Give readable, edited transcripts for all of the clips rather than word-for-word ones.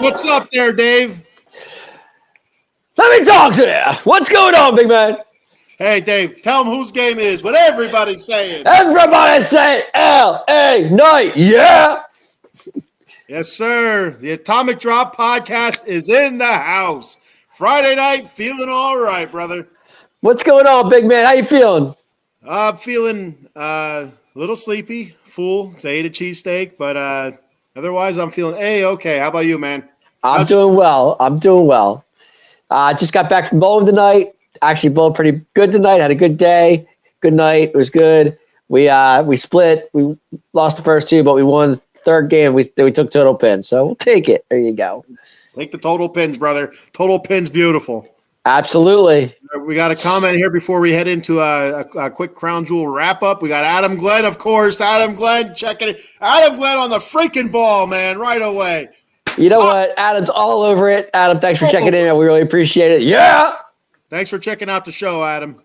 What's up there, Dave? Let me talk to you. What's going on, big man? Hey, Dave, tell them whose game it is. What everybody's saying. Everybody say L.A. Knight, yeah. Yes, sir. The Atomic Drop podcast is in the house. Friday night, feeling all right, brother. What's going on, big man? How you feeling? I'm feeling a little sleepy, full. I ate a cheesesteak, but otherwise I'm feeling okay. How about you, man? I'm doing well. I just got back from bowling tonight. Actually bowled pretty good tonight. Had a good day. Good night. It was good. We split. We lost the first two, but we won the third game. We took total pins. So we'll take it. There you go. Take the total pins, brother. Total pins, beautiful. Absolutely. We got a comment here before we head into a quick Crown Jewel wrap-up. We got Adam Glenn, of course. Adam Glenn checking it. Adam Glenn on the freaking ball, man, right away. You know what? Adam's all over it. Adam, thanks for checking in. We really appreciate it. Yeah. Thanks for checking out the show, Adam.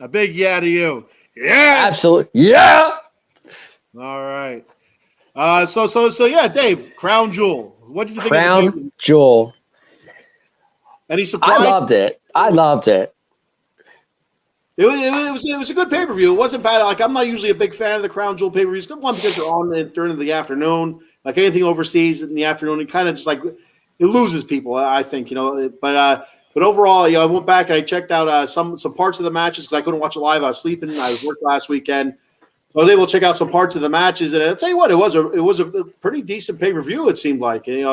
A big yeah to you. Yeah. Absolutely. Yeah. All right. So yeah, Dave, Crown Jewel. What did you think of the Crown Jewel? Any surprise? I loved it. It was a good pay-per-view. It wasn't bad. Like, I'm not usually a big fan of the Crown Jewel pay-per-views. One, because they're on during the afternoon. Like anything overseas in the afternoon, it kind of just like it loses people, I think, But overall, I went back and I checked out some parts of the matches because I couldn't watch it live. I was sleeping. I worked last weekend. So I was able to check out some parts of the matches, and I'll tell you what, it was a pretty decent pay-per-view, it seemed like. It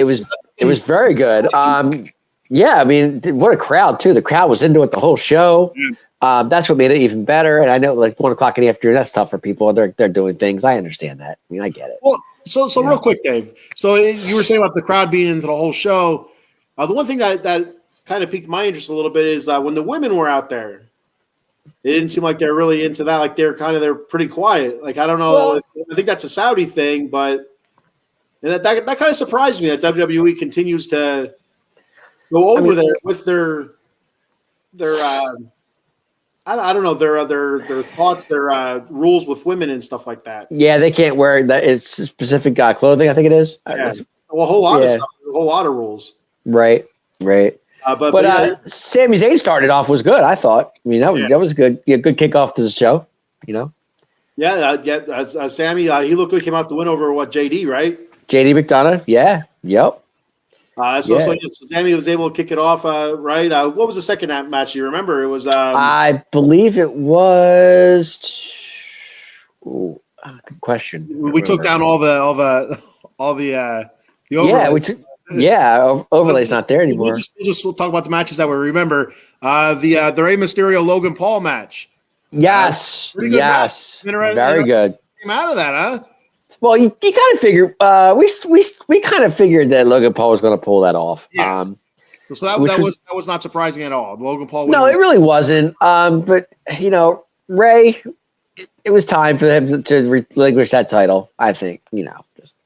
was very good. Yeah, I mean, what a crowd too. The crowd was into it the whole show. That's what made it even better. And I know, like 1 o'clock in the afternoon, that's tough for people. They're doing things. I understand that. I mean, I get it. Well, so real quick, Dave. So you were saying about the crowd being into the whole show. The one thing that kind of piqued my interest a little bit is when the women were out there. It didn't seem like they're really into that. Like they're pretty quiet. Like I don't know. Well, I think that's a Saudi thing, but that kind of surprised me that WWE continues to go over there with their I don't know their thoughts, their rules with women and stuff like that. Yeah, they can't wear that. It's specific a thing. I think it is. Yeah. A whole lot of stuff. A whole lot of rules. Right. But Sami Zayn started off was good. I thought. I mean, that was good. Yeah, good kickoff to the show. Yeah. Sammy, he looked like he came out to win over JD, right? JD McDonough. Yeah. Yep. So Sammy was able to kick it off, right? What was the second match? Do you remember? It was. I believe it was. Good question. We took down all the overlay. Overlay's not there anymore. We'll talk about the matches that we remember. The Rey Mysterio Logan Paul match. Yes. Yes. Very good. Came out of that, huh? Well, you kind of figured we kind of figured that Logan Paul was going to pull that off. Yes. So that was not surprising at all. Logan Paul. No, it really wasn't. But Ray, it was time for him to relinquish that title. I think. Just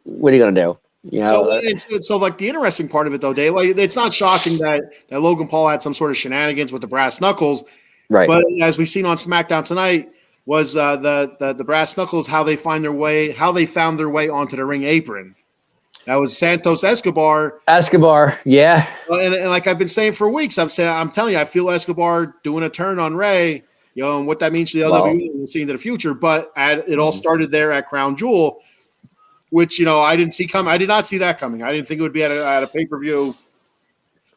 what are you going to do? So like the interesting part of it though, Dave, like it's not shocking that Logan Paul had some sort of shenanigans with the brass knuckles, right? But as we've seen on SmackDown tonight, was the brass knuckles how they found their way onto the ring apron. That was Santos Escobar. Yeah. And like I've been saying for weeks, I'm telling you, I feel Escobar doing a turn on Ray. And what that means for the WWE, we'll see into the future. But it all started there at Crown Jewel, which I didn't see coming. I did not see that coming. I didn't think it would be at a pay-per-view.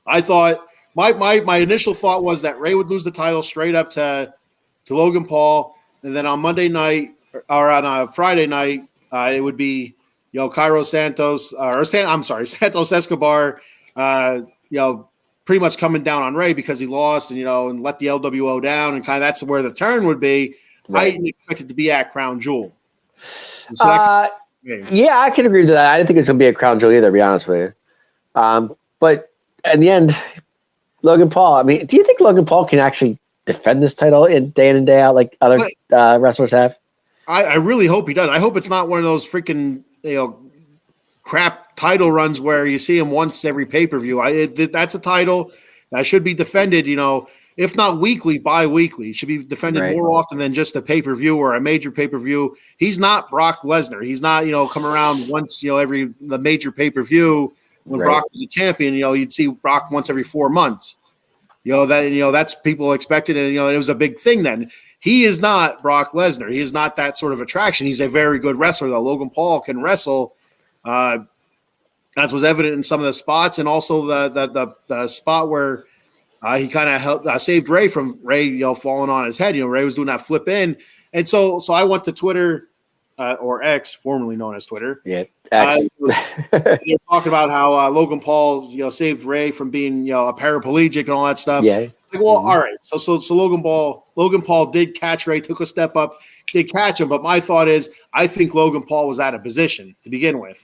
I thought my initial thought was that Ray would lose the title straight up to Logan Paul, and then on Monday night or on Friday night, it would be Santos Escobar, pretty much coming down on Ray because he lost and let the LWO down, and kind of that's where the turn would be. Right. I didn't expect it to be at Crown Jewel. So yeah, I can agree with that. I didn't think it was going to be a Crown Jewel either, to be honest with you. But in the end, Logan Paul, I mean, do you think Logan Paul can actually defend this title day in and day out like other wrestlers have? I really hope he does. I hope it's not one of those freaking crap title runs where you see him once every pay-per-view. That's a title that should be defended, if not weekly, bi-weekly. He should be defended more often than just a pay-per-view or a major pay-per-view. He's not Brock Lesnar. He's not, come around once, the major pay-per-view when Brock was a champion. You'd see Brock once every 4 months. That's people expected, and it was a big thing then. He is not Brock Lesnar. He is not that sort of attraction. He's a very good wrestler, though. Logan Paul can wrestle, as was evident in some of the spots, and also the spot where he kind of helped saved Ray from falling on his head. Ray was doing that flip in, and so I went to Twitter or X, formerly known as Twitter. Yeah, X. They're talking about how Logan Paul saved Ray from being a paraplegic and all that stuff. Yeah. All right. So Logan Paul did catch Ray, took a step up, did catch him. But my thought is, I think Logan Paul was out of position to begin with.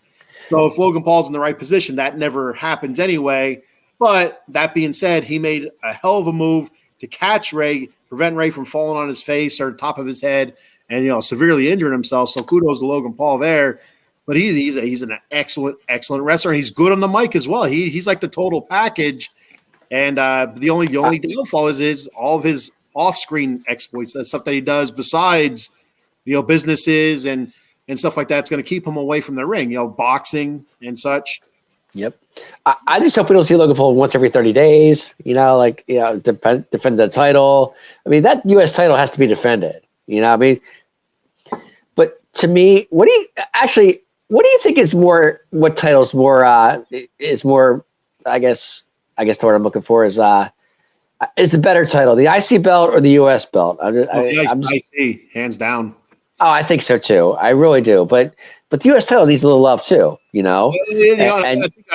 So if Logan Paul's in the right position, that never happens anyway. But that being said, he made a hell of a move to catch Ray, prevent Ray from falling on his face or top of his head and, severely injuring himself. So kudos to Logan Paul there. But he's an excellent wrestler. And he's good on the mic as well. He's like the total package. And the only downfall is all of his off-screen exploits, that stuff that he does besides, businesses and stuff like that. It's going to keep him away from the ring, boxing and such. Yep. I just hope we don't see Logan Paul once every 30 days, defend the title. I mean, that U.S. title has to be defended, But to me, what do you think is more, what title is more, I guess the word I'm looking for is the better title, the IC belt or the US belt? IC, hands down. Oh, I think so too. I really do. But the US title needs a little love too, I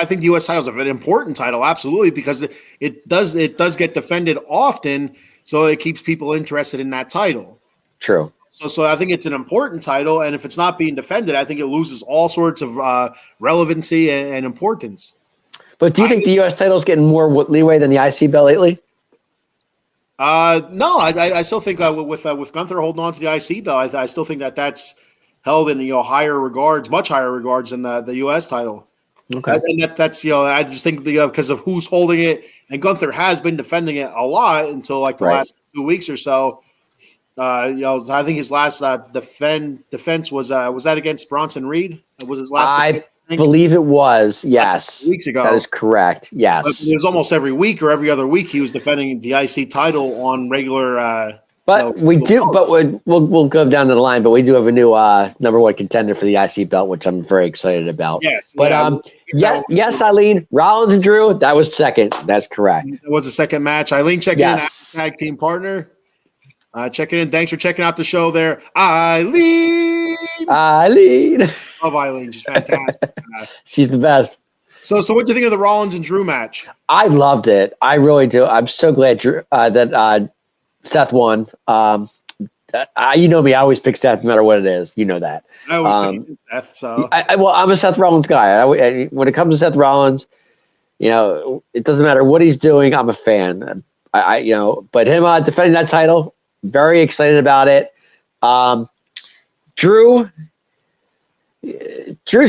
think the US title is an important title, absolutely, because it does get defended often, so it keeps people interested in that title. True. So I think it's an important title, and if it's not being defended, I think it loses all sorts of relevancy and importance. But do you think the U.S. title is getting more leeway than the IC belt lately? No, I still think with Gunther holding on to the IC belt, I still think that's held in higher regards, much higher regards than the U.S. title. Okay, and that's I just think because of who's holding it, and Gunther has been defending it a lot until like the last 2 weeks or so. I think his last defense was that against Bronson Reed? Was his last? I believe it was. Yes, weeks ago. That is correct. Yes, but it was almost every week or every other week he was defending the IC title on regular. But we'll go down to the line. But we do have a new number one contender for the IC belt, which I'm very excited about. Yes, but yes, Eileen, Rollins and Drew, that was second. That's correct. It was the second match. Eileen checking in, tag team partner. Checking in. Thanks for checking out the show there, Eileen. Love Eileen. She's fantastic. She's the best. So what do you think of the Rollins and Drew match? I loved it. I really do. I'm so glad that Seth won. You know me. I always pick Seth no matter what it is. You know that. I always pick Seth. So I'm a Seth Rollins guy. When it comes to Seth Rollins, it doesn't matter what he's doing. I'm a fan. But him defending that title. Very excited about it. Drew's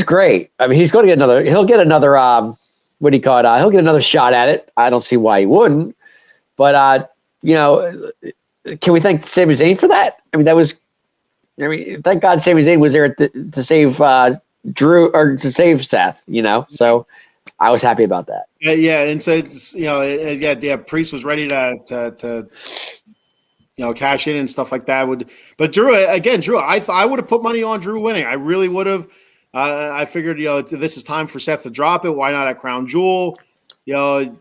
great. I mean, he'll get another, he'll get another shot at it. I don't see why he wouldn't, but can we thank Sami Zayn for that? I mean, thank God Sami Zayn was there to save Drew or to save Seth, so I was happy about that. Yeah. And so it's, Priest was ready to cash in and stuff like that. But Drew, I would have put money on Drew winning. I really would have. I figured, this is time for Seth to drop it. Why not at Crown Jewel? And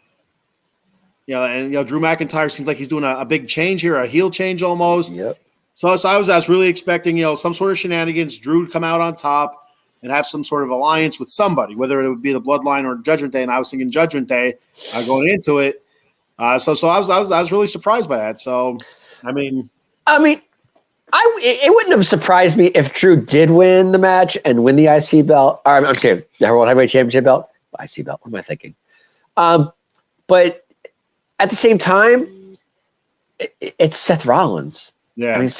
Drew McIntyre seems like he's doing a big change here, a heel change almost. Yep. So I was really expecting, some sort of shenanigans, Drew to come out on top and have some sort of alliance with somebody, whether it would be the Bloodline or Judgment Day. And I was thinking Judgment Day going into it. So I was really surprised by that. So. I mean, it wouldn't have surprised me if Drew did win the match and win the IC belt. I'm sorry, the World Heavyweight Championship belt, IC belt. What am I thinking? But at the same time, it's Seth Rollins. Yeah, I mean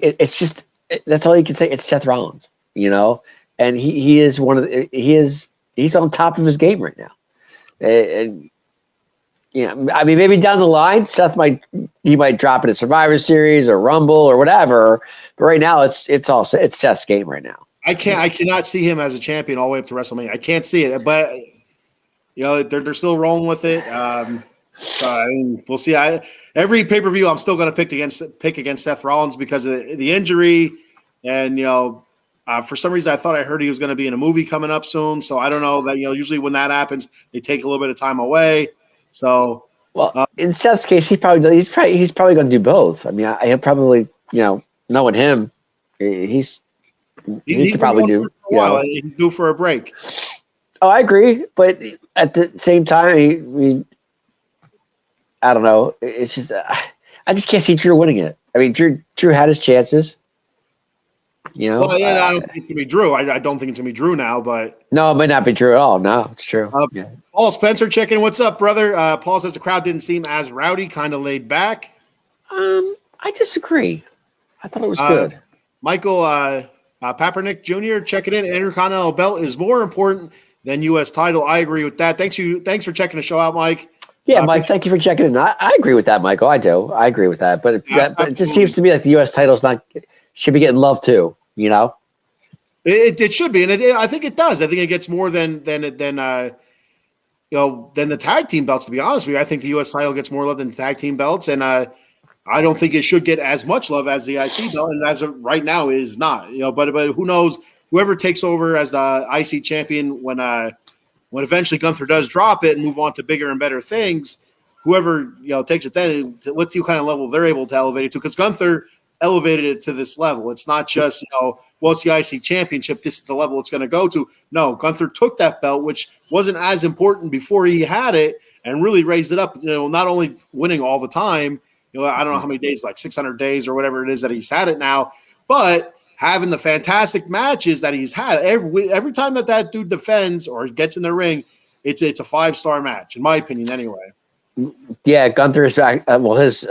it's just that's all you can say. It's Seth Rollins, and he is he's on top of his game right now, and I mean, maybe down the line, Seth might drop it at Survivor Series or Rumble or whatever. But right now, it's Seth's game right now. I cannot see him as a champion all the way up to WrestleMania. I can't see it, but they're still rolling with it. So I mean, we'll see. Every pay-per-view, I'm still going to pick against Seth Rollins because of the injury, and for some reason I thought I heard he was going to be in a movie coming up soon. So I don't know that usually when that happens, they take a little bit of time away. So in Seth's case, he's probably going to do both. I mean, he'll probably knowing him, he could probably do. He's due for a break. Oh, I agree, but at the same time, I don't know. It's just I just can't see Drew winning it. I mean, Drew had his chances. Well, yeah, I don't think it's gonna be Drew. I don't think it's gonna be Drew now, but no, it might not be Drew at all. No, it's true. Paul Spencer checking. What's up, brother? Paul says the crowd didn't seem as rowdy, kind of laid back. I disagree. I thought it was good. Michael Papernick Jr. checking in. Intercontinental belt is more important than U.S. title. I agree with that. Thanks for checking the show out, Mike. Yeah, Mike, thank you for checking in. I agree with that, Michael. I do. I agree with that. But it just seems to me like the U.S. title's should be getting love too. It should be, and I think it does. I think it gets more than the tag team belts. To be honest with you, I think the U.S. title gets more love than the tag team belts, and I don't think it should get as much love as the IC belt. And as of right now, it is not. But who knows? Whoever takes over as the IC champion when eventually Gunther does drop it and move on to bigger and better things, whoever takes it then, let's see what kind of level they're able to elevate it to. Because Gunther elevated it to this level. It's not just it's the IC championship. This is the level it's going to go to. No, Gunther took that belt, which wasn't as important before he had it, and really raised it up. Not only winning all the time. I don't know how many days, like 600 days or whatever it is that he's had it now, but having the fantastic matches that he's had every time that dude defends or gets in the ring, it's a 5-star match in my opinion anyway. Yeah, Gunther is back. His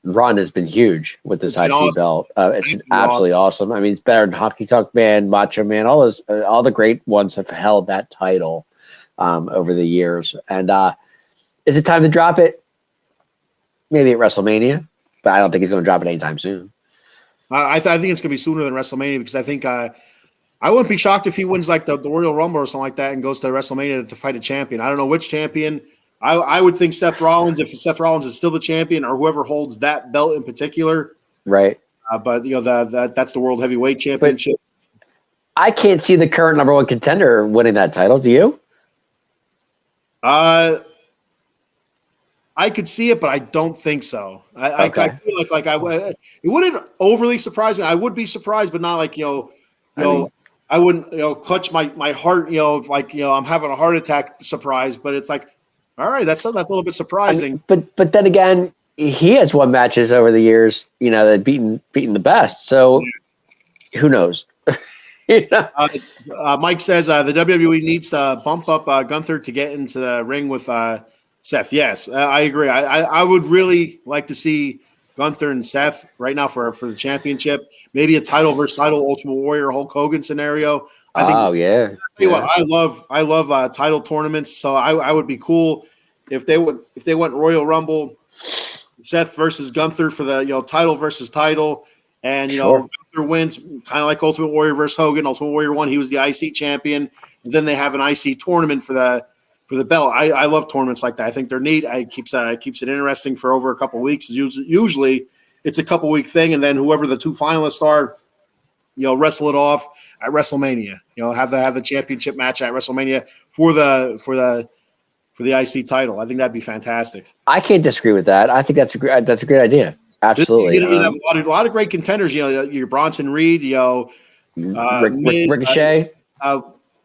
run has been huge with this IC belt. It's been absolutely awesome. I mean, it's better than Hockey Talk Man, Macho Man. All the great ones have held that title over the years. And is it time to drop it? Maybe at WrestleMania, but I don't think he's going to drop it anytime soon. I think it's going to be sooner than WrestleMania because I think I wouldn't be shocked if he wins like the Royal Rumble or something like that and goes to WrestleMania to fight a champion. I don't know which champion. I would think Seth Rollins, if Seth Rollins is still the champion or whoever holds that belt in particular. Right. But that's the World Heavyweight Championship. But I can't see the current number one contender winning that title. Do you? I could see it, but I don't think so. I feel like it wouldn't overly surprise me. I would be surprised, but not like I wouldn't clutch my heart. I'm having a heart attack surprise. But it's like, all right, that's a little bit surprising. But then again, he has won matches over the years. That beaten the best. So who knows? Mike says the WWE needs to bump up Gunther to get into the ring with Seth. Yes, I agree. I would really like to see Gunther and Seth right now for the championship. Maybe a title versus title Ultimate Warrior Hulk Hogan scenario. I think. Oh yeah. Tell you what, I love title tournaments. So I would be cool if they went Royal Rumble, Seth versus Gunther for the title versus title, and Gunther wins kind of like Ultimate Warrior versus Hogan. Ultimate Warrior won; he was the IC champion. And then they have an IC tournament for the belt. I love tournaments like that. I think they're neat. It keeps it interesting for over a couple of weeks. Usually it's a couple week thing, and then whoever the two finalists are, wrestle it off at WrestleMania. Have the championship match at WrestleMania for the IC title. I think that'd be fantastic. I can't disagree with that. I think that's a great idea. Absolutely. You have a lot of great contenders. Your Bronson Reed. Ricochet.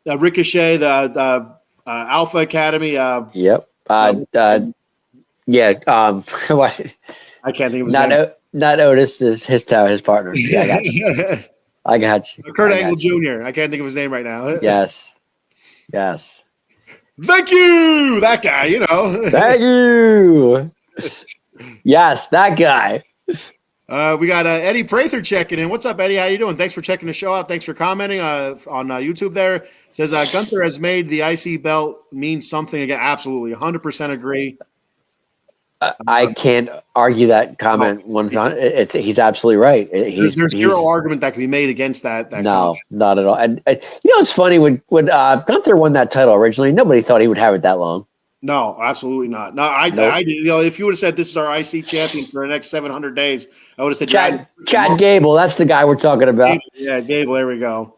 Ricochet. The Alpha Academy. Yep. What? I can't think of his name. Not Otis. Is his partner. Yeah, I got you. Kurt Angle Jr. I can't think of his name right now. Yes. Thank you, that guy. Thank you. Yes, that guy. We got Eddie Prather checking in. What's up, Eddie? How you doing? Thanks for checking the show out. Thanks for commenting on YouTube there. Says Gunther has made the IC belt mean something again. Absolutely, 100% agree. I can't argue that comment. He's absolutely right. There's zero argument that can be made against that. No, comment. not at all. And it's funny when Gunther won that title originally, nobody thought he would have it that long. No, absolutely not. No, I did. If you would have said this is our IC champion for the next 700 days, I would have said Chad Gable. That's the guy we're talking about. Yeah, Gable. There we go.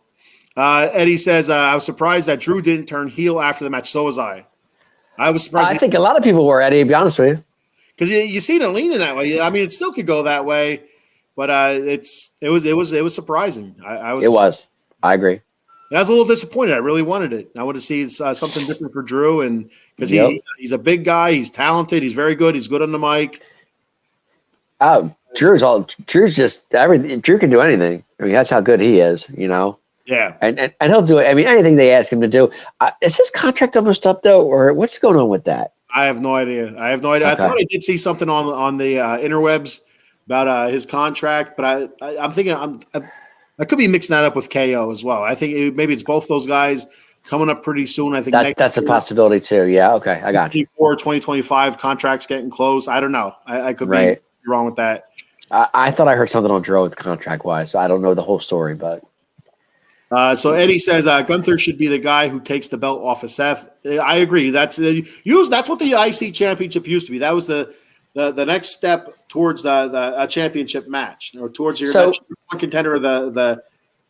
Eddie says, I was surprised that Drew didn't turn heel after the match. So was I. I was surprised. I think a lot of people were, Eddie, to be honest with you. Because you see it leaning that way. I mean, it still could go that way, but it was surprising. I agree. I was a little disappointed. I really wanted it. I wanted to see something different for Drew, and because he's a big guy, he's talented, he's very good, he's good on the mic. Oh, Drew's just everything. Drew can do anything. I mean, that's how good he is. Yeah, and he'll do it. I mean, anything they ask him to do. Is his contract almost up though, or what's going on with that? I have no idea. Okay. I thought I did see something on the interwebs about his contract, but I'm thinking I could be mixing that up with KO as well. I think maybe it's both those guys coming up pretty soon. I think that's a possibility too. Yeah. Okay. I got you. 2025 contracts getting close. I don't know. I could be wrong with that. I thought I heard something on Drew with contract wise. So I don't know the whole story, but. So Eddie says Gunther should be the guy who takes the belt off of Seth. I agree. That's what the IC championship used to be. That was the next step towards the championship match, or towards your contender of the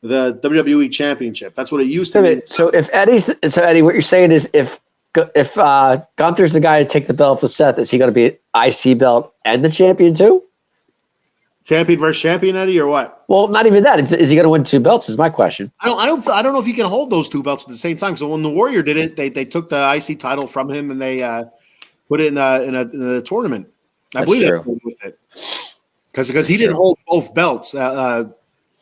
WWE championship. That's what it used to be. So Eddie, what you're saying is if Gunther's the guy to take the belt for Seth, is he going to be IC belt and the champion too? Champion versus champion, Eddie, or what? Well, not even that. Is he going to win 2 belts? Is my question. I don't know if you can hold those 2 belts at the same time. So when the Warrior did it, they took the IC title from him and they put it in a tournament. I believe that's with it because he didn't hold both belts at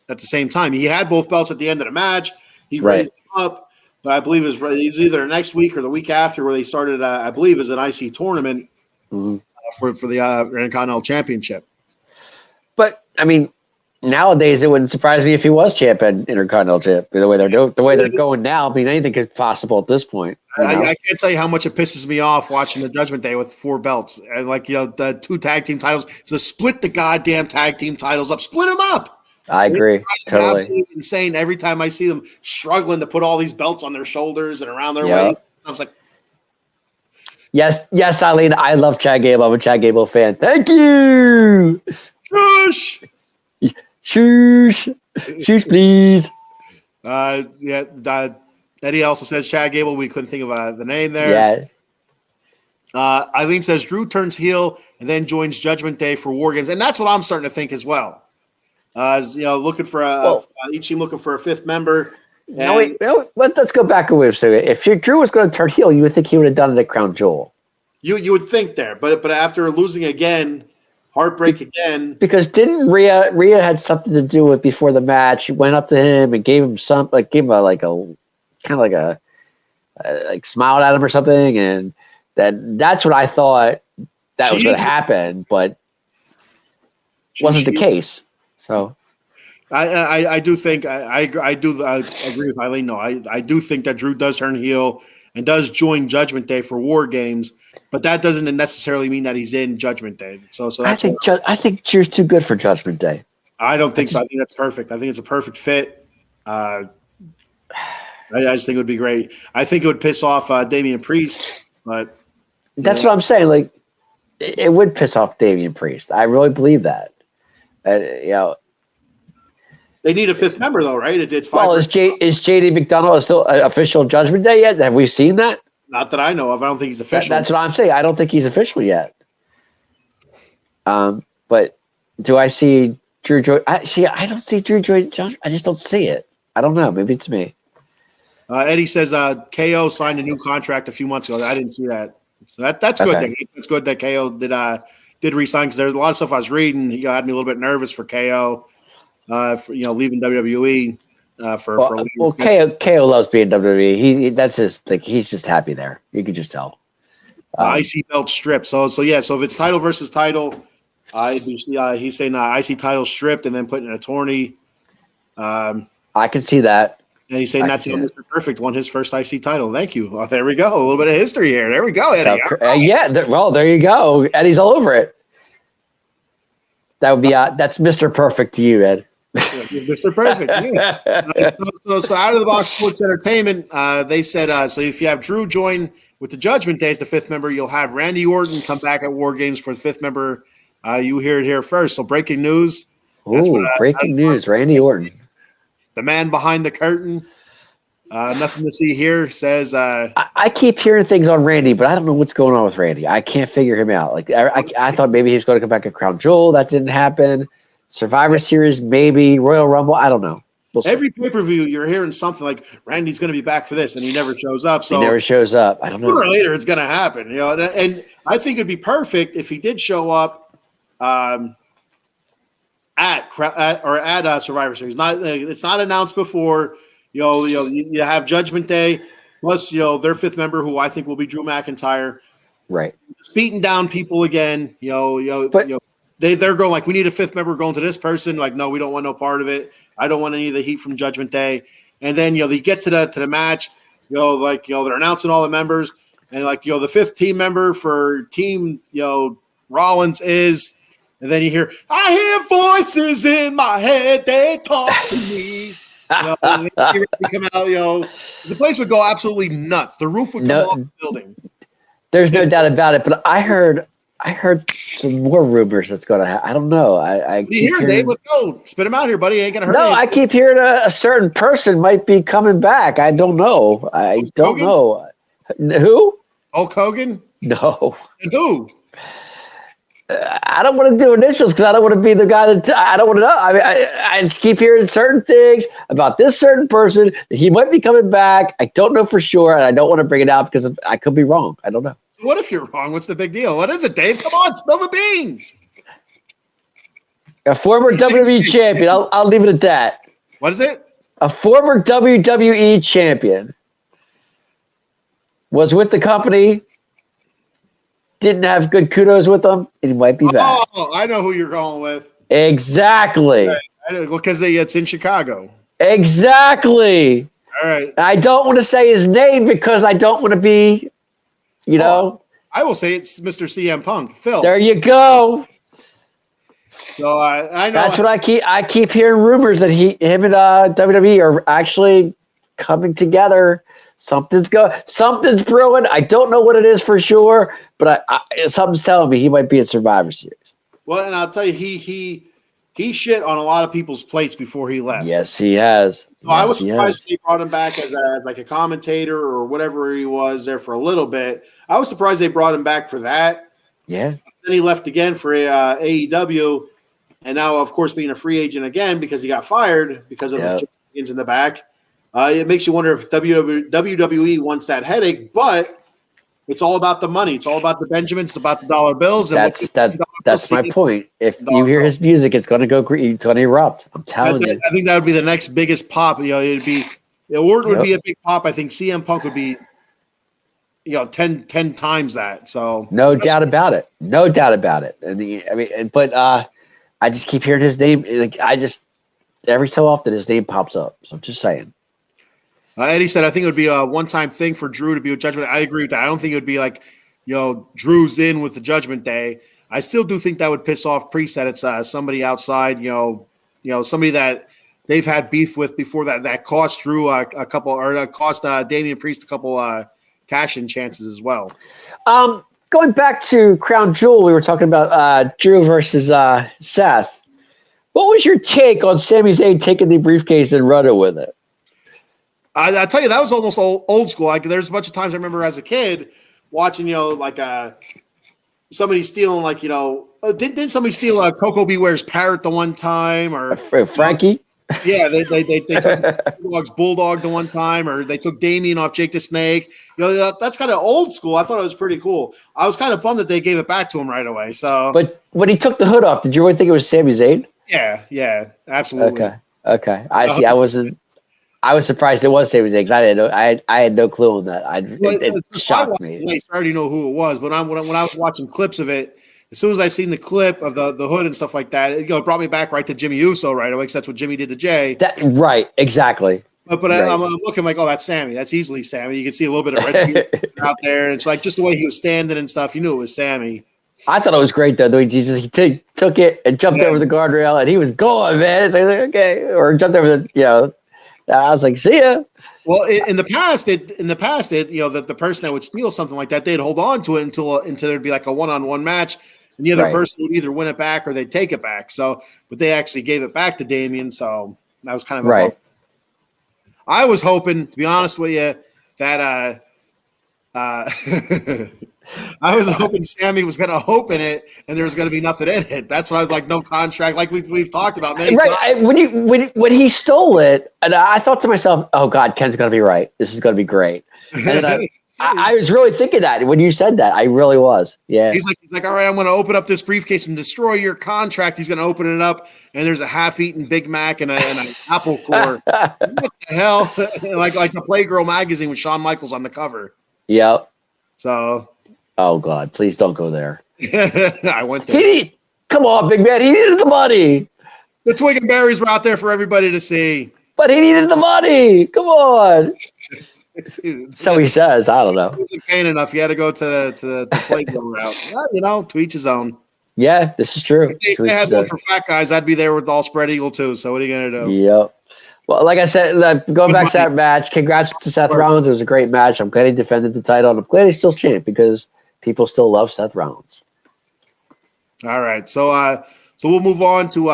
the same time. He had both belts at the end of the match. He raised them up, but I believe it was either the next week or the week after where they started. I believe as an IC tournament for the Intercontinental Championship. But I mean, nowadays it wouldn't surprise me if he was champion, Intercontinental champ. The way they're going now, I mean, anything is possible at this point. I can't tell you how much it pisses me off watching the Judgment Day with 4 belts and the 2 tag team titles. So split the goddamn tag team titles up. Split them up. I agree. Totally absolutely insane. Every time I see them struggling to put all these belts on their shoulders and around their waist, I was like. Yes, Eileen. I love Chad Gable. I'm a Chad Gable fan. Thank you. Shush, please. Eddie also says Chad Gable. We couldn't think of the name there. Yeah. Eileen says Drew turns heel and then joins Judgment Day for War Games, and that's what I'm starting to think as well. Looking for each team looking for a 5th member. Let's go back a bit. If Drew was going to turn heel, you would think he would have done it at Crown Jewel. You would think there, but after losing again. Heartbreak again. Because didn't Rhea had something to do with before the match? She went up to him and gave him smiled at him or something, and that's what I thought that was going to happen, but wasn't the case. So I do think I agree with Eileen. No, I do think that Drew does turn heel and does join Judgment Day for War Games, but that doesn't necessarily mean that he's in Judgment Day. So that's I think Drew's too good for Judgment Day. I don't think so. I think that's perfect. I think it's a perfect fit. I just think it would be great. I think it would piss off Damian Priest, but that's what I'm saying. Like, it would piss off Damian Priest. I really believe that. They need a 5th member, though, right? It's 5. Well, is JD McDonald still official Judgment Day yet? Have we seen that? Not that I know of. I don't think he's official. That's what I'm saying. I don't think he's official yet. But do I see Drew Joy? I don't see Drew Joy. I just don't see it. I don't know. Maybe it's me. Eddie says KO signed a new contract a few months ago. I didn't see that. So that's good. Okay. That's good that KO did resign because there's a lot of stuff I was reading. He had me a little bit nervous for KO. Leaving WWE KO loves being WWE. That's his thing. He's just happy there. You can just tell. IC belt stripped. So if it's title versus title, he's saying IC title stripped and then put in a tourney. I can see that. And he's saying that's how Mr. Perfect won his first IC title. Thank you. Well, there we go. A little bit of history here. There we go, Eddie. Well, there you go. Eddie's all over it. That would be that's Mr. Perfect to you, Ed. Yeah, Mr. Perfect. Yes. So out of the box sports entertainment, they said so if you have Drew join with the Judgment Day as the fifth member, you'll have Randy Orton come back at War Games for the fifth member. You hear it here first. So breaking news. Breaking news. Randy Orton. The man behind the curtain. Nothing to see here. Says I keep hearing things on Randy, but I don't know what's going on with Randy. I can't figure him out. Like I thought maybe he was going to come back at Crown Jewel. That didn't happen. Survivor Series, maybe Royal Rumble. I don't know. Every pay-per-view, you're hearing something like Randy's going to be back for this, and he never shows up. So he never shows up. I don't know. Sooner or later, it's going to happen. You know, and I think it'd be perfect if he did show up at Survivor Series. It's not announced before. You have Judgment Day plus their fifth member, who I think will be Drew McIntyre. Right, just beating down people again. They're going like, we need a fifth member going to this person. Like, no, we don't want no part of it. I don't want any of the heat from Judgment Day. And then they get to the match. They're announcing all the members, and the fifth team member for Team Rollins is. And then you hear, I hear voices in my head. They talk to me. They come out. The place would go absolutely nuts. The roof would come off the building. There's no doubt about it. But I heard some more rumors that's going to happen. I don't know. You hear, Dave? Let's go. Spit them out here, buddy. Ain't going to hurt you. I keep hearing a certain person might be coming back. I don't know. I don't know. Who? Hulk Hogan? No. And who? I don't want to do initials because I don't want to be the guy that I don't want to know. I mean, I just keep hearing certain things about this certain person. He might be coming back. I don't know for sure, and I don't want to bring it out because I could be wrong. I don't know. So what if you're wrong? What's the big deal? What is it, Dave? Come on, spill the beans. A former WWE champion. I'll leave it at that. What is it? A former WWE champion was with the company. Didn't have good kudos with them. He might be back. Oh, I know who you're going with. Exactly. Because it's in Chicago. Exactly. All right. I don't want to say his name because I don't want to be, I will say it's Mr. CM Punk, Phil. There you go. So I know. That's what I keep hearing rumors that him and WWE are actually coming together. Something's brewing. I don't know what it is for sure, but something's telling me he might be at Survivor Series. Well, and I'll tell you, he shit on a lot of people's plates before he left. Yes, he has. So I was surprised they brought him back as like a commentator or whatever he was there for a little bit. I was surprised they brought him back for that. Yeah. Then he left again for AEW, and now, of course, being a free agent again because he got fired because of the champions in the back. It makes you wonder if WWE wants that headache, but it's all about the money. It's all about the Benjamins. It's about the dollar bills. And that's my point. If you hear his music, it's going to go green. It's going to erupt. I'm telling you. I think that would be the next biggest pop. It'd be Orton would be a big pop. I think CM Punk would be 10 times that. So no doubt about it. No doubt about it. But I just keep hearing his name. Every so often his name pops up. So I'm just saying. Eddie said, I think it would be a one-time thing for Drew to be with Judgment Day. I agree with that. I don't think it would be like, Drew's in with the Judgment Day. I still do think that would piss off Priest that it's somebody outside, somebody that they've had beef with before that cost Drew a couple, or cost Damian Priest a couple cash-in chances as well. Going back to Crown Jewel, we were talking about Drew versus Seth. What was your take on Sami Zayn taking the briefcase and running with it? I tell you, that was almost old school. Like, there's a bunch of times I remember as a kid watching, somebody stealing, didn't somebody steal Coco Beware's parrot the one time, or Frankie? Yeah, they took Bulldog the one time, or they took Damien off Jake the Snake. That's kind of old school. I thought it was pretty cool. I was kind of bummed that they gave it back to him right away. So, but when he took the hood off, did you really think it was Sami Zayn? Yeah, absolutely. Okay. I see. I was surprised it was Sami Zayn because I had no clue on that. It shocked me. I already know who it was, but when I was watching clips of it, as soon as I seen the clip of the hood and stuff like that, it brought me back right to Jimmy Uso right away because that's what Jimmy did to Jay. Right, exactly. But Right. I'm looking like, oh, that's Sammy. That's easily Sammy. You can see a little bit of red out there. And it's like just the way he was standing and stuff. You knew it was Sammy. I thought it was great though. He took it and jumped over the guardrail, and he was going, man. It's like, okay, or jumped over the. I was like, see ya. Well, in the past, the person that would steal something like that, they'd hold on to it until there'd be like a one-on-one match, and the other person would either win it back or they'd take it back. So, but they actually gave it back to Damien. So that was kind of right. I was hoping, to be honest with you, that I was hoping Sammy was going to open it and there was going to be nothing in it. That's why I was like, no contract, like we've talked about many times. When he stole it, and I thought to myself, oh God, Ken's going to be right. This is going to be great. And I was really thinking that when you said that. I really was. Yeah. He's like, all right, I'm going to open up this briefcase and destroy your contract. He's going to open it up, and there's a half-eaten Big Mac and an apple core. What the hell? like the Playgirl magazine with Shawn Michaels on the cover. Yep. So. Oh God, please don't go there. I went there. Come on, big man. He needed the money. The Twig and Berries were out there for everybody to see. But he needed the money. Come on. So he says. I don't know. It wasn't paying enough. You had to go to the Playgirl route. Well, to each his own. Yeah, this is true. If they had one for fat guys, I'd be there with all spread eagle too. So what are you gonna do? Yep. Well, like I said, going back to that match, congrats to Seth Rollins. It was a great match. I'm glad he defended the title, and I'm glad he's still champ because people still love Seth Rollins. All right, so we'll move on to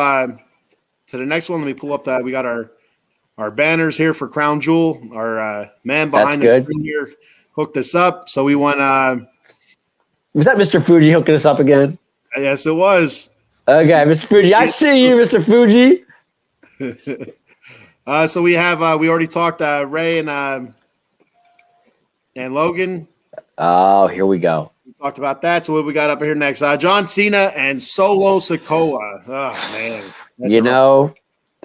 the next one. Let me pull up that we got our banners here for Crown Jewel. Our man behind the screen here hooked us up. So we went. Was that Mr. Fuji hooking us up again? Yes, it was. Okay, Mr. Fuji, I see you, Mr. Fuji. So we have we already talked Ray and Logan. Oh, here we go. We talked about that. So what we got up here next? John Cena and Solo Sikoa. Oh man,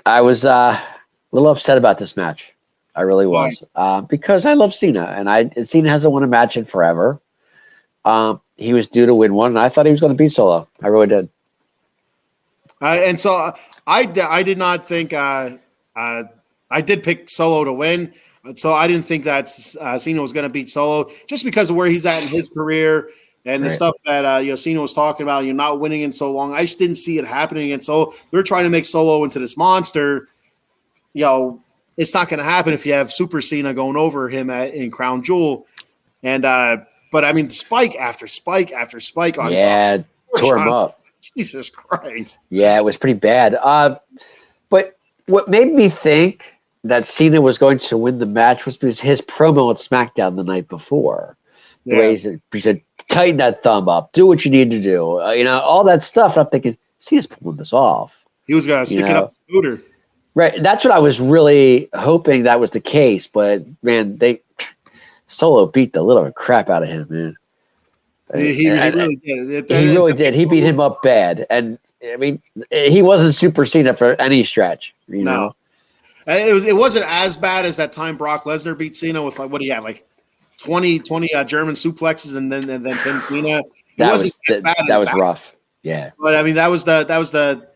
I was a little upset about this match. I really was because I love Cena, and Cena hasn't won a match in forever. He was due to win one, and I thought he was going to beat Solo. I really did. And so I did not think I did pick Solo to win. So I didn't think that Cena was going to beat Solo just because of where he's at in his career and the stuff that Cena was talking about. You're not winning in so long. I just didn't see it happening. And so they're trying to make Solo into this monster. It's not going to happen if you have Super Cena going over him in Crown Jewel. And but I mean, spike after spike after spike on tore him up. Jesus Christ. Yeah, it was pretty bad. But what made me think that Cena was going to win the match was because his promo at SmackDown the night before. The way he said, tighten that thumb up, do what you need to do. All that stuff. And I'm thinking, Cena's pulling this off. He was going to stick it up the scooter. Right. That's what I was really hoping that was the case. But, man, Solo beat the little crap out of him, man. He really did. He really did. He beat him up bad. And, I mean, he wasn't Super Cena for any stretch. You know? It wasn't as bad as that time Brock Lesnar beat Cena with what do you have, like 20 German suplexes and then pin Cena. That was rough. Yeah. But I mean that was the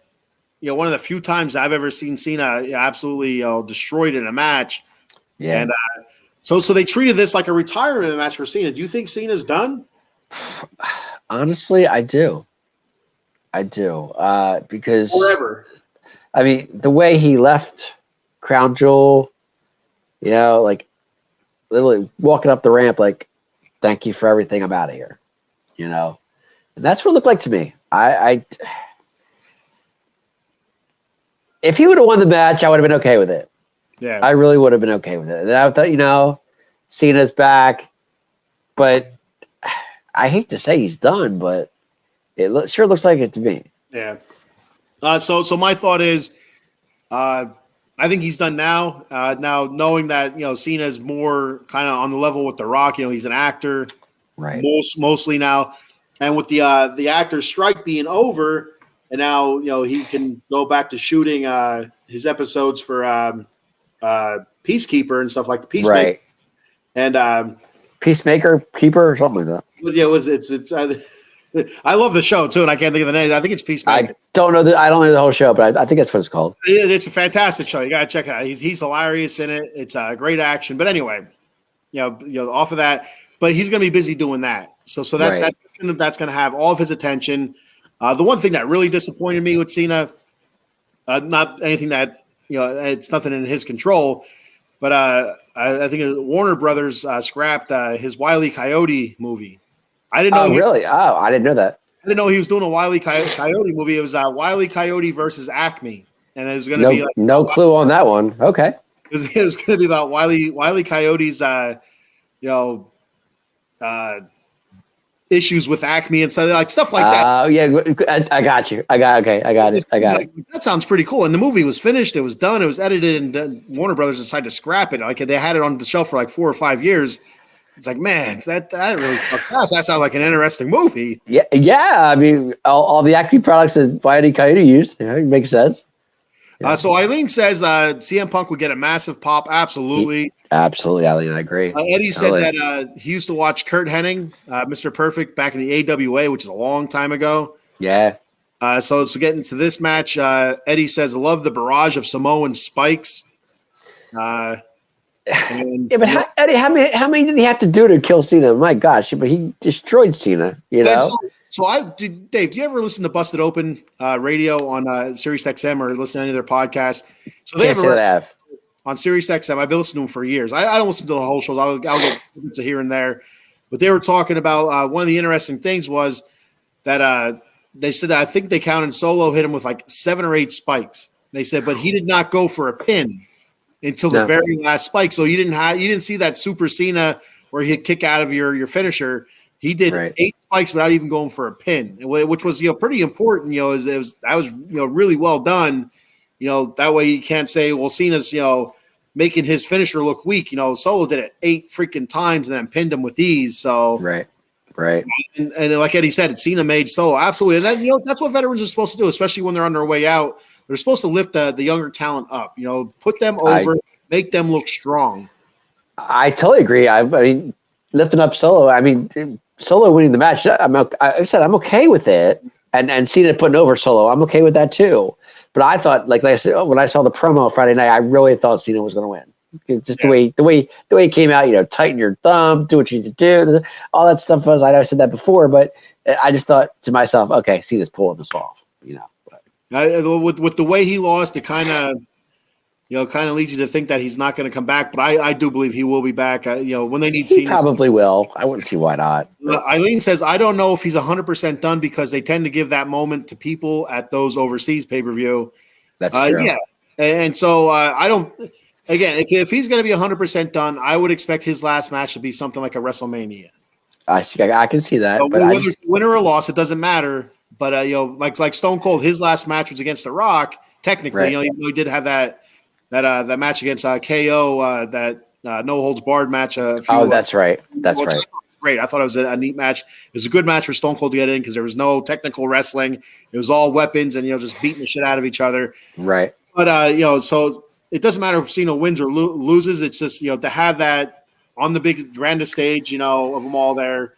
one of the few times I've ever seen Cena absolutely destroyed in a match. Yeah. And so they treated this like a retirement match for Cena. Do you think Cena's done? Honestly, I do. Because forever. I mean, the way he left Crown Jewel, like literally walking up the ramp, like, thank you for everything. I'm out of here. And that's what it looked like to me. If he would have won the match, I would have been okay with it. Yeah, I really would have been okay with it. And I thought, Cena's back, but I hate to say he's done, but it sure looks like it to me. Yeah. So my thought is, I think he's done now. Now knowing that Cena is more kind of on the level with The Rock. He's an actor, right? Mostly now, and with the actor strike being over, and now he can go back to shooting his episodes for Peacekeeper and stuff like the Peacemaker, right? And Peacemaker, Keeper, or something like that. Yeah, it's I love the show too, and I can't think of the name. I think it's Peacemaker. I don't know the whole show, but I think that's what it's called. It's a fantastic show. You gotta check it out. He's hilarious in it. It's great action. But anyway, off of that, but he's gonna be busy doing that. So that's gonna have all of his attention. The one thing that really disappointed me with Cena, not anything that it's nothing in his control, but I think Warner Brothers scrapped his Wile E. Coyote movie. I didn't know. Oh, really? Oh, I didn't know that. I didn't know he was doing a Wile E. Coyote movie. It was Wile E. Coyote versus Acme, and it was going to be like no clue on that one. Okay, it was going to be about Wile E. Coyote's issues with Acme and stuff like that. Yeah, I got you. I got it. That sounds pretty cool. And the movie was finished. It was done. It was edited, and Warner Brothers decided to scrap it. Like they had it on the shelf for like 4 or 5 years. It's like, man, that really sucks. That sounds like an interesting movie. Yeah. I mean, all the Acme products that Wile E. Coyote used, it makes sense. Yeah. So Eileen says CM Punk would get a massive pop. Absolutely. Absolutely, Eileen. I agree. Eddie said that he used to watch Kurt Hennig, Mr. Perfect, back in the AWA, which is a long time ago. Yeah. So getting to this match, Eddie says, love the barrage of Samoan spikes. But Eddie, how many did he have to do to kill Cena? My gosh, but he destroyed Cena. Dave, do you ever listen to Busted Open radio on Sirius XM or listen to any of their podcasts? So they have on Sirius XM. I've been listening to them for years. I don't listen to the whole shows. I'll get snippets here and there, but they were talking about one of the interesting things was that they said that I think they counted Solo hit him with like 7 or 8 spikes. They said, but he did not go for a pin until the very last spike. So you didn't see that Super Cena where he'd kick out of your finisher. He did 8 spikes without even going for a pin, which was pretty important. That was really well done. That way you can't say, well, Cena's making his finisher look weak. Solo did it 8 freaking times and then pinned him with ease. So right. And like Eddie said, Cena made Solo absolutely. And then that's what veterans are supposed to do, especially when they're on their way out. They're supposed to lift the younger talent up. Put them over, make them look strong. I totally agree. I mean, lifting up Solo. I mean, Solo winning the match. I'm okay with it, and Cena putting over Solo. I'm okay with that too. But I thought, like I said, when I saw the promo Friday night, I really thought Cena was going to win. Just the way it came out. Tighten your thumb, do what you need to do, all that stuff. I know I said that before, but I just thought to myself, okay, Cena's pulling this off. With the way he lost, it kind of leads you to think that he's not going to come back. But I do believe he will be back. When they need Cena, he probably will. I wouldn't see why not. Eileen says, I don't know if he's 100% done because they tend to give that moment to people at those overseas pay-per-view. That's true. Yeah, and so I don't. Again, if he's going to be 100% done, I would expect his last match to be something like a WrestleMania. I can see that. But whether it's win or a loss, it doesn't matter. But like Stone Cold, his last match was against The Rock. Technically, he did have that match against KO, that no holds barred match. That's right. That's right. Great. I thought it was a neat match. It was a good match for Stone Cold to get in because there was no technical wrestling. It was all weapons and just beating the shit out of each other. Right. But so it doesn't matter if Cena wins or loses. It's just to have that on the big grandest stage, of them all there.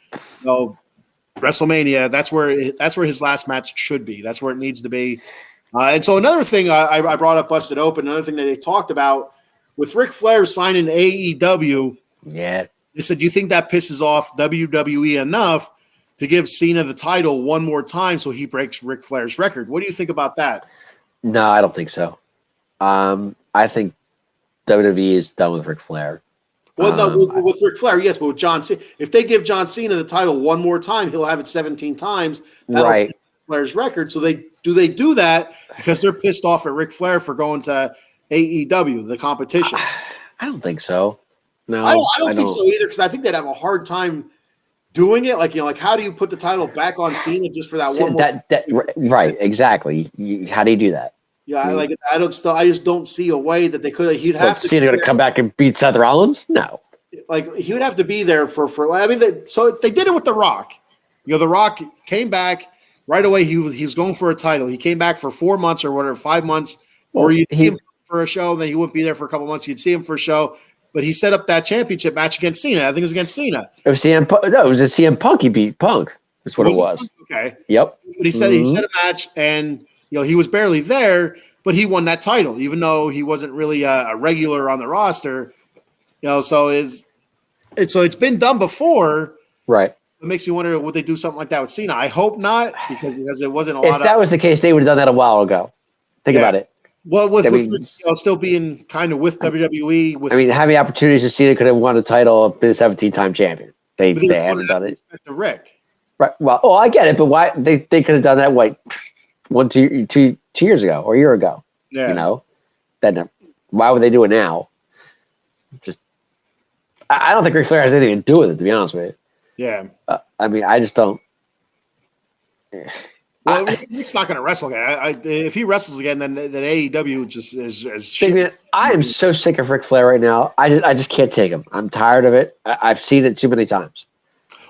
WrestleMania. That's where his last match should be. That's where it needs to be. And so another thing I brought up, Busted Open. Another thing that they talked about with Ric Flair signing AEW. Yeah. They said, do you think that pisses off WWE enough to give Cena the title one more time so he breaks Ric Flair's record? What do you think about that? No, I don't think so. I think WWE is done with Ric Flair. Well, no, with Ric Flair, yes, but with John Cena, if they give John Cena the title one more time, he'll have it 17 times. Right. Flair's record. So they do that because they're pissed off at Ric Flair for going to AEW, the competition. I don't think so. No, I don't think so either, because I think they'd have a hard time doing it. Like how do you put the title back on Cena just for that one? Right, exactly. How do you do that? Yeah, I just don't see a way that they could. He'd have to. Cena going to come back and beat Seth Rollins? No. Like he would have to be there for. I mean, so they did it with The Rock. The Rock came back right away. He was going for a title. He came back for 4 months or whatever, 5 months, or you'd see him for a show. Then he wouldn't be there for a couple months. You'd see him for a show. But he set up that championship match against Cena. I think it was against Cena. It was CM Punk. No, it was a CM Punk. He beat Punk. That's what it was. Okay. Yep. But he said a match, and he was barely there, but he won that title, even though he wasn't really a regular on the roster. So it's been done before. Right. It makes me wonder, would they do something like that with Cena? I hope not, because it wasn't a lot. If that was the case, they would have done that a while ago. Think about it. Well, with still being kind of with WWE. Having opportunities to Cena could have won a title, been a 17-time champion. They haven't done it. To Rick. Right. Well, I get it, but why they could have done that? 2 years ago or a year ago. Yeah. Then why would they do it now? Just, I don't think Ric Flair has anything to do with it, to be honest with you. Yeah. I just don't. Well, Rick's not going to wrestle again. If he wrestles again, then AEW just is shit. I am so sick of Ric Flair right now. I just can't take him. I'm tired of it. I've seen it too many times.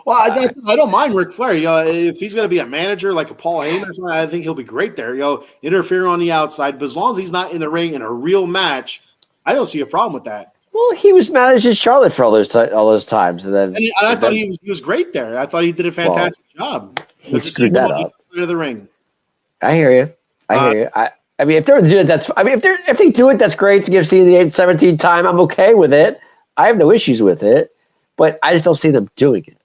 Well, I don't mind Ric Flair. If he's going to be a manager like a Paul Heyman or something, I think he'll be great there. Interfere on the outside, but as long as he's not in the ring in a real match, I don't see a problem with that. Well, he was managing Charlotte for all those times, and then I thought he was great there. I thought he did a fantastic job. He screwed that up. Of the ring. I hear you. If they're doing it, if they do it, that's great to give Cena the 17th time. I'm okay with it. I have no issues with it, but I just don't see them doing it.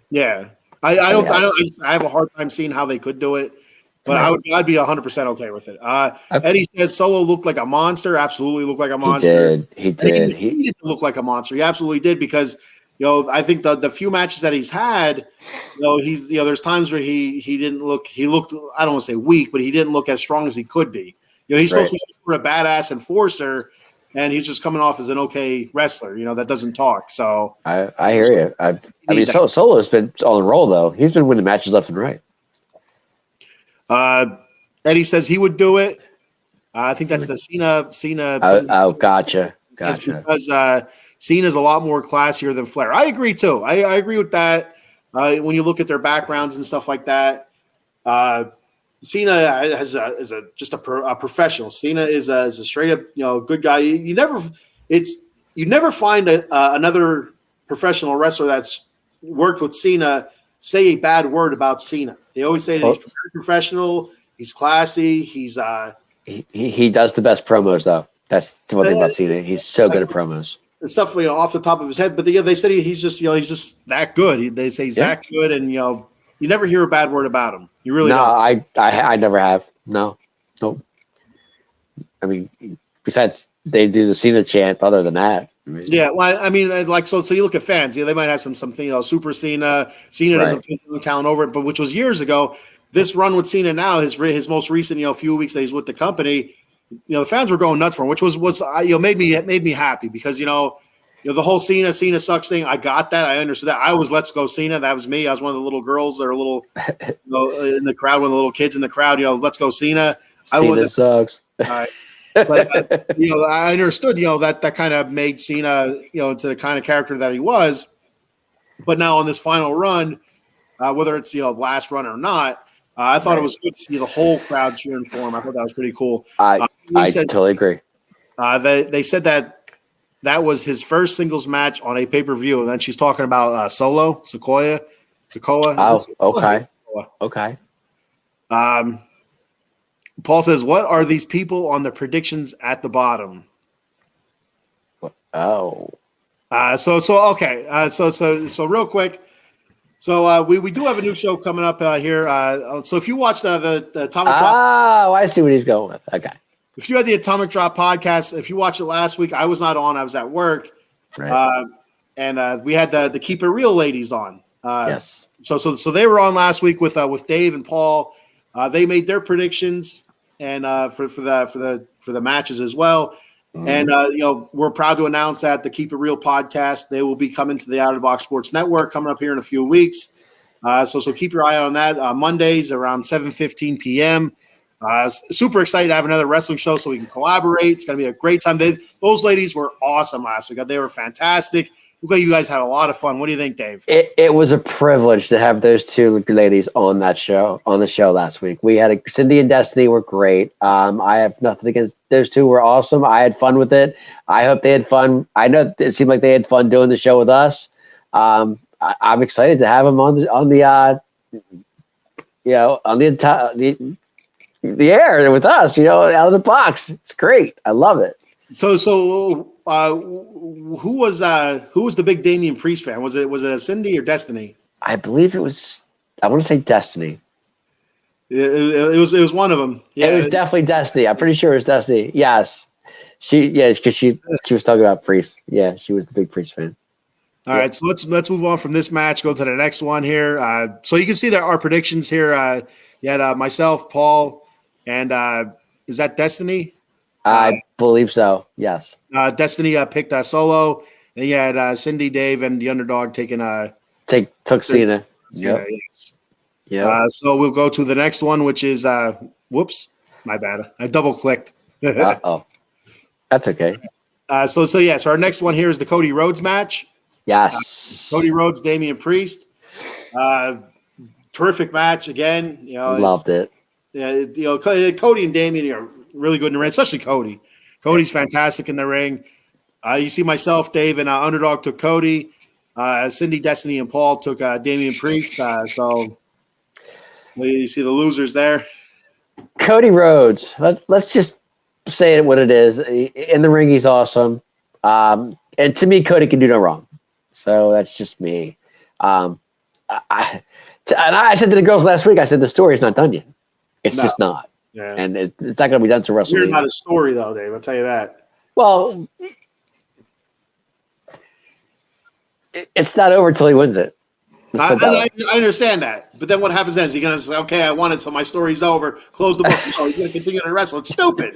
Yeah, I have a hard time seeing how they could do it, but I'd be 100% okay with it. Eddie says Solo looked like a monster. Absolutely looked like a monster. He did. He needed to look like a monster. He absolutely did, because I think the few matches that he's had, there's times where he didn't look. He looked, I don't want to say weak, but he didn't look as strong as he could be. He's supposed to be sort of a badass enforcer, and he's just coming off as an okay wrestler, that doesn't talk. So I hear you. Solo's been on the roll though. He's been winning matches left and right. Eddie says he would do it. I think that's the Cena. Gotcha. Because Cena's a lot more classier than Flair. I agree too. I agree with that. When you look at their backgrounds and stuff like that, Cena is just a professional. Cena is a straight up good guy. You never find another professional wrestler that's worked with Cena say a bad word about Cena. They always say that he's very professional. He's classy. He's he does the best promos though. That's one thing about Cena. He's so good at promos. It's stuff off the top of his head, but they said he's just that good. They say he's that good, and you never hear a bad word about him. You really don't. I never have. Nope. Besides they do the Cena chant. Other than that, so you look at fans. They might have something. Super Cena. Cena doesn't put no talent over it, but which was years ago. This run with Cena now, his most recent few weeks that he's with the company. The fans were going nuts for him, which was made me happy, because the whole Cena sucks thing. I got that. I understood that. I was Let's Go Cena. That was me. I was one of the little girls that are little in the crowd, one of the little kids in the crowd. Let's Go Cena. Cena sucks. But I understood that kind of made Cena into the kind of character that he was. But now on this final run, whether it's last run or not, I thought it was good to see the whole crowd cheering for him. I thought that was pretty cool. I totally agree. They said that was his first singles match on a pay-per-view, and then she's talking about Sikoa. Oh, okay. Okay. Paul says, "What are these people on the predictions at the bottom?" Oh. Okay. So real quick. So we do have a new show coming up here. So if you watch the Atomic Drop, I see what he's going with. Okay. If you had the Atomic Drop podcast, if you watched it last week, I was not on. I was at work, and we had the Keep It Real ladies on. Yes. So they were on last week with Dave and Paul. They made their predictions and for the matches as well. Mm-hmm. And we're proud to announce that the Keep It Real podcast, they will be coming to the Out of the Box Sports Network coming up here in a few weeks. So keep your eye on that. Mondays around 7:15 p.m. Super excited to have another wrestling show so we can collaborate. It's going to be a great time. Those ladies were awesome last week. They were fantastic. Look like you guys had a lot of fun. What do you think, Dave? It was a privilege to have those two ladies on the show last week. We had Cindy and Destiny were great. I have nothing against those two. Were awesome. I had fun with it. I hope they had fun. I know it seemed like they had fun doing the show with us. I'm excited to have them on the on the air with us, out of the box. It's great. I love it. So who was the big Damian Priest fan? Was it a Cindy or Destiny? I believe it was. I want to say Destiny. It was one of them. Yeah, it was definitely Destiny. I'm pretty sure it was Destiny. Yes, because she was talking about Priest. Yeah, she was the big Priest fan. All right, so let's move on from this match. Go to the next one here. So you can see that our predictions here. You had myself, Paul, and is that Destiny? I believe so. Yes. Destiny picked Solo, and you had Cindy, Dave, and the underdog taking took Cena. Yep. Yes. Yeah. So we'll go to the next one, which is whoops, my bad. I double clicked. Oh, that's okay. So our next one here is the Cody Rhodes match. Yes. Cody Rhodes, Damian Priest. Terrific match again. Loved it. Yeah, Cody and Damian are really good in the ring, especially Cody. Cody's fantastic in the ring. You see myself, Dave, and underdog took Cody. Cindy, Destiny, and Paul took Damian Priest. So you see the losers there. Cody Rhodes. Let's just say it what it is. In the ring, he's awesome. And to me, Cody can do no wrong. So that's just me. And I said to the girls last week, I said the story is not done yet. It's just not. Yeah. And it's not going to be done to WrestleMania. You're not a story, though, Dave. I'll tell you that. Well, it's not over until he wins it. I understand that. But then what happens then? Is he going to say, okay, I won it, so my story's over. Close the book. No, he's going to continue to wrestle. It's stupid.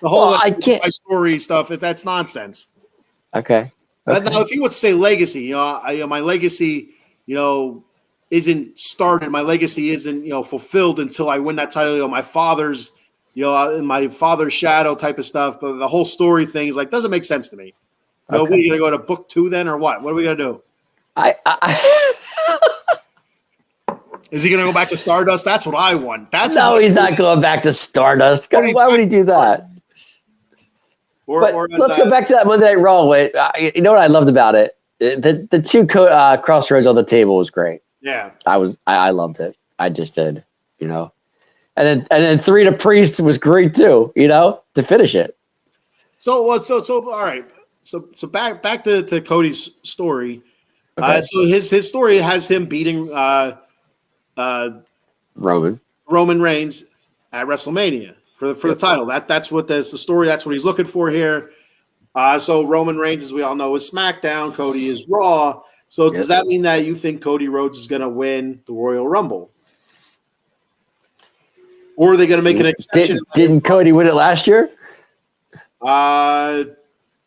The whole my story stuff, that's nonsense. Okay. Now, if he wants to say legacy, my legacy, isn't started. My legacy isn't, fulfilled until I win that title. My father's, in my father's shadow type of stuff. But the whole story thing is doesn't make sense to me. Okay. What are you going to go to book 2 then, or what? What are we going to do? Is he going to go back to Stardust? That's what I want. He's not going back to Stardust. Why would he do that? Let's go back to that Monday Night Raw. You know what I loved about it? The two crossroads on the table was great. Yeah, I loved it. I just did, and then 3 to Priest was great too, to finish it. So all right. So back to Cody's story. Okay. So his story has him beating Roman Reigns at WrestleMania for the title. That's what the story. That's what he's looking for here. So Roman Reigns, as we all know, is SmackDown. Cody is Raw. So does that mean that you think Cody Rhodes is going to win the Royal Rumble? Or are they going to make an exception? Didn't Cody win it last year? I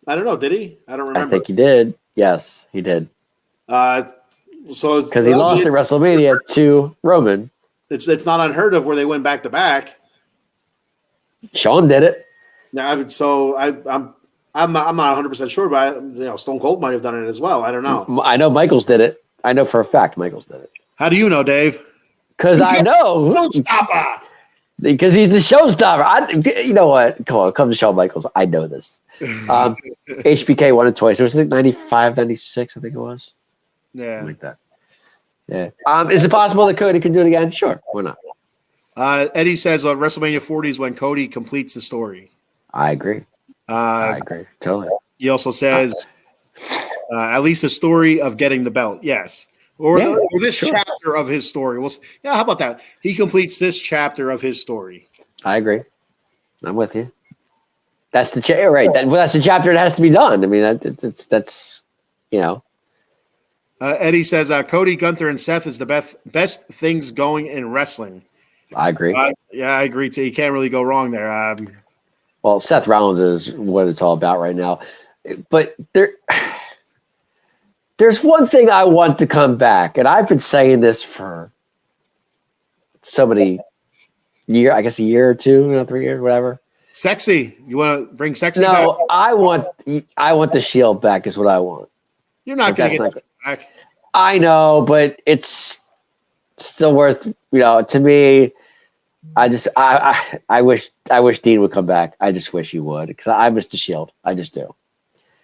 don't know. Did he? I don't remember. I think he did. Yes, he did. So because he lost at WrestleMania to Roman. It's not unheard of where they went back to back. Shawn did it. Now, so I'm not 100% sure, but Stone Cold might have done it as well. I don't know. I know Michaels did it. I know for a fact Michaels did it. How do you know, Dave? Because I know. Showstopper. Because he's the showstopper. You know what? Come to Shawn Michaels. I know this. HBK won it twice. It was 95, 96, I think it was. Yeah. Something like that. Yeah. Is it possible that Cody can do it again? Sure. Why not? Eddie says on WrestleMania 40 is when Cody completes the story. I agree. I agree. Totally. He also says at least a story of getting the belt. Yes. Or this chapter of his story. How about that? He completes this chapter of his story. I agree. I'm with you. That's the right. That's the chapter that has to be done. I mean, that's. Eddie says Cody, Gunther, and Seth is the best things going in wrestling. I agree. Yeah, I agree too. You can't really go wrong there. Well, Seth Rollins is what it's all about right now. But there's one thing I want to come back, and I've been saying this for so many years, I guess a year or 2, 3 years, whatever. Sexy. You want to bring Sexy back? No, I want the Shield back is what I want. You're not going to get that back. I know, but it's still worth, to me, I wish Dean would come back. I just wish he would, because I miss the Shield. I just do.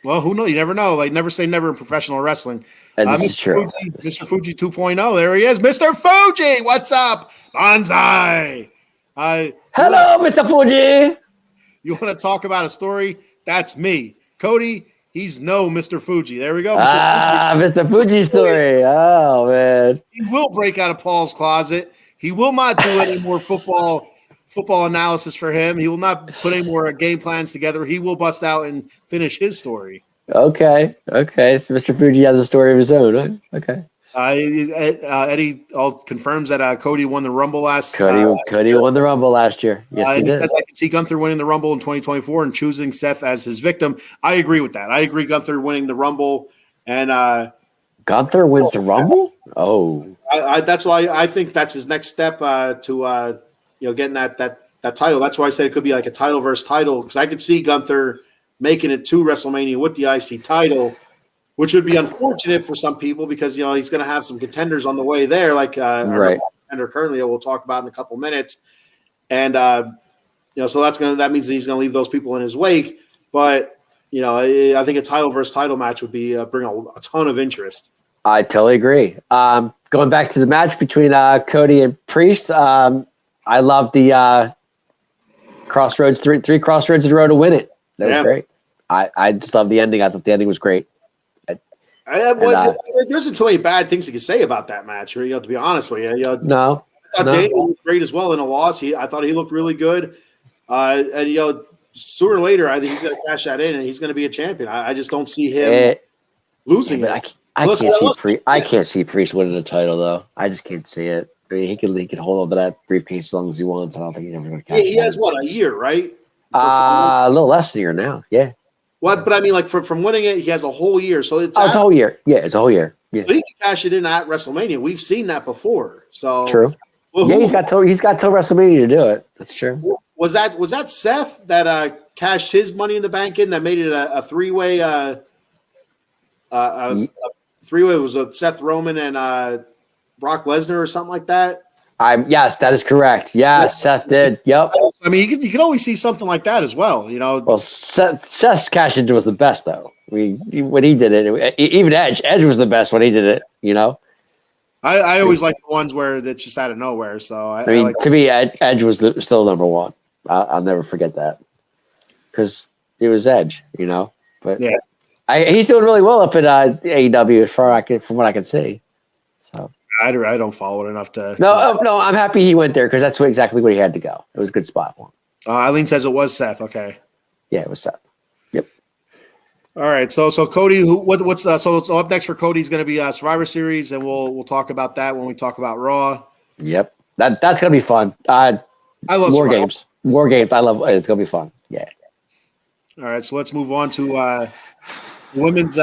Well, who knows? You never know. Like, never say never in professional wrestling. And this is true. Mr. Fuji 2.0. There he is. Mr. Fuji, what's up? Banzai. Hello, Mr. Fuji. You want to talk about a story? That's me. Cody, he's no Mr. Fuji. There we go. Mr. Fuji story. Oh, man. He will break out of Paul's closet. He will not do any more football analysis for him. He will not put any more game plans together. He will bust out and finish his story. Okay. So Mr. Fuji has a story of his own. Right? Okay. Eddie confirms that Cody won the Rumble last. Cody won the Rumble last year. Yes, he did. I can see Gunther winning the Rumble in 2024 and choosing Seth as his victim. I agree with that. I agree Gunther winning the Rumble, and Gunther wins the Rumble. Oh, that's why I think that's his next step to getting that title. That's why I said it could be like a title versus title, because I could see Gunther making it to WrestleMania with the IC title, which would be unfortunate for some people because he's going to have some contenders on the way there, like right. Contender currently that we'll talk about in a couple minutes, and so that means that he's going to leave those people in his wake. But I think a title versus title match would be bring a ton of interest. I totally agree. Going back to the match between Cody and Priest, I love the Crossroads three Crossroads in a row to win it. That was great. I just love the ending. I thought the ending was great. There isn't too many bad things you can say about that match. To be honest with you, no. I thought Daniel was great as well in a loss. I thought he looked really good. And sooner or later, I think he's going to cash that in, and he's going to be a champion. I just don't see him losing it. I can't see Priest winning the title though. I just can't see it. I mean, he can hold on to that briefcase as long as he wants. I don't think he's ever going to cash it. He has a year, right? A little less than a year now. Yeah. What? But I mean, like from winning it, he has a whole year. So it's a whole year. Yeah, it's a whole year. Yeah. So he can cash it in at WrestleMania. We've seen that before. So true. Well, he's got till WrestleMania to do it. That's true. Was that Seth that cashed his Money in the Bank in that made it a three-way? Three-way was with Seth Roman and Brock Lesnar or something like that. Yes, that is correct. Yeah, Seth did. Yep. I mean, you can always see something like that as well. Well, Seth's cash in was the best though. When he did it, even Edge was the best when he did it. I always like the ones where it's just out of nowhere. So to me, Edge was still number one. I'll never forget that because it was Edge. But yeah, he's doing really well up at AEW from what I can see. So. I don't follow it enough to. No, I'm happy he went there because that's exactly where he had to go. It was a good spot for him. Eileen says it was Seth. Okay. Yeah, it was Seth. Yep. All right. So Cody, what's so up next for Cody is going to be Survivor Series, and we'll talk about that when we talk about Raw. Yep. That's going to be fun. I love War Games. War Games. I love. It's going to be fun. Yeah. All right. So let's move on to women's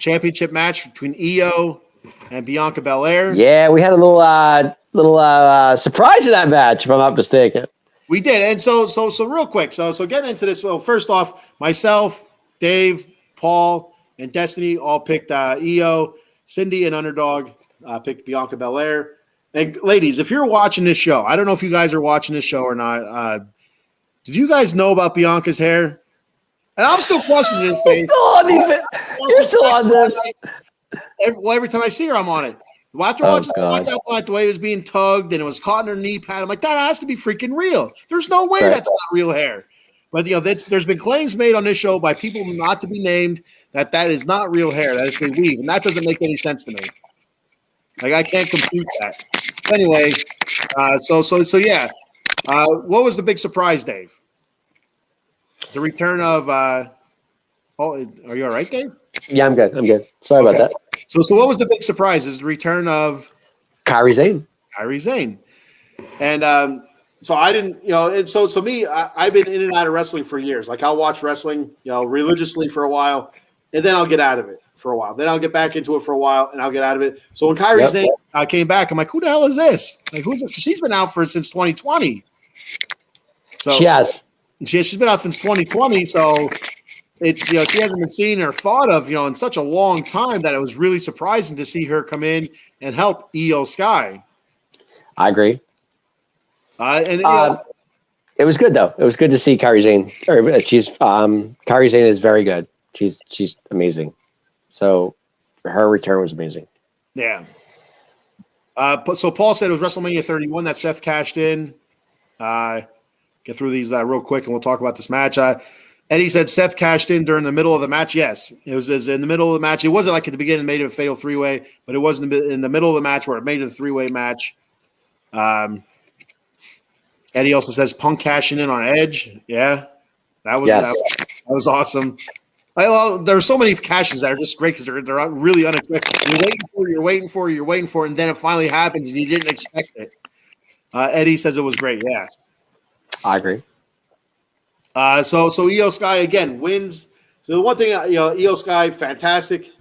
championship match between Io and Bianca Belair. Yeah, we had a little surprise in that match, if I'm not mistaken. We did, and so real quick. So getting into this. Well, first off, myself, Dave, Paul, and Destiny all picked Io. Cindy and Underdog picked Bianca Belair. And ladies, if you're watching this show, I don't know if you guys are watching this show or not. Did you guys know about Bianca's hair? And I'm still questioning this thing. You're still on this. Every time I see her, I'm on it. After watching SmackDown tonight, the way it was being tugged and it was caught in her knee pad, I'm like, that has to be freaking real. There's no way that's not real hair. But there's been claims made on this show by people not to be named that is not real hair, that it's a weave, and that doesn't make any sense to me. Like I can't compute that. Anyway, so yeah. What was the big surprise, Dave? The return of. Are you all right, Dave? Yeah, I'm good. Sorry about that. So what was the big surprise? Is the return of Kairi Sane. And so I didn't, and so me, I've been in and out of wrestling for years. Like I'll watch wrestling, religiously for a while, and then I'll get out of it for a while. Then I'll get back into it for a while, and I'll get out of it. So when Kairi Sane came back, I'm like, who the hell is this? Like, who's this? 'Cause she's been out since 2020. So she has. She's been out since 2020. So it's she hasn't been seen or thought of in such a long time that it was really surprising to see her come in and help Io Sky. I agree. And it was good though. It was good to see Kairi Sane. Kairi Sane is very good. She's amazing. So her return was amazing. Yeah. So Paul said it was WrestleMania 31 that Seth cashed in. Get through these real quick, and we'll talk about this match. Eddie said Seth cashed in during the middle of the match. Yes, it was in the middle of the match. It wasn't like at the beginning made it a fatal three-way, but it was in the middle of the match where it made it a three-way match. Eddie also says Punk cashing in on Edge. Yeah, that was awesome. Well, there are so many cashes that are just great because they're really unexpected. You're waiting for it, and then it finally happens, and you didn't expect it. Eddie says it was great. Yes, I agree. So Io Sky again wins. So the one thing, Io Sky, fantastic.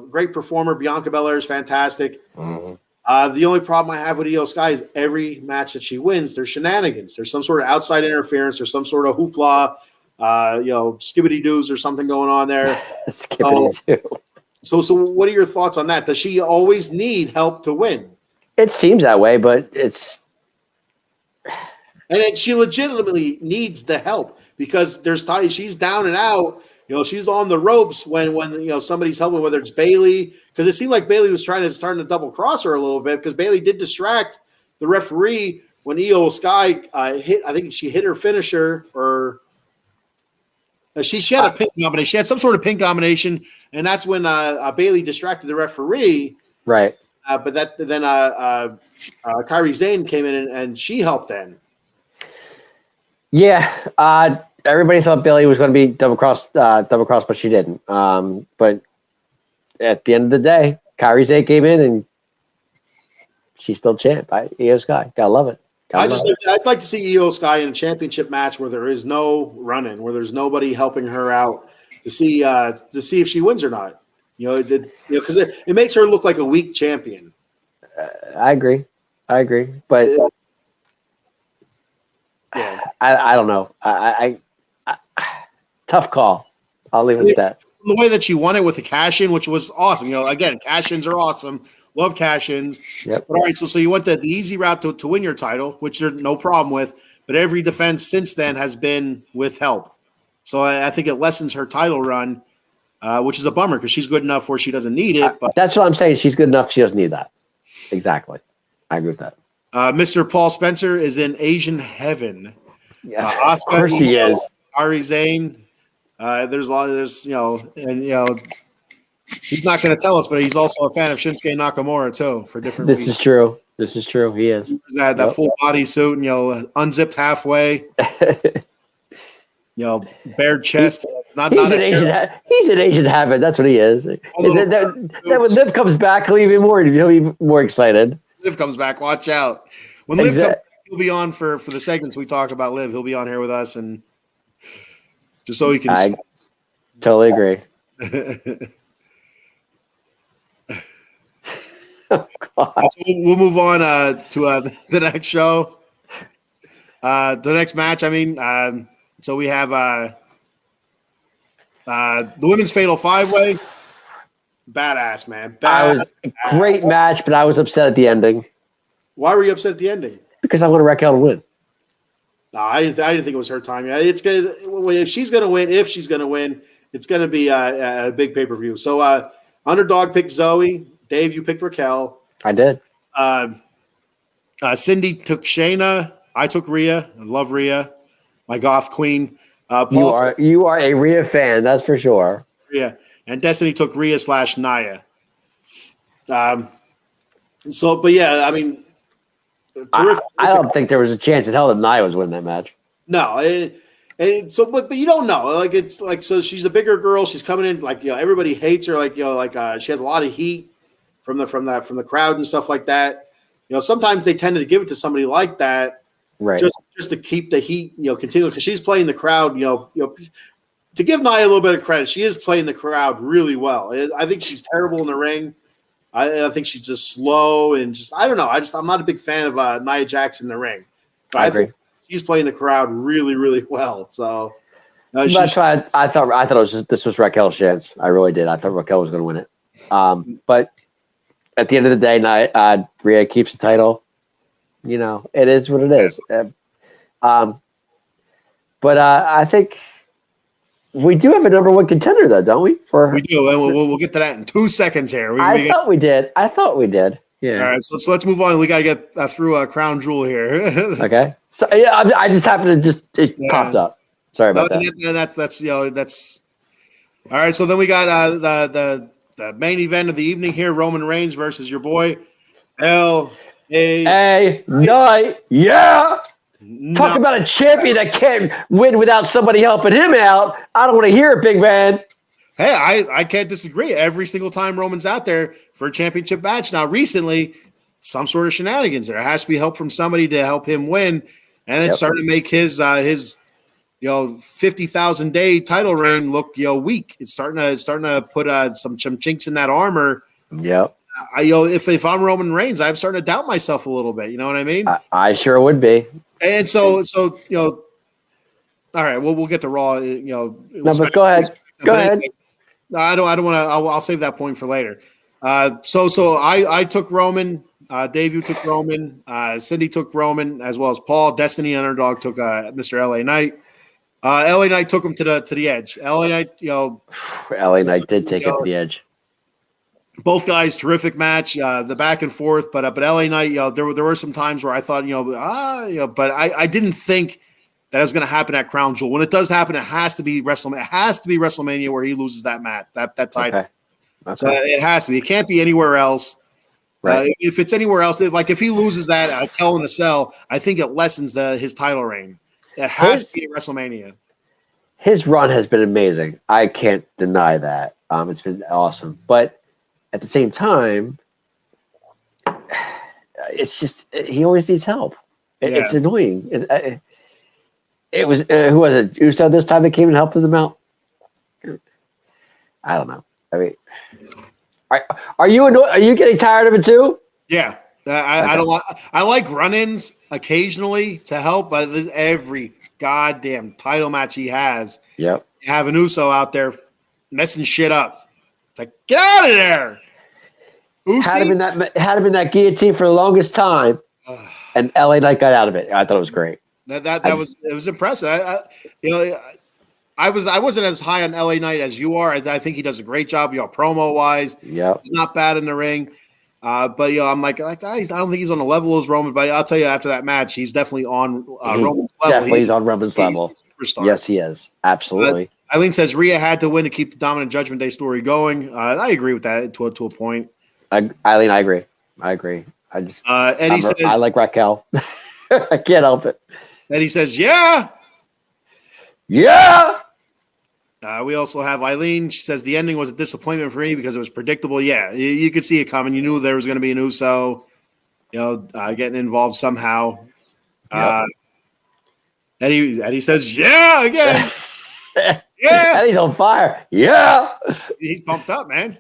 Great performer. Bianca Belair is fantastic. Mm-hmm. The only problem I have with Io Sky is every match that she wins, there's shenanigans. There's some sort of outside interference. There's some sort of hoopla. Skibbity doos or something going on there. Skibbity doo. So what are your thoughts on that? Does she always need help to win? It seems that way, but it's. And she legitimately needs the help because there's times she's down and out. She's on the ropes when somebody's helping, whether it's Bayley, because it seemed like Bayley was starting to double cross her a little bit because Bayley did distract the referee when Io Sky hit. I think she hit her finisher or she had a pin combination. She had some sort of pin combination, and that's when Bayley distracted the referee. Right. But then Kairi Sane came in and she helped then. Yeah, everybody thought Bayley was going to be double crossed, but she didn't. But at the end of the day, Kairi Sane came in and she's still champ. Io Sky, gotta love it. I'd like to see Io Sky in a championship match where there is no run-in, where there's nobody helping her out to see if she wins or not. Because it makes her look like a weak champion. I agree, but. Yeah. I don't know. I tough call. I'll leave it at that. The way that she won it with the cash-in, which was awesome. Again, cash-ins are awesome. Love cash-ins. Yep. But all right, so you went the easy route to win your title, which there's no problem with. But every defense since then has been with help. So I think it lessens her title run, which is a bummer because she's good enough where she doesn't need it. But that's what I'm saying. She's good enough. She doesn't need that. Exactly. I agree with that. Mr. Paul Spencer is in Asian heaven. Yeah, Asuka, of course he is. Kairi Sane. There's he's not going to tell us, but he's also a fan of Shinsuke Nakamura too for different This reasons. is true. This is true. He is. That full body suit and unzipped halfway. Bare chest. He's an Asian heaven. That's what he is. Then when Liv comes back, he'll be more excited. Liv comes back. Watch out. When Liv comes back, he'll be on for the segments we talk about Liv. He'll be on here with us, and just so he can. I totally agree. Oh, God. So we'll move on to the next show. The next match. So we have the women's fatal 5-way. Badass, man. Great match, but I was upset at the ending. Why were you upset at the ending? Because I want Raquel to win. No, I didn't think it was her time. It's gonna. If she's gonna win, it's gonna be a big pay-per-view. So underdog picked Zoe. Dave, you picked Raquel. I did. Cindy took Shayna. I took Rhea. I love Rhea, my goth queen. You are a Rhea fan, that's for sure. Rhea. And Destiny took Rhea/Nia. But yeah, I don't think there was a chance in hell that Nia was winning that match. No, but you don't know. It's like so she's a bigger girl. She's coming in everybody hates her. She has a lot of heat from the crowd and stuff like that. Sometimes they tend to give it to somebody like that, right? Just to keep the heat continuing because she's playing the crowd. To give Nia a little bit of credit, she is playing the crowd really well. I think she's terrible in the ring. I think she's just slow and I don't know. I'm not a big fan of Nia Jax in the ring. But I think she's playing the crowd really, really well. So that's why I thought this was Raquel's chance. I really did. I thought Raquel was going to win it. But at the end of the day, Rhea keeps the title. It is what it is. But I think We do have a number one contender, though, don't we? We do, and we'll get to that in 2 seconds here. I thought we did. Yeah. All right, so let's move on. We got to get through Crown Jewel here. Okay. So I just happened to popped up. Sorry about that. And that's all right. So then we got the main event of the evening here: Roman Reigns versus your boy L.A. Knight. Yeah. Talk about a champion that can't win without somebody helping him out. I don't want to hear it, big man. Hey, I can't disagree. Every single time Roman's out there for a championship match. Now, recently, some sort of shenanigans. There has to be help from somebody to help him win, and it's starting to make his 50,000 day title reign look weak. It's starting to put some chinks in that armor. Yep. If I'm Roman Reigns, I'm starting to doubt myself a little bit. You know what I mean? I sure would be. And so all right. We'll get to Raw. No, but go ahead. Go ahead. No, I don't want to. I'll save that point for later. So I took Roman. Dave, you took Roman. Cindy took Roman, as well as Paul. Destiny Underdog took Mr. LA Knight. LA Knight took him to the edge. LA Knight, LA Knight did take it to the edge. Both guys, terrific match. The back and forth, but LA Knight, there were some times where I thought, but I didn't think that was going to happen at Crown Jewel. When it does happen, it has to be WrestleMania. It has to be WrestleMania where he loses that match, that title. Okay. So it has to be. It can't be anywhere else. Right. If it's anywhere else, like if he loses that at Hell in a Cell, I think it lessens his title reign. It has to be WrestleMania. His run has been amazing. I can't deny that. It's been awesome, but at the same time, it's just he always needs help. It's annoying. It was who was it? Uso this time that came and helped him out. I don't know. I mean, are you annoyed? Are you getting tired of it too? Yeah, I don't. I like run-ins occasionally to help, but every goddamn title match he has, you have an Uso out there messing shit up. It's like, get out of there. Had him in that guillotine for the longest time, and LA Knight got out of it. I thought it was great. It was impressive. I wasn't as high on LA Knight as you are. I think he does a great job, promo wise. Yeah, he's not bad in the ring. But I'm like I don't think he's on the level as Roman. But I'll tell you, after that match, he's definitely on Roman's level. Definitely, he's on Roman's level. Yes, he is. Absolutely. Eileen says Rhea had to win to keep the Dominant Judgment Day story going. I agree with that to a point. Eileen, I agree. I just Eddie says I like Raquel. I can't help it. Eddie says, yeah. We also have Eileen. She says the ending was a disappointment for me because it was predictable. Yeah, you could see it coming. You knew there was going to be an Uso, getting involved somehow. Yep. Eddie says, yeah, again. Yeah. Eddie's on fire. Yeah. He's pumped up, man.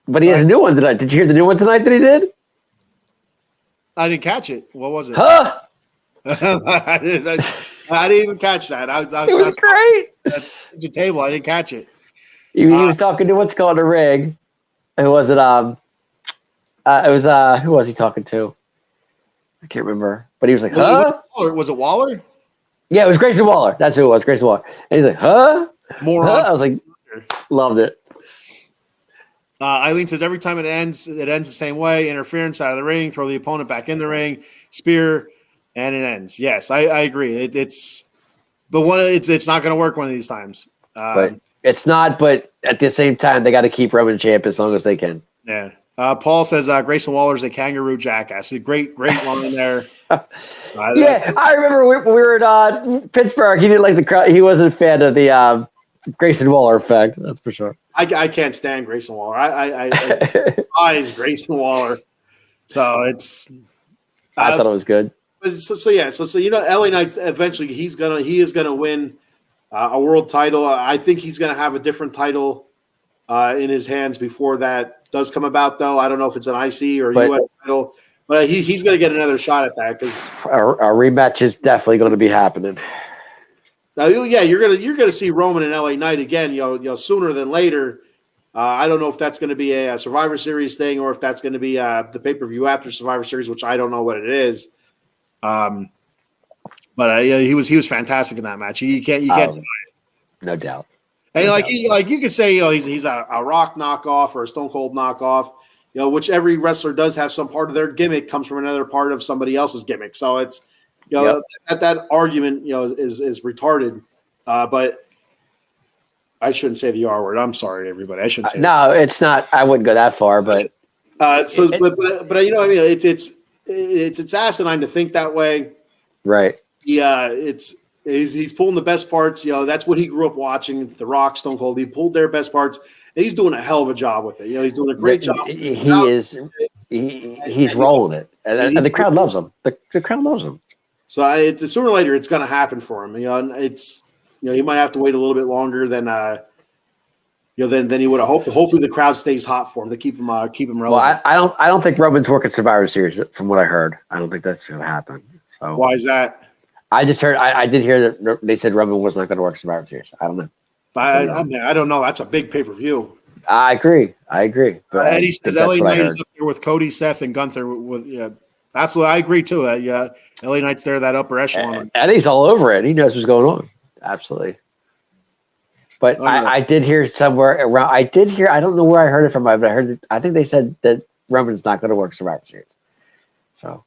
But he has a new one tonight. Did you hear the new one tonight that he did? I didn't catch it. What was it? Huh? I didn't even catch that. It was great. At the table, I didn't catch it. He was talking to what's called a rig. Who was it? Who was he talking to? I can't remember. But he was like, huh? Was it Waller? Yeah, it was Grayson Waller. That's who it was, Grayson Waller. And he's like, huh? Moron. I was like, loved it. Eileen says every time it ends the same way. Interference out of the ring, throw the opponent back in the ring, spear, and it ends. Yes, I agree. It's not going to work one of these times. But it's not. But at the same time, they got to keep Roman champ as long as they can. Yeah. Paul says Grayson Waller's a kangaroo jackass. A great line there. Yeah, I remember when we were in Pittsburgh. He didn't like the crowd. He wasn't a fan of the Grayson Waller effect. That's for sure. I can't stand Grayson Waller. I despise Grayson Waller. So it's. I thought it was good. So LA Knight eventually he is gonna win a world title. I think he's gonna have a different title in his hands before that does come about. Though I don't know if it's an IC or US title, but he's gonna get another shot at that because a rematch is definitely going to be happening. You're gonna see Roman and LA Knight again. Sooner than later. I don't know if that's going to be a Survivor Series thing or if that's going to be the pay-per-view after Survivor Series, which I don't know what it is. But yeah, he was fantastic in that match. You can't deny it. No doubt. And you could say he's a Rock knockoff or a Stone Cold knockoff. Which every wrestler does have some part of their gimmick comes from another part of somebody else's gimmick. So it's that argument is retarded. But I shouldn't say the R word. I'm sorry, everybody. I shouldn't say. No, it's not. I wouldn't go that far, but but you know what I mean. It's asinine to think that way. Right. Yeah, he's pulling the best parts. That's what he grew up watching. The Rock, Stone Cold. He pulled their best parts. And he's doing a hell of a job with it. He's doing a great job. He's rolling it, and the crowd loves him. The crowd loves him. So sooner or later, it's going to happen for him. And he might have to wait a little bit longer than than he would have hoped. Hopefully, the crowd stays hot for him to keep him relevant. Well, I don't think Roman's working Survivor Series. From what I heard, I don't think that's going to happen. So why is that? I just heard. I did hear that they said Roman was not going to work Survivor Series. I don't know. I don't know. That's a big pay-per-view. I agree. But Eddie says LA Knight is up there with Cody, Seth, and Gunther. Absolutely. I agree too. LA Knight's there, that upper echelon. Eddie's all over it. He knows what's going on. Absolutely. But I did hear somewhere around. I don't know where I heard it from, but I think they said that Roman's not going to work Survivor Series. So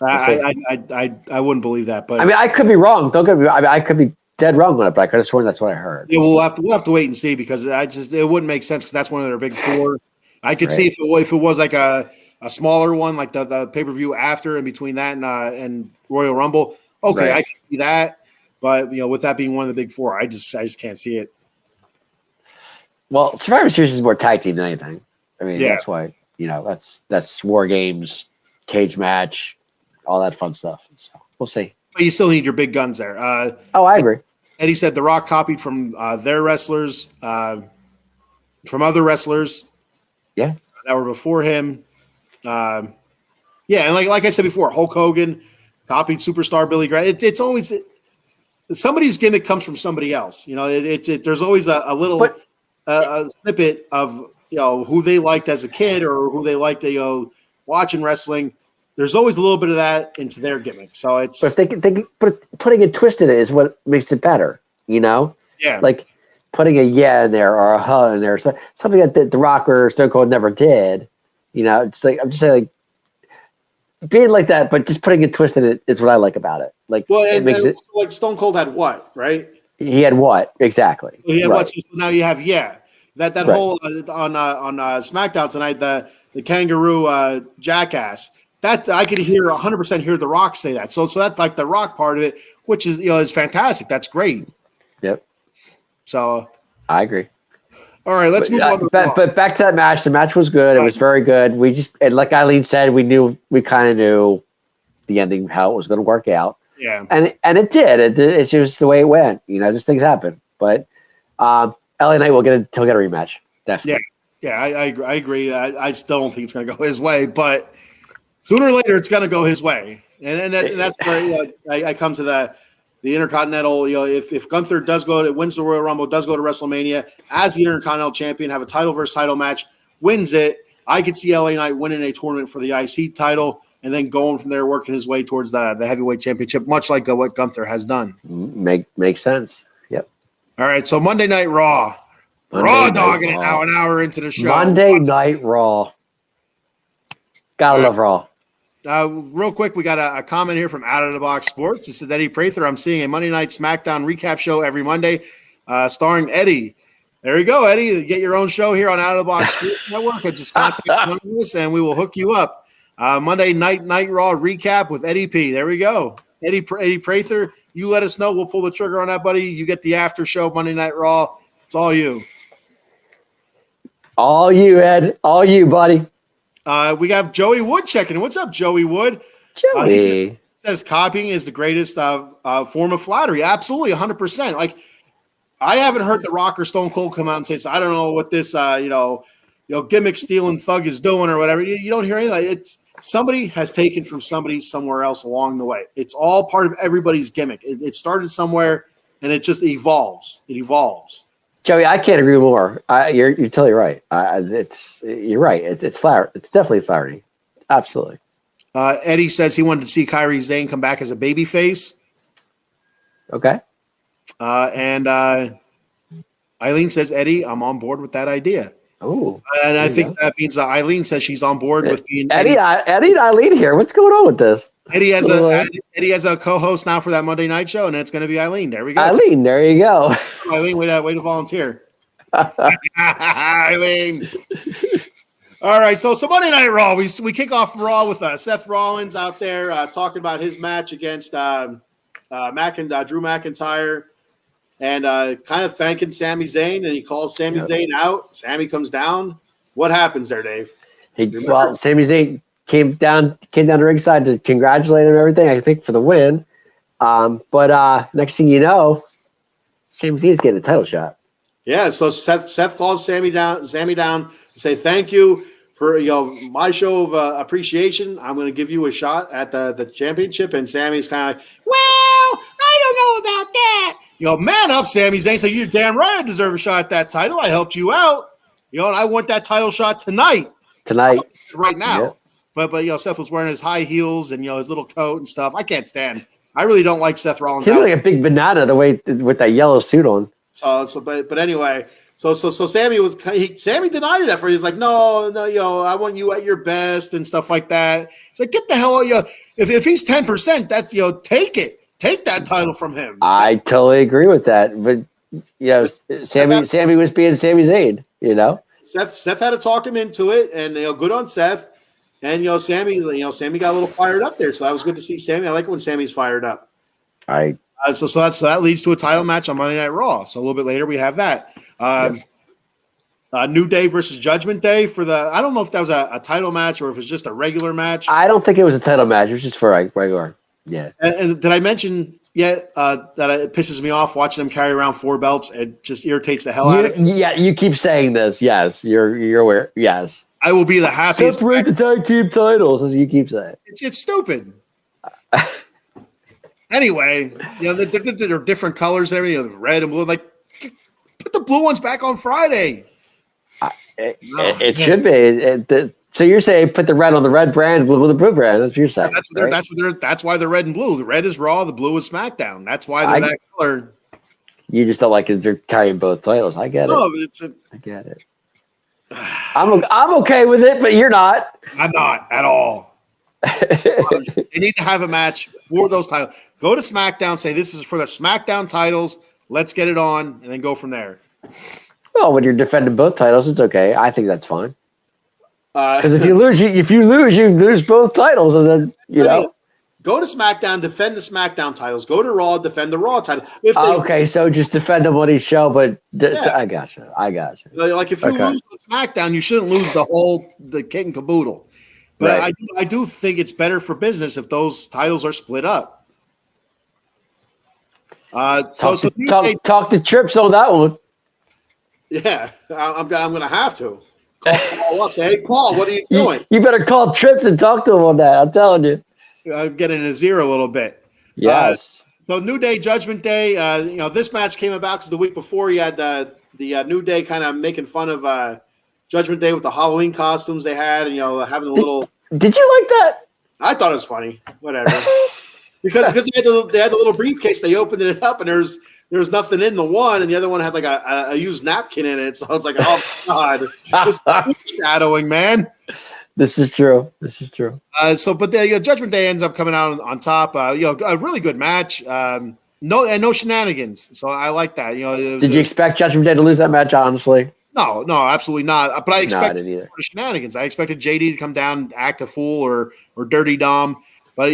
I wouldn't believe that. But I mean, I could be wrong. Don't get me. I could be dead wrong on it, but I could have sworn that's what I heard. Yeah, we'll have to wait and see because it wouldn't make sense because that's one of their big four. I could see if it was like a smaller one, like the pay-per-view after and between that and Royal Rumble. Okay, I can see that, but with that being one of the big four, I just can't see it. Well, Survivor Series is more tag team than anything. I mean, that's why that's War Games, cage match, all that fun stuff. So we'll see. But you still need your big guns there. I agree. Eddie said The Rock copied from their wrestlers, from other wrestlers. Yeah. That were before him. And like I said before, Hulk Hogan copied superstar Billy Graham. It's always somebody's gimmick comes from somebody else. There's always a little a snippet of who they liked as a kid or who they liked watching wrestling. There's always a little bit of that into their gimmick. So it's but putting a twist in it is what makes it better. Yeah. Like putting a in there or a huh in there, something that the Rock or Stone Cold never did. It's like I'm just saying, like being like that, but just putting a twist in it is what I like about it. Like, it makes it like Stone Cold had what, right? He had what exactly? So he had what? So now you have that whole on SmackDown tonight, the kangaroo jackass. That I could 100% hear The Rock say that. So that's like the Rock part of it, which is is fantastic. That's great. Yep. So I agree. All right, let's move on. But back to that match. The match was good. It was very good. We just, and like Eileen said, we kind of knew the ending, how it was going to work out. Yeah. And it did. It's just the way it went. Just things happen. But LA Knight will get a rematch. Definitely. Yeah, I agree. I still don't think it's going to go his way, but sooner or later it's going to go his way. And that's where I come to the Intercontinental. If Gunther wins the Royal Rumble, does go to WrestleMania as the Intercontinental Champion, have a title versus title match, wins it, I could see LA Knight winning a tournament for the IC title and then going from there, working his way towards the heavyweight championship, much like what Gunther has done. Makes sense. Yep. All right, so Monday Night Raw. Raw dogging it now, an hour into the show. Monday Night Raw. Gotta love Raw. Real quick, we got a comment here from Out of the Box Sports. It says, Eddie Prather, I'm seeing a Monday Night SmackDown recap show every Monday starring Eddie. There you go, Eddie. Get your own show here on Out of the Box Sports Network. Just contact us and we will hook you up. Monday Night Raw recap with Eddie P. There we go. Eddie Prather, you let us know. We'll pull the trigger on that, buddy. You get the after show Monday Night Raw. It's all you. All you, Ed. All you, buddy. We have Joey Wood checking in. What's up, Joey Wood? Joey says copying is the greatest form of flattery. Absolutely, 100%. Like, I haven't heard the Rock or Stone Cold come out and say, I don't know what this, gimmick stealing thug is doing or whatever. You don't hear anything. It's somebody has taken from somebody somewhere else along the way. It's all part of everybody's gimmick. It started somewhere, and it just evolves. It evolves. Joey, I can't agree more. You're totally right. You're right. It's flower. It's definitely flowery. Absolutely. Eddie says he wanted to see Kairi Sane come back as a babyface. Okay. And Eileen says, Eddie, I'm on board with that idea. Oh, And I think that means Eileen says she's on board with being Eddie and Eileen here. What's going on with this? Eddie has a co-host now for that Monday night show, and it's going to be Eileen. There we go. Eileen, there you go. Eileen, way to volunteer. Eileen. All right, so Monday Night Raw. We kick off Raw with Seth Rollins out there talking about his match against Drew McIntyre, and kind of thanking Sami Zayn, and he calls Sami Zayn out. Sami comes down. What happens there, Dave? Sami Zayn came down to ringside to congratulate him and everything, I think, for the win. But next thing you know, Sami Zayn's getting a title shot. Yeah, so Seth calls Sami down to say thank you for my show of appreciation. I'm going to give you a shot at the championship, and Sami's kind of like, well, I don't know about that. Man up, Sami Zayn. So you're damn right I deserve a shot at that title. I helped you out. And I want that title shot tonight. Right now. Yeah. But Seth was wearing his high heels and his little coat and stuff. I can't stand. I really don't like Seth Rollins. He looked like a big banana the way with that yellow suit on. But anyway, so Sami denied it at first. He's like, no, I want you at your best and stuff like that. It's like, get the hell out, if he's 10%, that's take that title from him. I totally agree with that. But Sami was being Sami Zayn. Seth had to talk him into it, and good on Seth. And Sami got a little fired up there, so that was good to see Sami. I like when Sami's fired up. So that leads to a title match on Monday Night Raw. So a little bit later we have that. New Day versus Judgment Day for I don't know if that was a title match or if it's just a regular match. I don't think it was a title match. It was just for a regular. Yeah. And did I mention yet that it pisses me off watching them carry around 4 belts? It just irritates the hell out of me. Yeah, you keep saying this. Yes, you're aware. Yes. I will be the happiest. Separate the tag team titles, as you keep saying. It's stupid. Anyway, they're different colors and everything, red and blue. Like, put the blue ones back on Friday. It should be. So you're saying put the red on the red brand, blue on the blue brand. That's what you're saying. That's why they're red and blue. The red is Raw, the blue is SmackDown. That's why they're that color. You just don't like it. They're carrying both titles. I get it. I get it. I'm okay with it, but you're not. I'm not at all. They need to have a match for those titles. Go to SmackDown, say this is for the SmackDown titles. Let's get it on, and then go from there. Well, when you're defending both titles, it's okay. I think that's fine. Because if you lose, you lose both titles, and then go to SmackDown, defend the SmackDown titles. Go to Raw, defend the Raw title. So just defend them on each show, but I gotcha. Like if you lose on SmackDown, you shouldn't lose the kit and caboodle. But right. I do think it's better for business if those titles are split up. Talk to Trips on that one. Yeah, I'm going to have to. Call Paul up. Hey, Paul, what are you doing? You better call Trips and talk to him on that. I'm telling you. I'm getting his ear a little bit. Yes. So New Day, Judgment Day. This match came about because the week before you had the New Day kind of making fun of Judgment Day with the Halloween costumes they had, and having a little. Did you like that? I thought it was funny. Whatever. because they had the little briefcase. They opened it up, and there was nothing in the one, and the other one had like a used napkin in it. So it's like, oh God, this shadowing, man. This is true. But the Judgment Day ends up coming out on top. A really good match. No shenanigans. So I like that. Did you expect Judgment Day to lose that match? Honestly, no, absolutely not. But I expected shenanigans. I expected JD to come down, act a fool or dirty Dom. But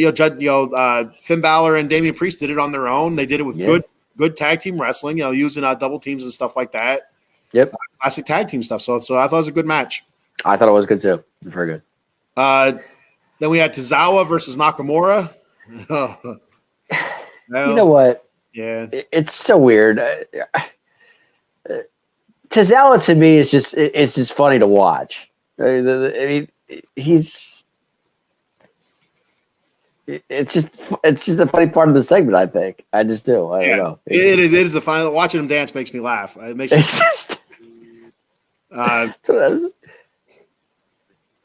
Finn Balor and Damian Priest did it on their own. They did it with good tag team wrestling. using double teams and stuff like that. Yep, classic tag team stuff. So I thought it was a good match. I thought it was good too. Very good. Then we had Tozawa versus Nakamura. You know what? Yeah, it's so weird. Tozawa to me is just funny to watch. I mean, it's just a funny part of the segment. I think I just do. I don't know. It is a fun. Watching him dance makes me laugh. It makes me.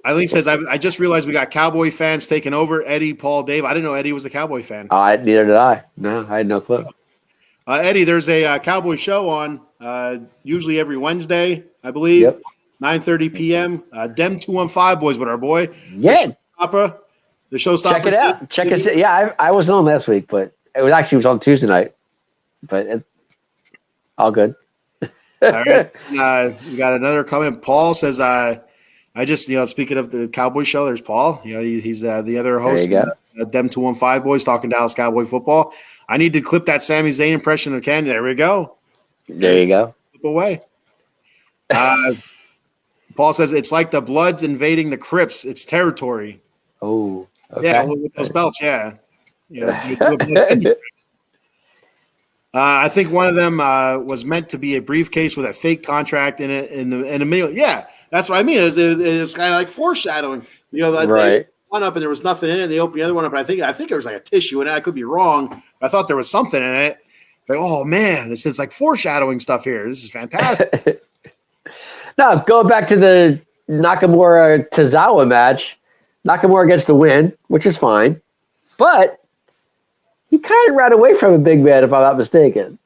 Eileen says, I just realized we got Cowboy fans taking over. Eddie, Paul, Dave. I didn't know Eddie was a Cowboy fan. Neither did I. No, I had no clue. Eddie, there's a Cowboy show on usually every Wednesday, I believe. Yep. 9:30 p.m. Dem 215 boys with our boy. Yeah. The showstopper. Check it out. Check us. Yeah, I wasn't on last week, but it was on Tuesday night. But all good. All right. We got another comment. Paul says, I just, speaking of the Cowboy show, there's Paul. He's the other host of Dem 215 boys talking Dallas Cowboy football. I need to clip that Sami Zayn impression again. There we go. There you go. Clip away. Paul says it's like the Bloods invading the Crips. It's territory. Oh, okay. Yeah, with those belts. Yeah. I think one of them was meant to be a briefcase with a fake contract in it in the middle. Yeah, that's what I mean. It's kind of like foreshadowing. Right. One up and there was nothing in it. They opened the other one up, but I think there was like a tissue in it. I could be wrong. I thought there was something in it. Like, oh man, it's like foreshadowing stuff here. This is fantastic. Now, going back to the Nakamura Tozawa match, Nakamura gets the win, which is fine, but he kind of ran away from a big man, if I'm not mistaken.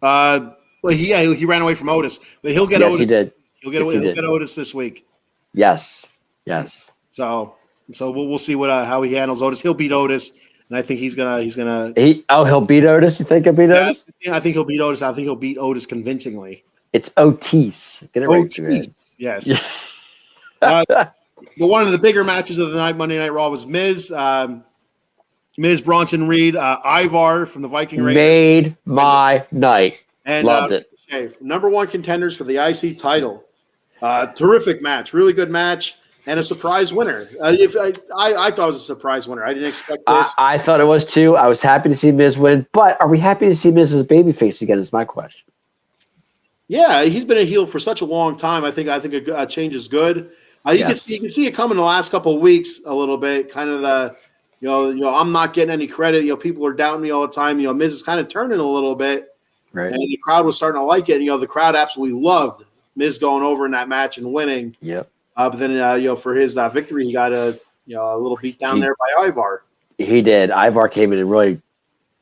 He ran away from Otis, but he'll get Otis. He did. He'll get Otis this week. Yes. So we'll see how he handles Otis. He'll beat Otis, and I think he's gonna. He'll beat Otis. You think he'll beat Otis? I think he'll beat Otis. I think he'll beat Otis convincingly. It's Otis. Get it right. Otis. Yes. But one of the bigger matches of the night, Monday Night Raw, was Miz. Miz, Bronson Reed, Ivar from the Viking Raiders. Made my night. And loved it. Number one contenders for the IC title. Terrific match. Really good match. And a surprise winner. I thought it was a surprise winner. I didn't expect this. I thought it was too. I was happy to see Miz win. But are we happy to see Miz as a babyface again is my question. Yeah, he's been a heel for such a long time. I think a change is good. You can see it coming the last couple of weeks a little bit. Kind of the, I'm not getting any credit. People are doubting me all the time. Miz is kind of turning a little bit, right? And the crowd was starting to like it. The crowd absolutely loved Miz going over in that match and winning. Yep. But then for his victory, he got a little beat down there by Ivar. He did. Ivar came in and really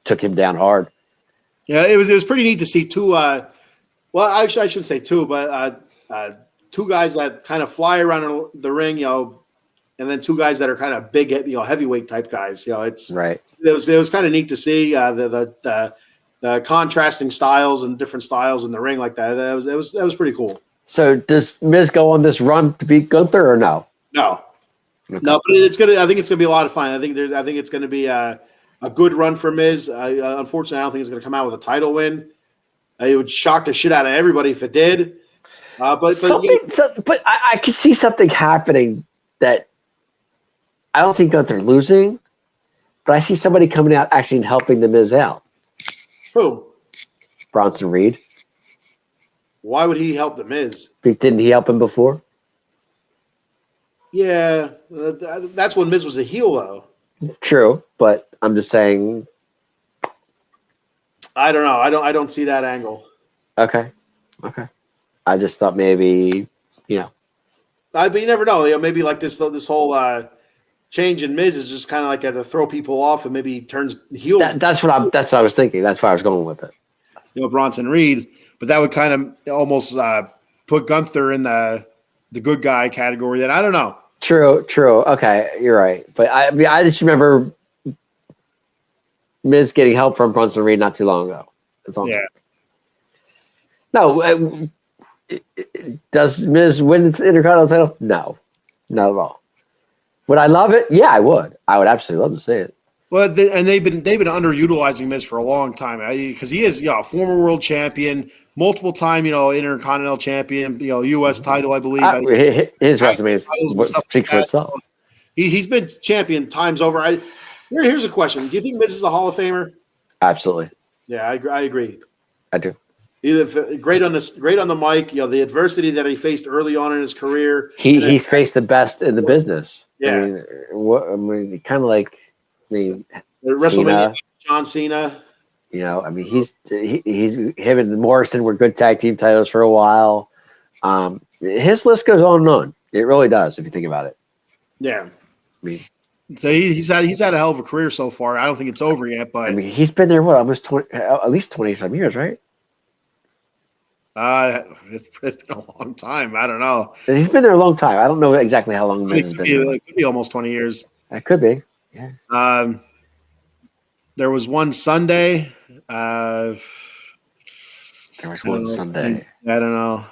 took him down hard. Yeah, it was pretty neat to see two. Well, I shouldn't say two, but two guys that kind of fly around the ring, and then two guys that are kind of big, heavyweight type guys. It's right. It was kind of neat to see the contrasting styles and different styles in the ring like that. That was pretty cool. So does Miz go on this run to beat Gunther or no? No, okay. No, but I think it's gonna be a lot of fun. I think it's gonna be a good run for Miz. Unfortunately, I don't think it's gonna come out with a title win. It would shock the shit out of everybody if it did. But I could see something happening that I don't see Gunther losing, but I see somebody coming out actually helping the Miz out. Who? Bronson Reed. Why would he help the Miz? Didn't he help him before? Yeah, that's when Miz was a heel, though. True, but I'm just saying. I don't know. I don't see that angle. Okay. I just thought maybe, but you never know. Maybe like this whole change in Miz is just kind of like to throw people off, and maybe he turns heel. That's what I was thinking. That's why I was going with it. Bronson Reed, but that would kind of almost put Gunther in the good guy category. That I don't know. True. Okay, you're right. But I just remember Miz getting help from Bronson Reed not too long ago. That's all. Yeah. No, does Miz win the Intercontinental title? No, not at all. Would I love it? Yeah, I would. I would absolutely love to see it. Well, they've been underutilizing Miz for a long time because he is a former world champion, multiple time Intercontinental champion, U.S. title I believe. His resume speaks for itself. He's been champion times over. Here's a question: do you think Miz is a Hall of Famer? Absolutely. Yeah, I agree. I do. Great on the mic. The adversity that he faced early on in his career. He's faced the best in the business. Yeah. Kind of like. WrestleMania, John Cena. He's him and Morrison were good tag team titles for a while. His list goes on and on. It really does if you think about it. Yeah. So he's had a hell of a career so far. I don't think it's over yet, but I mean, he's been there almost 20, at least 20-some years, right? it's been a long time. I don't know. He's been there a long time. I don't know exactly how long Miz has been there. It could be almost 20 years. It could be. Yeah. There was one Sunday. There was one Sunday. I don't know.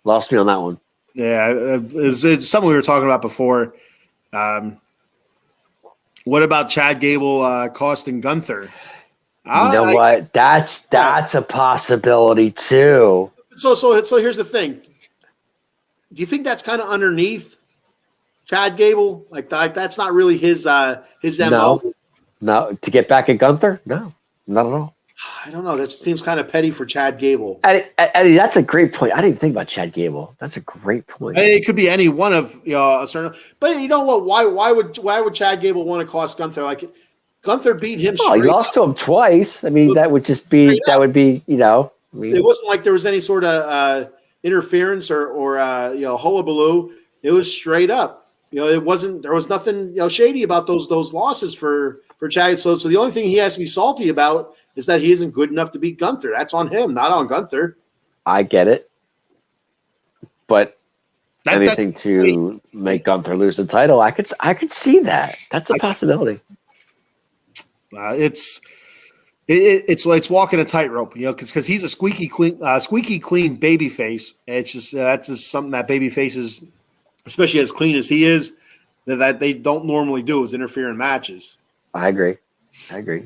Lost me on that one. Yeah, it's something we were talking about before. What about Chad Gable costing Gunther? You know what? That's a possibility too. So here's the thing. Do you think that's kind of underneath Chad Gable? Like that's not really his MO? No, to get back at Gunther? No, not at all. I don't know. That seems kind of petty for Chad Gable. Eddie, that's a great point. I didn't even think about Chad Gable. That's a great point. It could be any one of a certain. But you know what? Why would Chad Gable want to cost Gunther? Like Gunther beat him. Oh, he lost to him twice. I mean, that would just be would be it wasn't like there was any sort of interference or hullabaloo. It was straight up. It wasn't. There was nothing shady about those losses for Chad. So the only thing he has to be salty about is that he isn't good enough to beat Gunther. That's on him, not on Gunther. I get it, but anything to make Gunther lose the title, I could see that. That's a possibility. It's walking a tightrope, because he's a squeaky clean baby face. It's just that's just something that baby faces, especially as clean as he is, that they don't normally do is interfere in matches. I agree.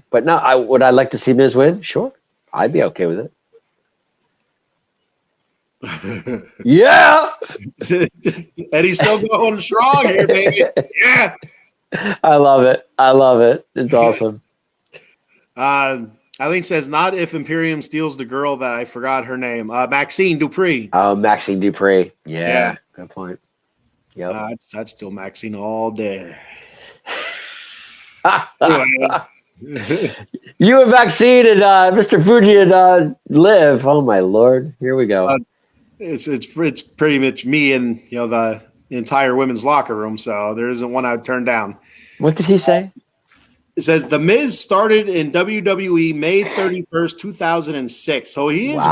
But no, would I like to see Miz win? Sure, I'd be okay with it. Yeah, Eddie's still going strong here, baby. Yeah, I love it. It's awesome. Eileen says, not if Imperium steals the girl that I forgot her name. Maxine Dupree. Oh, Maxine Dupree. Yeah. Good point. Yeah, I'd steal Maxine all day. You and Maxine and Mr. Fuji and Liv. Oh my Lord! Here we go. It's pretty much me and the entire women's locker room. So there isn't one I'd turn down. What did he say? It says The Miz started in WWE May 31st, 2006. So he is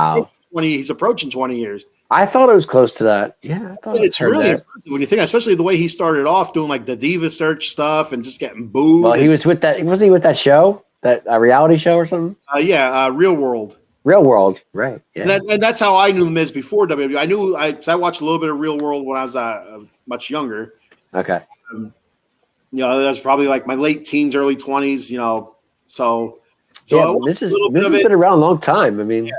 he's approaching 20 years. I thought it was close to that. Yeah, it's really impressive when you think, especially the way he started off doing like the Diva Search stuff and just getting booed. Well, he was with that. Wasn't he with that show, that reality show or something? Real World. Real World, right? Yeah. And that's how I knew The Miz before WWE. I watched a little bit of Real World when I was much younger. Okay. That's probably like my late teens, early 20s. So Miz has been around a long time. I mean. Yeah.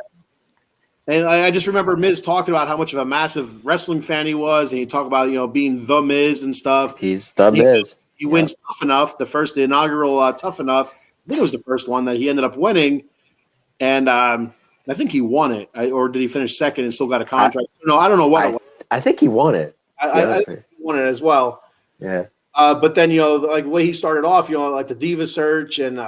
And I just remember Miz talking about how much of a massive wrestling fan he was, and he talked about being the Miz and stuff. He's the Miz. He wins Tough Enough, the inaugural Tough Enough. I think it was the first one that he ended up winning, and I think he won it, or did he finish second and still got a contract? I don't know what it was. I think he won it. I think he won it as well. Yeah. But then like the way he started off, like the Diva Search and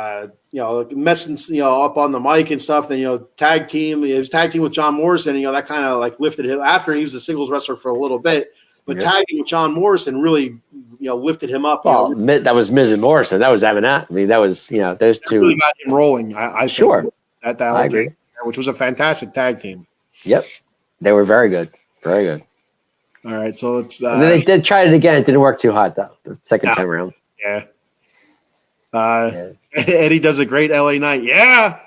messing up on the mic and stuff. Then tag team. He was tag team with John Morrison. That kind of like lifted him after he was a singles wrestler for a little bit. But tagging with John Morrison really lifted him up. Well, that was Miz and Morrison. That was Evan. I mean, that was those two really got him rolling. I sure think, at that. I agree. Which was a fantastic tag team. Yep, they were very good. Very good. All right, so let's. And then they did try it again. It didn't work too hot though. The second time around. Yeah. Eddie does a great LA Knight. Yeah.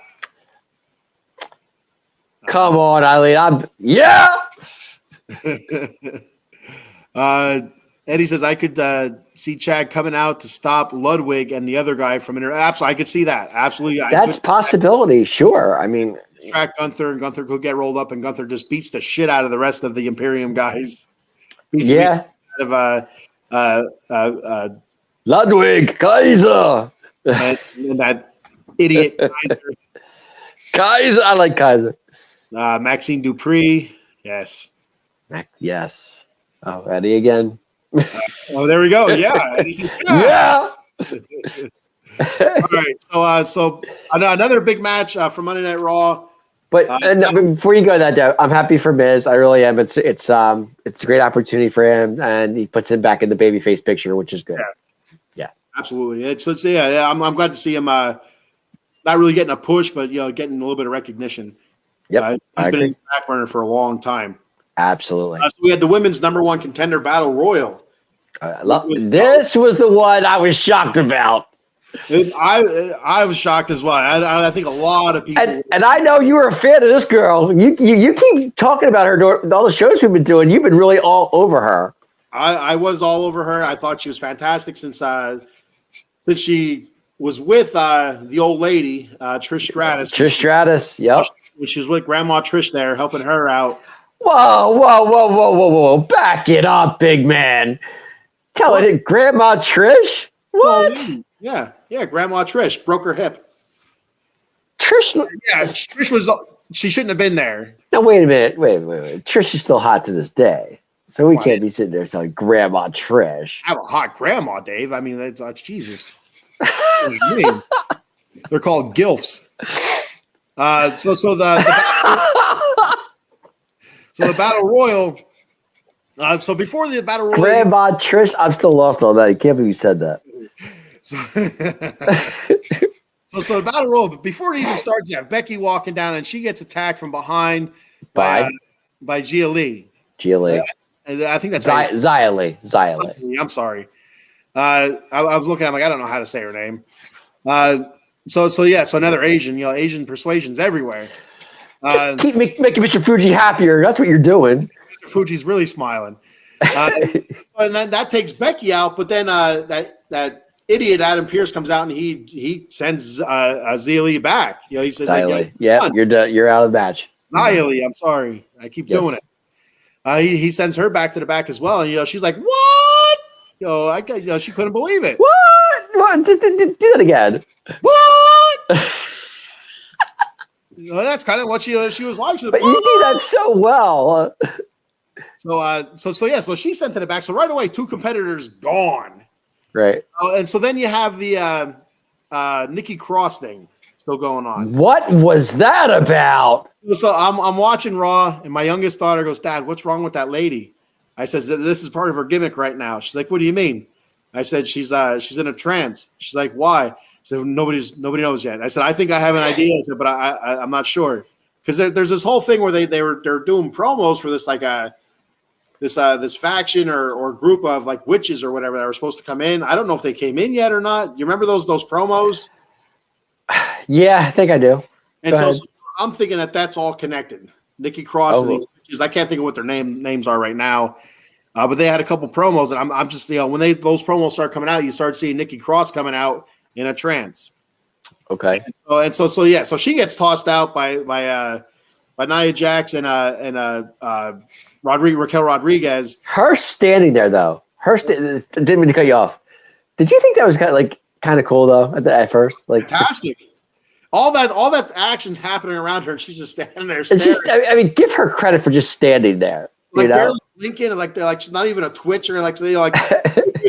Come on, Eileen. Eddie says I could see Chad coming out to stop Ludwig and the other guy from Absolutely, I could see that. Absolutely, that's a possibility. Sure. I mean, track Gunther, and Gunther could get rolled up, and Gunther just beats the shit out of the rest of the Imperium guys. Out of Ludwig Kaiser and that idiot Kaiser. I like Kaiser. Maxine Dupree, yes. Yes. Oh, Eddie again. Oh, there we go. Yeah. Yeah. All right. So another big match from Monday Night Raw. But before you go that day, I'm happy for Miz. I really am. It's a great opportunity for him, and he puts him back in the babyface picture, which is good. Yeah. Absolutely. It's yeah. I'm glad to see him. Not really getting a push, but getting a little bit of recognition. Yep, He's I been in agree. the back burner for a long time. Absolutely. So we had the women's number one contender battle royal. This was the one I was shocked about. I was shocked as well. I think a lot of people. And I know you were a fan of this girl. You keep talking about her during all the shows we've been doing. You've been really all over her. I was all over her. I thought she was fantastic since she was with the old lady, Trish Stratus. Trish Stratus, yep. She was with Grandma Trish there, helping her out. Whoa. Back it up, big man. Tell it, Grandma Trish? What? Oh, yeah, Grandma Trish broke her hip. Trish? Yeah, Trish was. She shouldn't have been there. Now, wait a minute. Trish is still hot to this day. So we can't be sitting there saying Grandma Trish. I have a hot grandma, Dave. I mean, that's Jesus. They're called gilfs. So the battle royal. So before the battle royal, Grandma Trish, I'm still lost on that. I can't believe you said that. So the battle royal. Before it even starts, you have Becky walking down, and she gets attacked from behind by Gia Lee. Gia Lee. I think that's Xia Li. I'm sorry. I was looking at like I don't know how to say her name. So another Asian. Asian persuasions everywhere. Just keep making Mr. Fuji happier. That's what you're doing. Mr. Fuji's really smiling. And then that takes Becky out, but then that idiot Adam Pearce comes out and he sends Xia Li back. He says, you're done. You're out of the match. Xia Li, I'm sorry. I keep doing it. He sends her back to the back as well, and she's like, "What?" She couldn't believe it. What? Do that again. What? That's kind of what she was like. But you do that so well. So she sent it back. So right away, two competitors gone. Right. And so then you have the Nikki Cross thing still going on. What was that about? So I'm watching Raw, and my youngest daughter goes, "Dad, what's wrong with that lady?" I said, "This is part of her gimmick right now." She's like, "What do you mean?" I said, "She's in a trance." She's like, "Why?" So nobody knows yet. I said, "I think I have an idea." I said, "But I'm not sure," because there's this whole thing where they're doing promos for this this faction or group of like witches or whatever that were supposed to come in. I don't know if they came in yet or not. You remember those promos? Yeah, I think I do. And so I'm thinking that's all connected. Nikki Cross and these witches. I can't think of what their names are right now. But they had a couple promos, and I'm just when those promos start coming out, you start seeing Nikki Cross coming out in a trance. Okay. So she gets tossed out by Nia Jax and Raquel Rodriguez. Her standing there though. Didn't mean to cut you off. Did you think that was kind of cool though at first? Like fantastic. All that action's happening around her, and she's just standing there staring. Give her credit for just standing there. Like barely blinking, like she's not even a twitcher. Like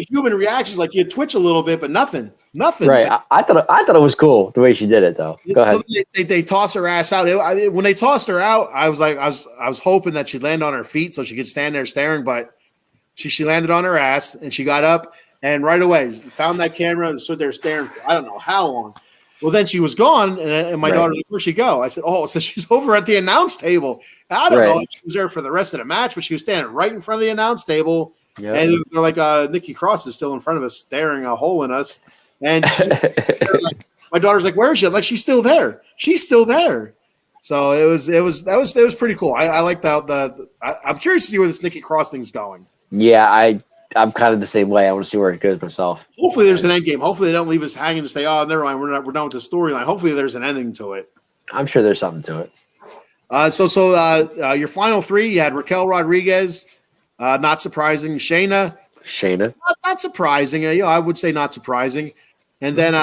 human reactions, like you twitch a little bit, but nothing. Right. I thought it was cool the way she did it though. Go ahead. So they toss her ass out. When they tossed her out, I was hoping that she'd land on her feet so she could stand there staring, but she landed on her ass and she got up and right away found that camera and stood there staring for I don't know how long. Well, then she was gone, and my daughter, where'd she go? I said, so she's over at the announce table. I don't know if she was there for the rest of the match, but she was standing right in front of the announce table, and they're like, Nikki Cross is still in front of us, staring a hole in us. And my daughter's like, where is she? I'm like, she's still there. She's still there. So it was pretty cool. I like I'm curious to see where this Nikki Cross thing's going. Yeah, I'm kind of the same way. I want to see where it goes myself. Hopefully there's an end game. Hopefully they don't leave us hanging to say, oh, never mind, we're done with the storyline. Hopefully there's an ending to it. I'm sure there's something to it. So your final three, you had Raquel Rodriguez, not surprising. Shayna. Not surprising. I would say not surprising. And then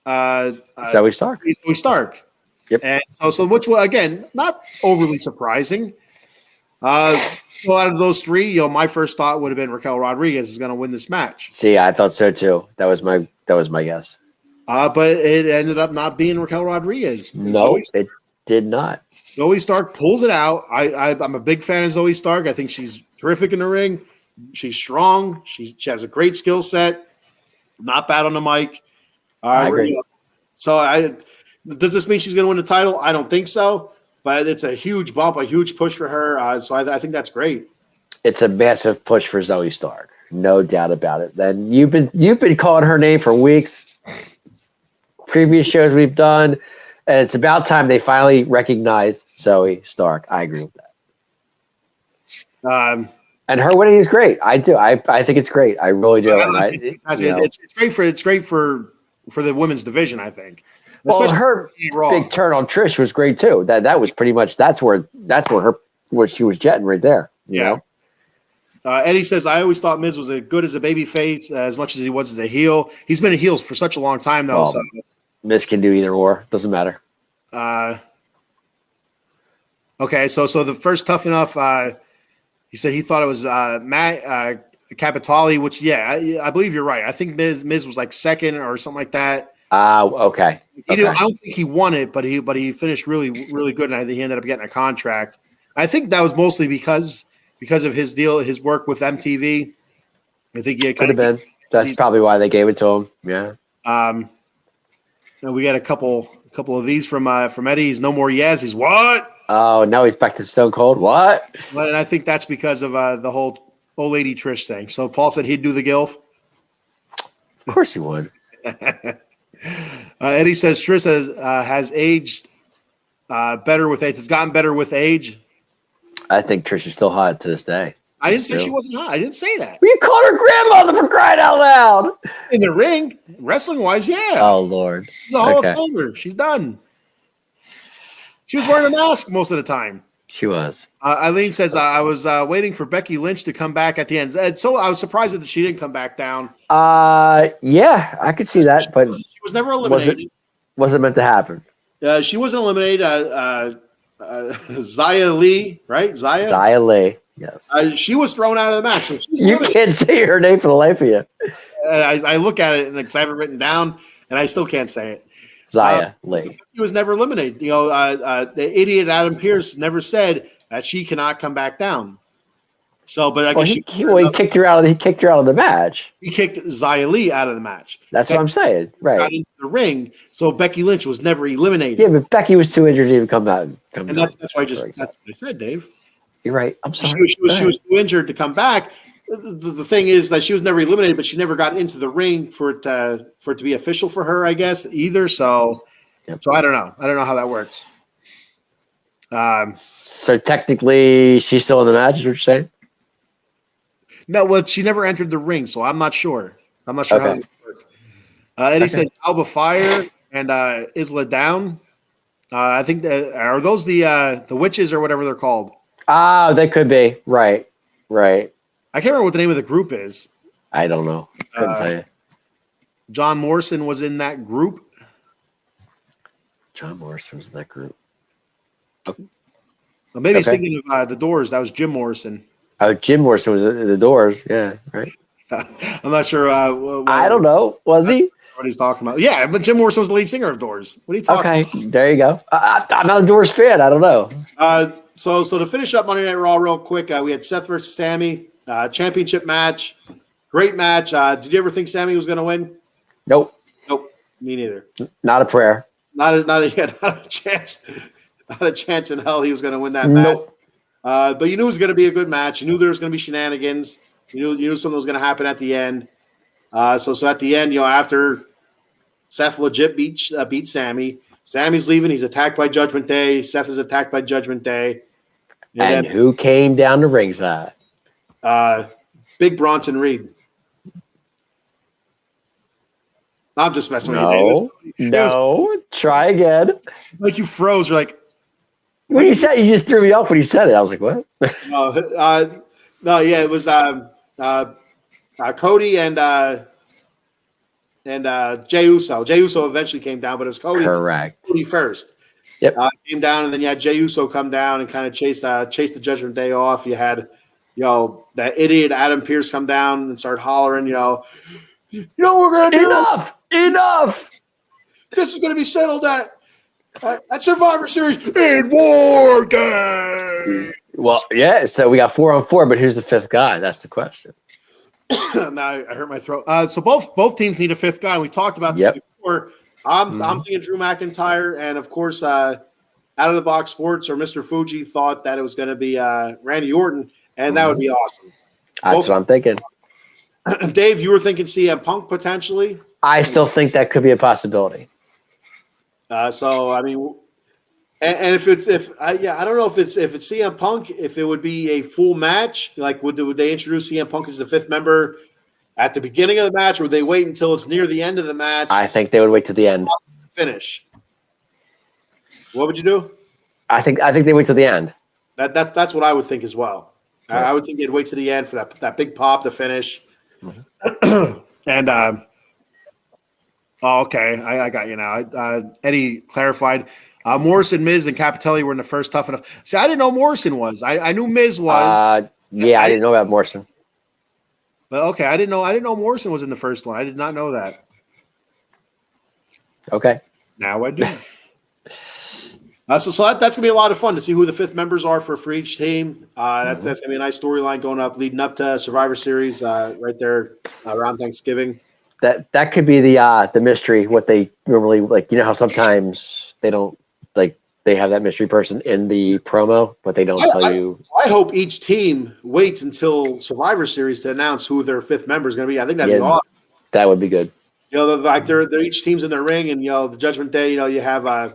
Zoe Stark. Zoe Stark. Yep. And so which was, again, not overly surprising. Well, out of those three, my first thought would have been Raquel Rodriguez is going to win this match. See, I thought so too. That was my guess. But it ended up not being Raquel Rodriguez. No, it did not. Zoe Stark pulls it out. I'm a big fan of Zoe Stark. I think she's terrific in the ring. She's strong. She has a great skill set. Not bad on the mic. I agree. So does this mean she's going to win the title? I don't think so, but it's a huge bump, a huge push for her. So I think that's great. It's a massive push for Zoe Stark, no doubt about it. Then you've been calling her name for weeks. Previous shows we've done, and it's about time they finally recognize Zoe Stark. I agree with that. And her winning is great. I do. I think it's great. I really do. It's great for the women's division, I think. Well, her big turn on Trish was great too. That was pretty much that's where she was jetting right there. You know? Eddie says, I always thought Miz was as good as a baby face as much as he was as a heel. He's been a heel for such a long time though. So. Miz can do either or. Doesn't matter. Okay, so the first Tough Enough. He said he thought it was Matt Capitali, which I believe you're right. I think Miz was like second or something like that. Okay. I don't think he won it, but he finished really, really good, and I think he ended up getting a contract. I think that was mostly because of his work with MTV. I think he could have been. That's probably why they gave it to him. Yeah. And we got a couple of these from Eddie. He's no more Yaz. He's what? Oh, now he's back to Stone Cold. What? And I think that's because of the whole old lady Trish thing. So Paul said he'd do the gilf. Of course he would. Eddie says Trish has aged better with age. It's gotten better with age. I think Trish is still hot to this day. I didn't say she wasn't hot. I didn't say that. You called her grandmother for crying out loud. In the ring, wrestling wise, yeah. Oh Lord, she's a Hall of Famer. She's done. She was wearing a mask most of the time. She was. Eileen says, I was waiting for Becky Lynch to come back at the end. And so I was surprised that she didn't come back down. Yeah, I could see that, but she was never eliminated. Wasn't meant to happen. She wasn't eliminated. Xia Li, right? Xia Li, yes. She was thrown out of the match. So you can't say her name for the life of you. And I look at it, and I have it written down, and I still can't say it. Xia Li. He was never eliminated. The idiot Adam Pearce never said that she cannot come back down. So, but I guess he kicked her out. He kicked her out of the match. He kicked Xia Li out of the match. That's what I'm saying, right? Got into the ring, so Becky Lynch was never eliminated. Yeah, but Becky was too injured to even come out. That's why that's what I said, Dave. You're right. I'm sorry. She was too injured to come back. The thing is that she was never eliminated, but she never got into the ring for it to be official for her, I guess, either. So, So I don't know. I don't know how that works. So technically, she's still in the match. Is what you're saying? No, well, she never entered the ring, so I'm not sure. I'm not sure how that works. Eddie said Alba Fire and Isla Down. I think are those the witches or whatever they're called? They could be. Right. I can't remember what the name of the group is. I don't know. Couldn't tell you. John Morrison was in that group. John Morrison was in that group. Well, maybe he's thinking of the Doors. That was Jim Morrison. Oh, Jim Morrison was in the Doors. Yeah, right. I'm not sure. I don't know. Was he? What he's talking about? Yeah, but Jim Morrison was the lead singer of Doors. What are you talking about? Okay, there you go. I'm not a Doors fan. I don't know. So to finish up Monday Night Raw real quick, we had Seth versus Sammy, championship match. Great match. Did you ever think Sammy was going to win? Nope. Me neither. Not a prayer. Not a chance. Not a chance in hell he was going to win that match. Nope. But you knew it was going to be a good match. You knew there was going to be shenanigans. You knew something was going to happen at the end. So at the end, after Seth legit beat Sammy, Sammy's leaving. He's attacked by Judgment Day. Seth is attacked by Judgment Day. And who came down to ringside? Big Bronson Reed. I'm just messing with you. No. Try again. Like you froze. You're like, when you said you just threw me off when you said it. I was like, what? No, yeah, it was Cody and Jey Uso. Jey Uso eventually came down, but it was Cody. Correct. Cody first. Yep. Came down, and then you had Jey Uso come down and kind of chase the Judgment Day off. You had, that idiot Adam Pearce come down and start hollering, what we're gonna do? Enough. This is gonna be settled at Survivor Series in War Game. Well, yeah. So we got 4-on-4, but who's the fifth guy? That's the question. Now I hurt my throat. So both teams need a fifth guy. We talked about this before. I'm thinking Drew McIntyre, and of course, Out of the Box Sports or Mr. Fuji thought that it was going to be Randy Orton, and that would be awesome. That's what I'm thinking. Dave, you were thinking CM Punk potentially. I still think that could be a possibility. So I mean, and I don't know if it's CM Punk, if it would be a full match. Like would they introduce CM Punk as the fifth member at the beginning of the match, or would they wait until it's near the end of the match? I think they would wait to the end. Finish. What would you do? I think they wait to the end. That's what I would think as well. Right. I would think they'd wait to the end for that big pop to finish. And okay, I got you now. Eddie clarified. Morrison, Miz, and Capitelli were in the first Tough Enough. See, I didn't know Morrison was. I knew Miz was. I didn't know about Morrison. But okay, I didn't know Morrison was in the first one. I did not know that. Okay. Now I do. So that's gonna be a lot of fun to see who the fifth members are for each team. That's gonna be a nice storyline leading up to Survivor Series right there around Thanksgiving. That could be the mystery. What they normally like, how sometimes they don't like they have that mystery person in the promo, but they don't tell you. I hope each team waits until Survivor Series to announce who their fifth member is going to be. I think that'd be awesome. That would be good. They're each team's in the ring, and the Judgment Day. You have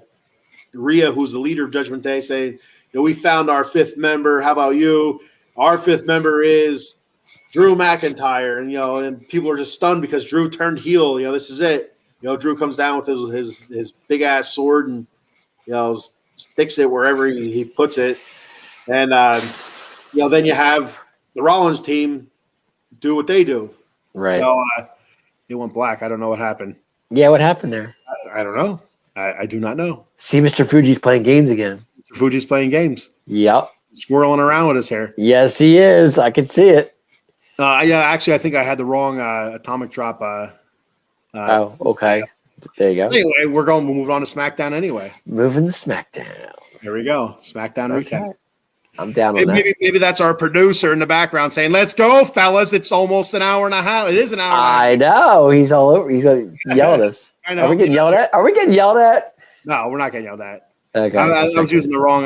Rhea, who's the leader of Judgment Day, saying, "We found our fifth member. How about you? Our fifth member is Drew McIntyre." And people are just stunned because Drew turned heel. This is it. Drew comes down with his big ass sword and sticks it wherever he puts it, and then you have the Rollins team do what they do. Right. So it went black. I don't know what happened. Yeah, what happened there? I don't know. I do not know. See, Mr. Fuji's playing games again. Mr. Fuji's playing games. Yep. Swirling around with his hair. Yes, he is. I can see it. Actually, I think I had the wrong atomic drop. Okay. There you go. Anyway, we're moving on to SmackDown anyway. Moving to SmackDown. Here we go. SmackDown recap. I'm down on that. Maybe that's our producer in the background saying, "Let's go, fellas. It's almost an hour and a half. It is an hour and a half." I know. He's all over. He's going to yell at us. I know. Are we getting yelled at? No, we're not getting yelled at. Okay. I was using the wrong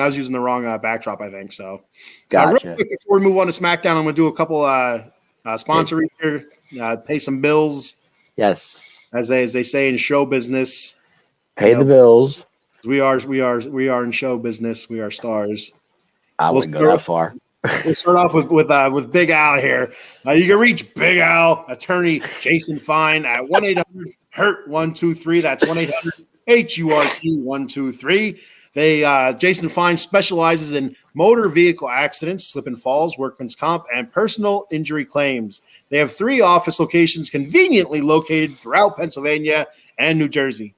backdrop, I think. So, gotcha. Real quick before we move on to SmackDown, I'm going to do a couple sponsors here. Pay some bills. Yes. As they say in show business, pay the bills. We are in show business. We are stars. I wouldn't go that far. We'll start off with Big Al here. You can reach Big Al, attorney Jason Fine, at 1-800-HURT-123. That's 1-800-HURT-123. Jason Fine specializes in motor vehicle accidents, slip and falls, workman's comp, and personal injury claims. They have 3 office locations conveniently located throughout Pennsylvania and New Jersey.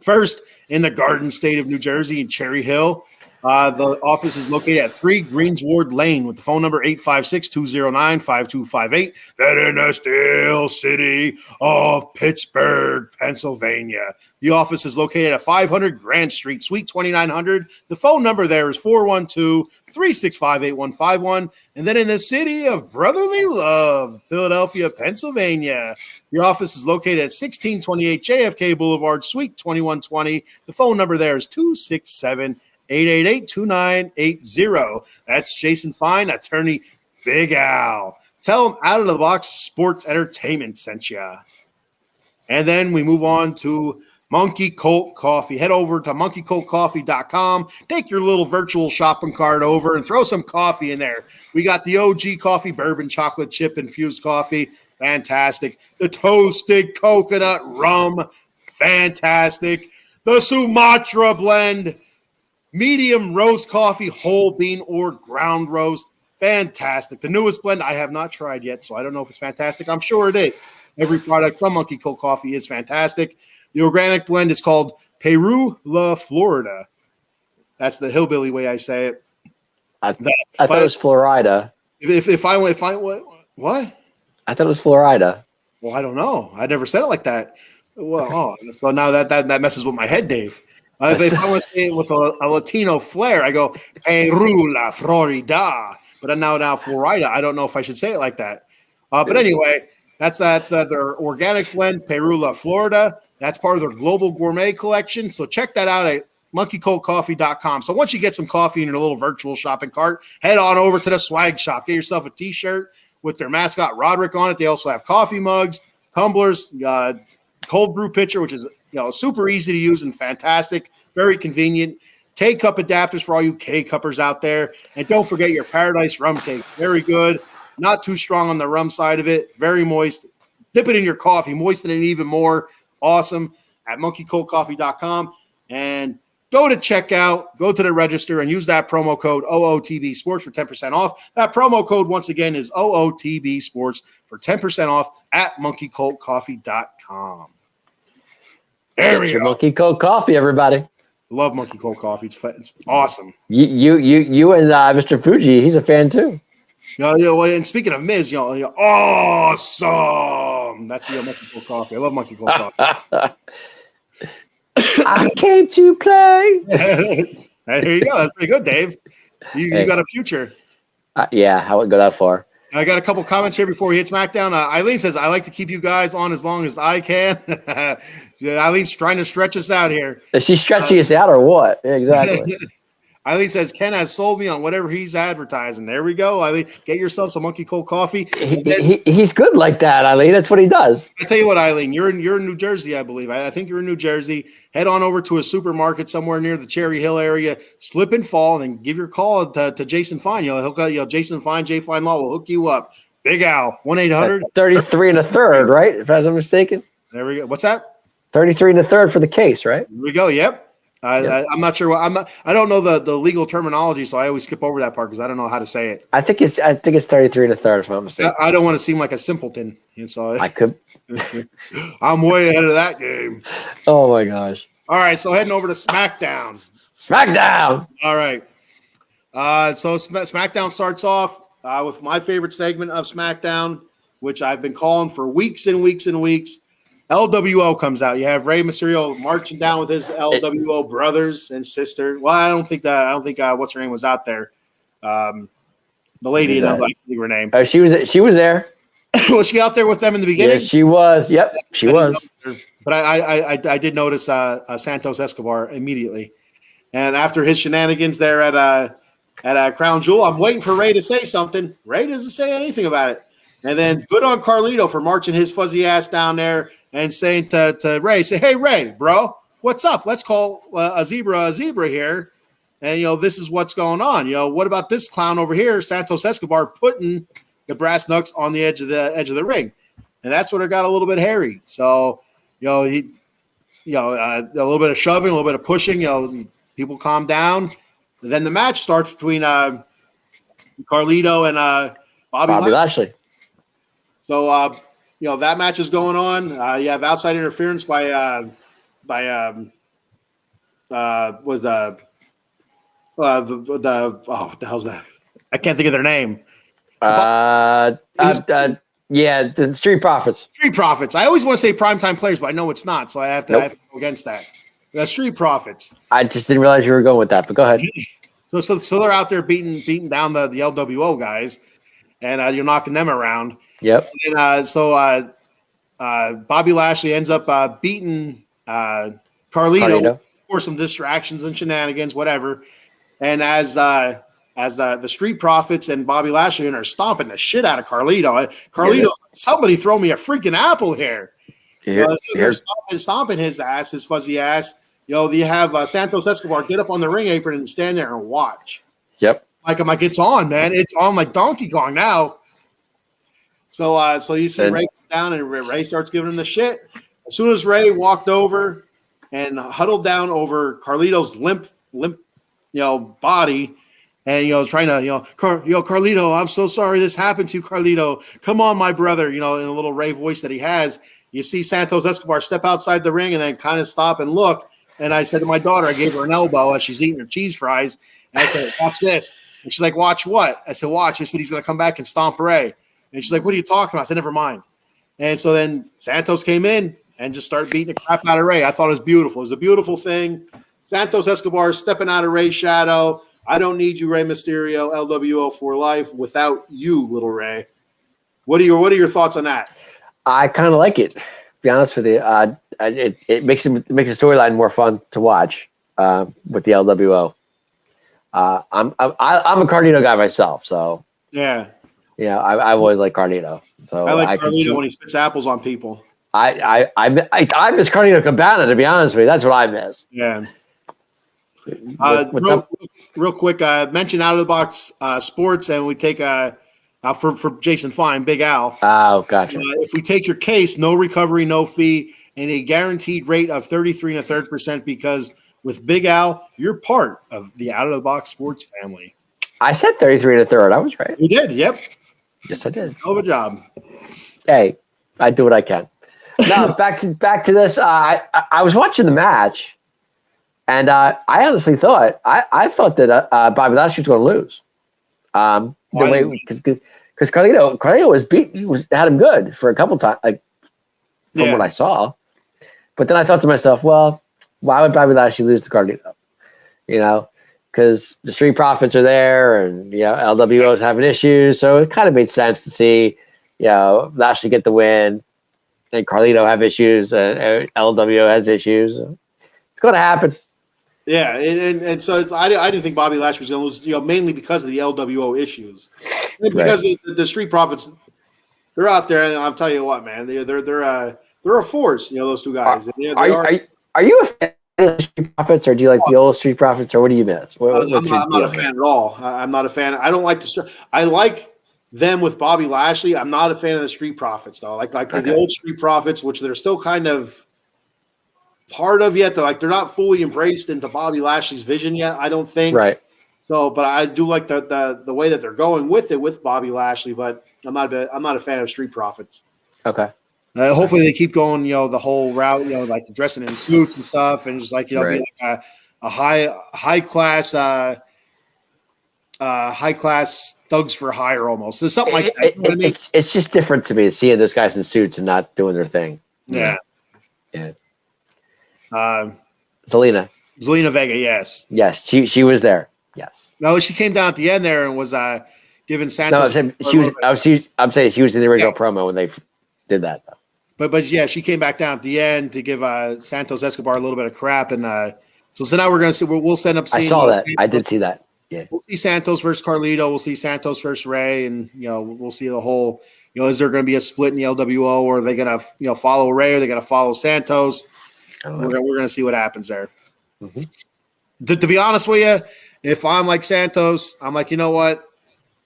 First, in the Garden State of New Jersey in Cherry Hill. The office is located at 3 Greensward Lane with the phone number 856-209-5258. That in the steel city of Pittsburgh, Pennsylvania. The office is located at 500 Grant Street, Suite 2900. The phone number there is 412-365-8151. And then in the city of brotherly love, Philadelphia, Pennsylvania. The office is located at 1628 JFK Boulevard, Suite 2120. The phone number there is 267-888-2980. That's Jason Fine, attorney Big Al. Tell him Out of the Box Sports Entertainment sent you. And then we move on to Monkey Colt Coffee. Head over to monkeycoltcoffee.com. Take your little virtual shopping cart over and throw some coffee in there. We got the OG coffee, bourbon, chocolate chip infused coffee. Fantastic. The toasted coconut rum. Fantastic. The Sumatra blend. Medium roast coffee, whole bean or ground roast. Fantastic. The newest blend I have not tried yet, so I don't know if it's fantastic. I'm sure it is. Every product from Monkey Colt Coffee is fantastic. The organic blend is called Peru La Florida. That's the hillbilly way I say it. I thought it was Florida. If I what? I thought it was Florida. Well, I don't know. I never said it like that. Well, so now that messes with my head, Dave. If I want to say it with a Latino flair, I go Peru La Florida. But now Florida, I don't know if I should say it like that. But anyway, that's their organic blend, Perula, Florida. That's part of their global gourmet collection. So check that out at monkeycoldcoffee.com. So once you get some coffee in your little virtual shopping cart, head on over to the swag shop. Get yourself a t-shirt with their mascot Roderick on it. They also have coffee mugs, tumblers, cold brew pitcher, which is super easy to use and fantastic, very convenient. K-cup adapters for all you K-cuppers out there. And don't forget your Paradise rum cake. Very good. Not too strong on the rum side of it. Very moist. Dip it in your coffee. Moisten it even more. Awesome. At monkeycoldcoffee.com. And go to checkout, go to the register, and use that promo code OOTB Sports for 10% off. That promo code, once again, is OOTB Sports for 10% off at monkeycoldcoffee.com. There we go. Monkey Cold Coffee, everybody. Love Monkey Cold Coffee. It's awesome. You and Mr. Fuji, he's a fan too. And speaking of Miz, awesome. That's Monkey Cold Coffee. I love Monkey Cold Coffee. I came to play. There you go. That's pretty good, Dave. You got a future. Yeah, I wouldn't go that far. I got a couple comments here before we hit SmackDown. Eileen says, I like to keep you guys on as long as I can. Eileen's trying to stretch us out here. Is she stretching us out or what? Yeah, exactly. Eileen says, Ken has sold me on whatever he's advertising. There we go, Eileen. Get yourself some Monkey Cold Coffee. He's good like that, Eileen. That's what he does. I tell you what, Eileen, you're in New Jersey, I believe. I think you're in New Jersey. Head on over to a supermarket somewhere near the Cherry Hill area. Slip and fall, and then give your call to Jason Fine. Jason Fine, J Fine Law will hook you up. Big Al, 1-800. 33 and a third, right? If I'm not mistaken. There we go. What's that? 33 and a third for the case, right? There we go. Yep. I'm not sure. I don't know the legal terminology, so I always skip over that part because I don't know how to say it. I think it's 33 and a third, if I'm not mistaken. I don't want to seem like a simpleton, and so I could. I'm way ahead of that game. Oh my gosh! All right, so heading over to SmackDown. SmackDown. All right. So SmackDown starts off with my favorite segment of SmackDown, which I've been calling for weeks and weeks and weeks. LWO comes out. You have Rey Mysterio marching down with his LWO brothers and sister. Well, I don't think what's her name was out there. The lady, I don't think her name. She was there. Was she out there with them in the beginning? Yes, she was. Yep, she was. But I did notice Santos Escobar immediately, and after his shenanigans there at Crown Jewel, I'm waiting for Rey to say something. Rey doesn't say anything about it, and then good on Carlito for marching his fuzzy ass down there and saying to Rey, say, "Hey Rey, bro, what's up? Let's call a zebra here, and this is what's going on. What about this clown over here, Santos Escobar, putting the brass knucks on the edge of the ring?" And that's when it got a little bit hairy. So, a little bit of shoving, a little bit of pushing. People calm down. And then the match starts between Carlito and Bobby Lashley. So, that match is going on. You have outside interference by what the hell's that? I can't think of their name. The Street Profits. Street Profits. I always want to say primetime players, but I know it's not, so I have to go against that. The Street Profits. I just didn't realize you were going with that, but go ahead. So they're out there beating down the LWO guys, and you're knocking them around. Yep. And Bobby Lashley ends up beating Carlito for some distractions and shenanigans, whatever. And as the Street Profits and Bobby Lashley are stomping the shit out of Carlito. Carlito, somebody throw me a freaking apple here. They're stomping his ass, his fuzzy ass. You have Santos Escobar get up on the ring apron and stand there and watch. Yep. Like it's on, man. It's on like Donkey Kong now. So you see Rey down and Rey starts giving him the shit. As soon as Rey walked over and huddled down over Carlito's limp, body, and trying to, Carlito, I'm so sorry this happened to you, Carlito. Come on, my brother, in a little Rey voice that he has. You see Santos Escobar step outside the ring and then kind of stop and look. And I said to my daughter, I gave her an elbow as she's eating her cheese fries. And I said, watch this. And she's like, watch what? I said, watch. I said, he's going to come back and stomp Rey. And she's like, what are you talking about? I said, never mind. And so then Santos came in and just started beating the crap out of Rey. I thought it was beautiful. It was a beautiful thing. Santos Escobar stepping out of Rey's shadow. I don't need you, Rey Mysterio, LWO for life, without you, little Rey. What are your thoughts on that? I kind of like it. To be honest with you, it makes the storyline more fun to watch with the LWO. I'm a Carlito guy myself, so Yeah, I've always liked Carlito. So I like can Carlito see, when he spits apples on people. I miss Carlito Cabana, to be honest with you. That's what I miss. Yeah. What's up? Real quick, mention Out of the Box Sports, and we take for Jason Fine, Big Al. Oh, gotcha. If we take your case, no recovery, no fee, and a guaranteed rate of 33 1/3%, because with Big Al, you're part of the Out of the Box Sports family. I said 33 1/3. I was right. You did, yep. Yes, I did. Hell of a job. Hey, I do what I can. Now back to this. I was watching the match, and I honestly thought I thought that Bobby Lashley was going to lose. The way because Carlito was had him good for a couple times, like from what I saw. But then I thought to myself, well, why would Bobby Lashley lose to Carlito? Because the Street Profits are there, and LWO is having issues, so it kind of made sense to see Lashley get the win, and Carlito have issues, and LWO has issues. It's going to happen. Yeah, and so I didn't think Bobby Lashley was going to lose, mainly because of the LWO issues, and because the Street Profits, they're out there, and I'll tell you what, man, they're a force. Those two guys. Are you a fan of the Street Profits, or do you like the old Street Profits, or what do you miss? I'm not a fan at all. I'm not a fan. I don't like I like them with Bobby Lashley. I'm not a fan of the Street Profits though. Like the old Street Profits, which they're still kind of part of yet. They're not fully embraced into Bobby Lashley's vision yet, I don't think. Right. So, but I do like the way that they're going with it with Bobby Lashley, but I'm not a fan of Street Profits. Okay. Hopefully they keep going, the whole route, like dressing in suits and stuff, and just like be like a high class thugs for hire almost. So something like that. It's just different to me seeing those guys in suits and not doing their thing. Yeah. Zelina Vega, yes. Yes, she was there. Yes. No, she came down at the end there and was giving Santos. No, I'm saying she was in the original promo when they did that. But yeah, she came back down at the end to give Santos Escobar a little bit of crap, and so now we're gonna see. We'll send up. I saw that. Santos. I did see that. Yeah. We'll see Santos versus Carlito. We'll see Santos versus Ray, and we'll see the whole. Is there going to be a split in the LWO, or are they going to follow Ray, or are they going to follow Santos? We're going to see what happens there. Mm-hmm. To be honest with you, if I'm like Santos, I'm like, you know what?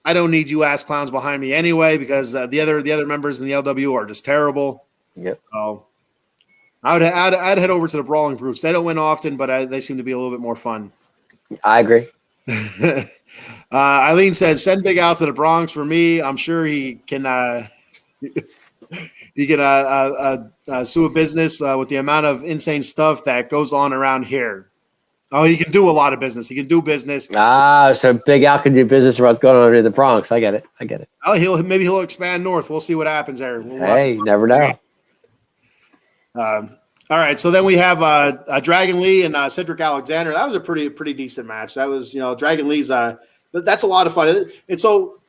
I don't need you ass clowns behind me anyway, because the other members in the LWO are just terrible. Yep. So I'd head over to the Brawling Brutes. They don't win often, but they seem to be a little bit more fun. I agree. Eileen says, "Send Big Al to the Bronx for me. I'm sure he can sue a business with the amount of insane stuff that goes on around here. Oh, he can do a lot of business. He can do business. So Big Al can do business about what's going on in the Bronx. I get it. Oh, he'll expand north. We'll see what happens there. Hey, never know. All right, so then we have Dragon Lee and Cedric Alexander. That was a pretty decent match. That was, Dragon Lee's. That's a lot of fun. And so,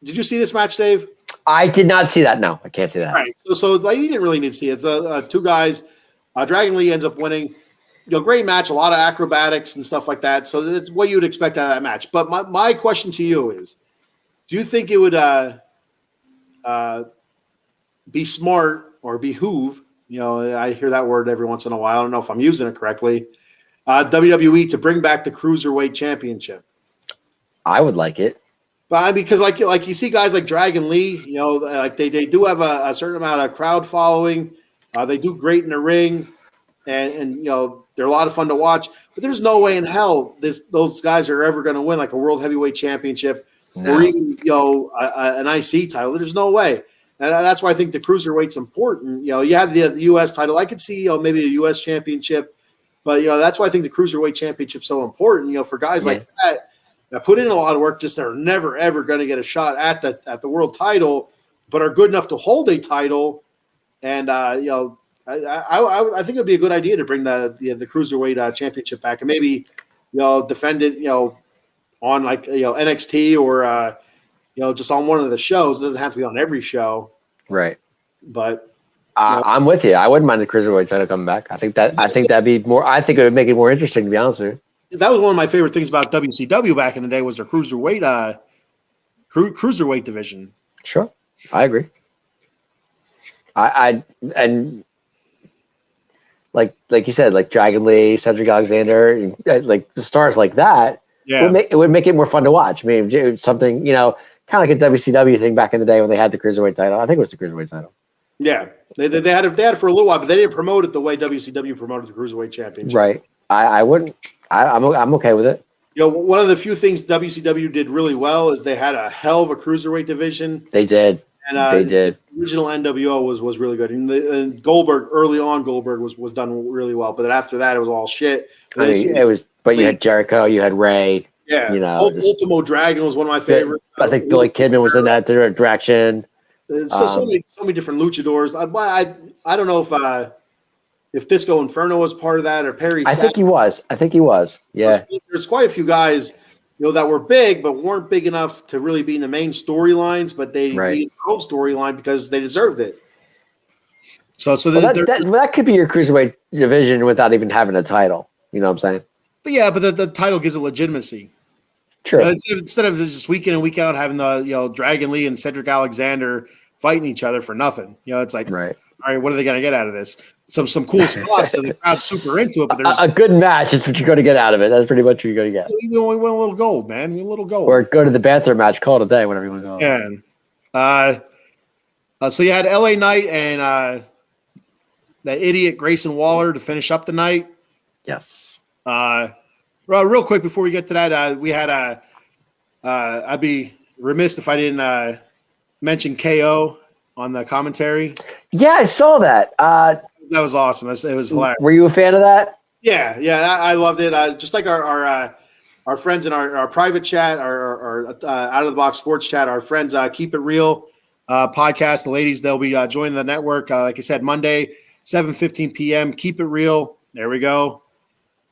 did you see this match, Dave? I did not see that. No, I can't see that. All right, so you didn't really need to see it. It's two guys. Dragon Lee ends up winning. Great match, a lot of acrobatics and stuff like that. So it's what you would expect out of that match. But my question to you is, do you think it would be smart or behoove? I hear that word every once in a while. I don't know if I'm using it correctly. WWE to bring back the Cruiserweight Championship. I would like it. But because like you see guys like Dragon Lee, like they do have a certain amount of crowd following. They do great in the ring, and they're a lot of fun to watch. But there's no way in hell those guys are ever going to win like a World Heavyweight Championship or even an IC title. There's no way. And that's why I think the Cruiserweight's important. You have the U.S. title. I could see maybe a U.S. championship, but that's why I think the Cruiserweight Championship's so important. For guys like that put in a lot of work, just are never ever going to get a shot at the world title, but are good enough to hold a title. And I think it'd be a good idea to bring the Cruiserweight Championship back and maybe defend it on like NXT or just on one of the shows. It doesn't have to be on every show. Right. But I'm with you. I wouldn't mind the cruiserweight title coming back. I think that'd be more. I think it would make it more interesting, to be honest with you. That was one of my favorite things about WCW back in the day was their cruiserweight cruiserweight division. Sure, I agree. And like you said, like Dragon Lee, Cedric Alexander, like stars like that. Yeah, it would make it more fun to watch. I mean, it was something, kind of like a WCW thing back in the day when they had the cruiserweight title. I think it was the cruiserweight title. Yeah, they had it for a little while, but they didn't promote it the way WCW promoted the cruiserweight championship. Right. I wouldn't. I'm okay with it. One of the few things WCW did really well is they had a hell of a cruiserweight division. They did. And they did. The original NWO was really good. And Goldberg, early on, Goldberg was done really well. But then after that, it was all shit. But you had Jericho, you had Ray. Yeah. Ultimo Dragon was one of my favorites. I think Billy Kidman was in that direction. So many different luchadors. I don't know if Disco Inferno was part of that or Perry. I think he was. Yeah. There's quite a few guys, that were big but weren't big enough to really be in the main storylines, but they needed their own storyline because they deserved it. So that could be your cruiserweight division without even having a title. You know what I'm saying? But yeah, but the title gives it legitimacy. True. Instead of just week in and week out having the Dragon Lee and Cedric Alexander fighting each other for nothing. It's like, right. All right, what are they going to get out of this? Some cool spots, so the crowd's super into it. But there's a good match is what you're going to get out of it. That's pretty much what you're going to get. We want a little gold, man. We want a little gold. Or go to the bathroom match, call it a day, whatever you want to go. Yeah. So you had LA Knight and that idiot Grayson Waller to finish up the night. Yes. Real quick before we get to that, we had I'd be remiss if I didn't mention KO on the commentary. Yeah, I saw that. That was awesome. It was hilarious. Were you a fan of that? Yeah, I loved it. Just like our friends in our private chat, our Out of the Box Sports chat, our friends Keep It Real podcast. The ladies, they'll be joining the network. Like I said, Monday, 7:15 p.m. Keep It Real. There we go.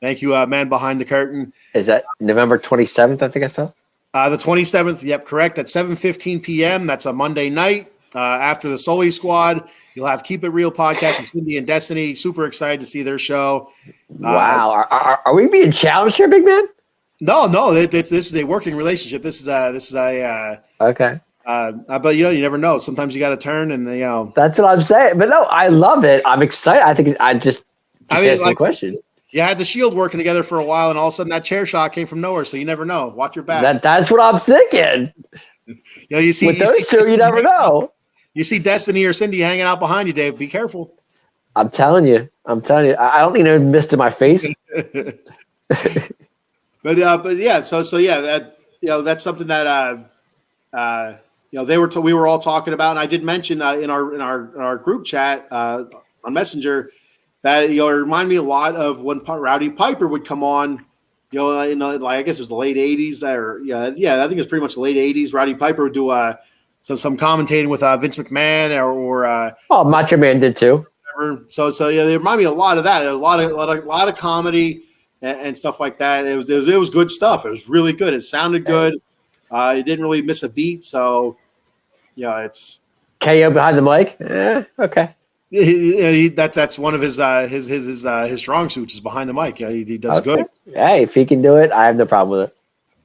Thank you, man behind the curtain. Is that November 27th? I think I saw. The 27th. Yep, correct. At 7:15 p.m. That's a Monday night. After the Sully Squad, you'll have Keep It Real podcast with Cindy and Destiny. Super excited to see their show. Wow. Are we being challenged here, big man? No. This is a working relationship. This is a okay. But you never know. Sometimes you got to turn, and That's what I'm saying. But no, I love it. I'm excited. I think answer the question. You had the Shield working together for a while, and all of a sudden that chair shot came from nowhere. So you never know. Watch your back. That's what I'm thinking. You see with those two, you never know. You see Destiny or Cindy hanging out behind you, Dave. Be careful. I'm telling you. I don't think they missed in my face. But yeah. So yeah, that that's something that we were all talking about, and I did mention in our group chat on Messenger that it reminded me a lot of when Rowdy Piper would come on. I guess it was the late 80s I think it's pretty much the late 80s. Rowdy Piper would do some commentating with Vince McMahon or Macho Man did too. Whatever. So yeah, they remind me a lot of that. A lot of comedy and stuff like that. It was good stuff. It was really good. It sounded good. It didn't really miss a beat. So it's KO behind the mic. Okay. That's one of his strong suits is behind the mic. Yeah, he does good. Hey, if he can do it, I have no problem with